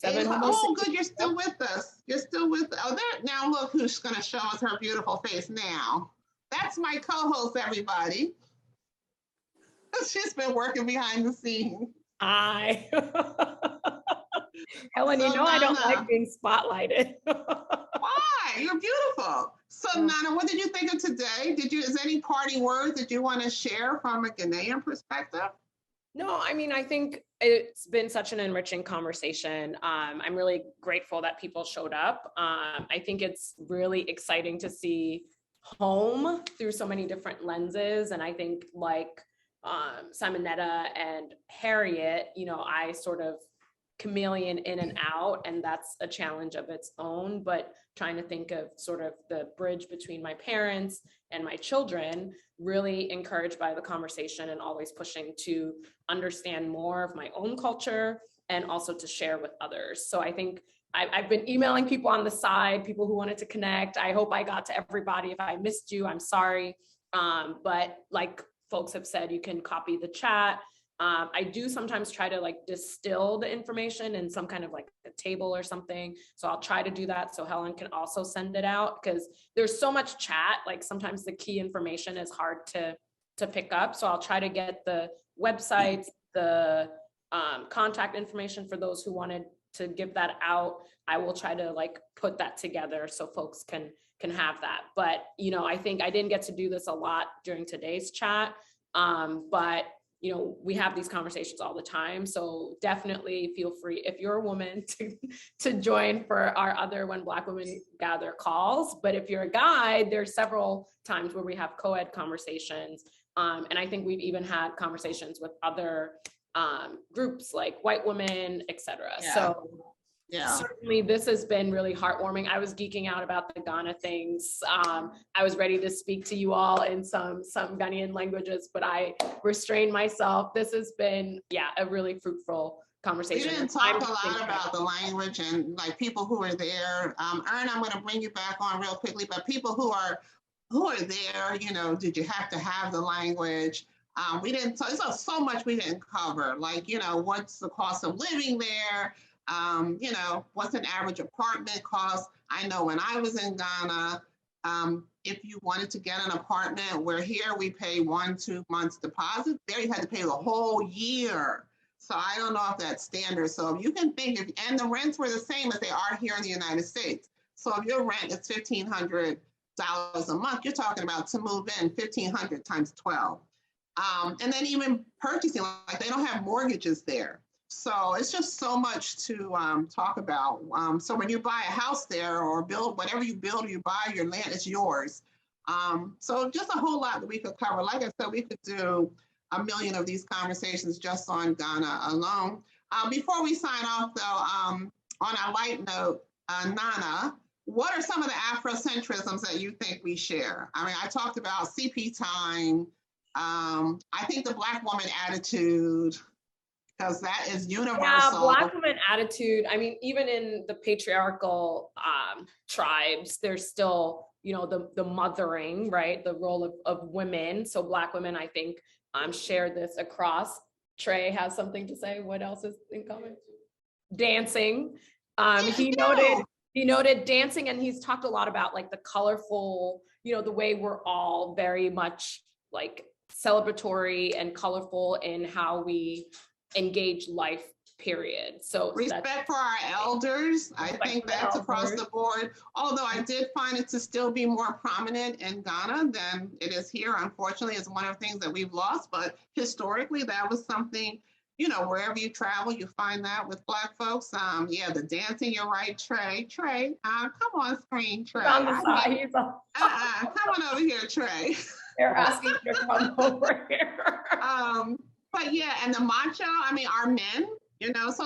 Oh, good, you're still with us. You're still with us. Oh, there, now look who's gonna show us her beautiful face now. That's my co-host, everybody. She's been working behind the scenes. Hi. Helen, you know I don't like being spotlighted. Why? You're beautiful. So Nana, what did you think of today? Is there any parting words that you want to share from a Ghanaian perspective? No, I mean, I think it's been such an enriching conversation. I'm really grateful that people showed up. I think it's really exciting to see home through so many different lenses. And I think like Simonetta and Harriet, you know, I sort of chameleon in and out, and that's a challenge of its own, but trying to think of sort of the bridge between my parents and my children, really encouraged by the conversation and always pushing to understand more of my own culture and also to share with others. So I think I've been emailing people on the side, people who wanted to connect. I hope I got to everybody. If I missed you, I'm sorry. But like folks have said, you can copy the chat. I do sometimes try to like distill the information in some kind of like a table or something. So I'll try to do that so Helen can also send it out, because there's so much chat. Like sometimes the key information is hard to pick up. So I'll try to get the websites, the contact information for those who wanted to give that out. I will try to like put that together so folks can have that. But, you know, I think I didn't get to do this a lot during today's chat. But you know, we have these conversations all the time. So definitely feel free, if you're a woman, to join for our other When Black Women Gather calls. But if you're a guy, there's several times where we have co-ed conversations. And I think we've even had conversations with other groups like white women, et cetera. Yeah. So Yeah. certainly this has been really heartwarming. I was geeking out about the Ghana things. I was ready to speak to you all in some Ghanaian languages, but I restrained myself. This has been, yeah, a really fruitful conversation. We didn't talk a lot about the language and like people who are there. Ern, I'm going to bring you back on real quickly, but people who are there, you know, did you have to have the language? We didn't, so much we didn't cover, like, you know, what's the cost of living there? You know, what's an average apartment cost? I know when I was in Ghana, if you wanted to get an apartment, where here we pay 1-2 months deposit, there you had to pay the whole year. So I don't know if that's standard. So if you can think, and the rents were the same as they are here in the United States. So if your rent is $1,500 a month, you're talking about to move in 1,500 times 12. And then even purchasing, like they don't have mortgages there. So it's just so much to talk about. So when you buy a house there or build, whatever you build or you buy, your land is yours. So just a whole lot that we could cover. Like I said, we could do 1 million of these conversations just on Ghana alone. Before we sign off though, on a light note, Nana, what are some of the Afrocentrisms that you think we share? I mean, I talked about CP time. I think the Black woman attitude, because that is universal. Yeah, Black woman attitude. I mean, even in the patriarchal tribes, there's still, you know, the mothering, right? The role of women. So Black women, I think, share this across. Trey has something to say. What else is in common? Dancing. He noted dancing, and he's talked a lot about like the colorful, you know, the way we're all very much like celebratory and colorful in how we engage life, period. So respect for our elders. I think that's across the board. Although I did find it to still be more prominent in Ghana than it is here. Unfortunately, it's one of the things that we've lost, but historically that was something, you know, wherever you travel, you find that with Black folks. Yeah, the dancing, you're right, Trey, come on screen, Trey. On the side, come on over here, Trey. They're asking you to come over here. But yeah, and the macho, I mean, our men, you know, so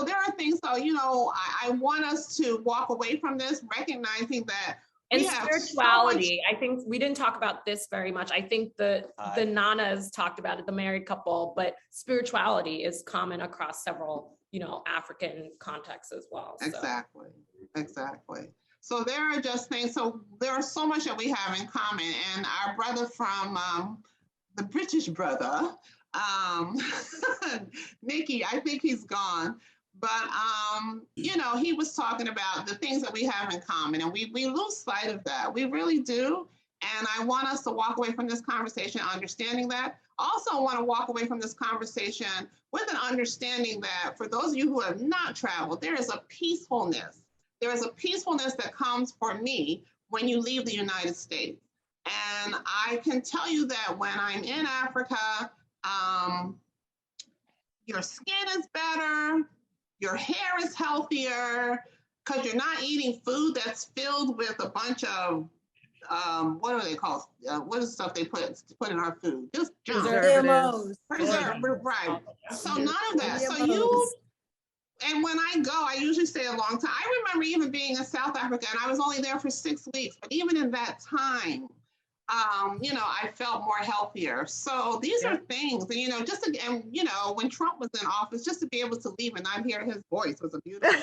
there are things, so, you know, I want us to walk away from this, recognizing that and spirituality, I think we didn't talk about this very much. I think the Nanas talked about it, the married couple, but spirituality is common across several, you know, African contexts as well. So. Exactly. So there are just things, so there are so much that we have in common. And our brother from the British brother, Nikki, I think he's gone. But, you know, he was talking about the things that we have in common, and we lose sight of that. We really do. And I want us to walk away from this conversation understanding that. Also want to walk away from this conversation with an understanding that for those of you who have not traveled, there is a peacefulness. There is a peacefulness that comes for me when you leave the United States. And I can tell you that when I'm in Africa, your skin is better, your hair is healthier, because you're not eating food that's filled with a bunch of, what are they called? What is stuff they put in our food? Just preservatives. Right. So none of that. So and when I go, I usually stay a long time. I remember even being in South Africa, and I was only there for 6 weeks, but even in that time, you know, I felt more healthier. So these are things, and, you know, and, you know, when Trump was in office, just to be able to leave and not hear his voice was a beautiful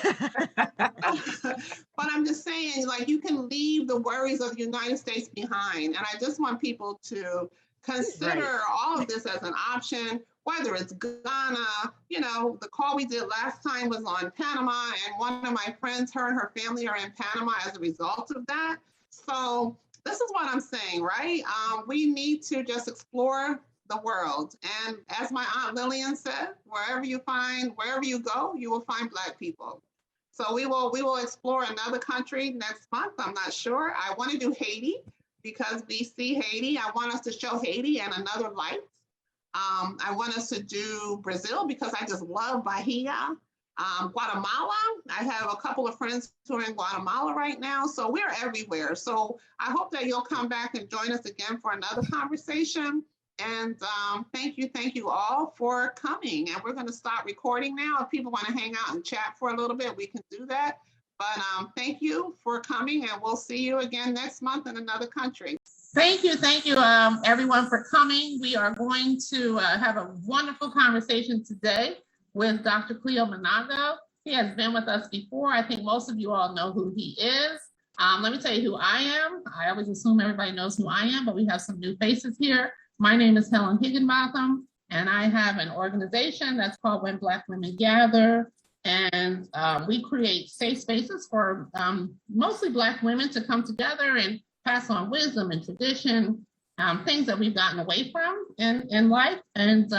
But I'm just saying, like, you can leave the worries of the United States behind. And I just want people to consider all of this as an option, whether it's Ghana, you know, the call we did last time was on Panama, and one of my friends, her and her family are in Panama as a result of that. So this is what I'm saying, right? We need to just explore the world. And as my Aunt Lillian said, wherever you go, you will find Black people. So we will explore another country next month. I'm not sure. I want to do Haiti because we see Haiti. I want us to show Haiti in another light. I want us to do Brazil because I just love Bahia. Guatemala, I have a couple of friends who are in Guatemala right now, so we're everywhere. So I hope that you'll come back and join us again for another conversation. And thank you all for coming. And we're going to stop recording now. If people want to hang out and chat for a little bit, we can do that. But thank you for coming, and we'll see you again next month in another country. Thank you, everyone, for coming. We are going to have a wonderful conversation today with Dr. Cleo Manago. He has been with us before. I think most of you all know who he is. Let me tell you who I am. I always assume everybody knows who I am, but we have some new faces here. My name is Helen Higginbotham, and I have an organization that's called When Black Women Gather. And we create safe spaces for mostly Black women to come together and pass on wisdom and tradition, things that we've gotten away from in life. And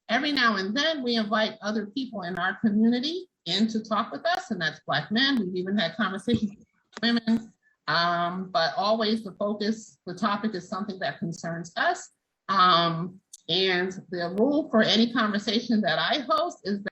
every now and then we invite other people in our community in to talk with us, and that's Black men. We've even had conversations with women, but always the topic is something that concerns us. And the rule for any conversation that I host is that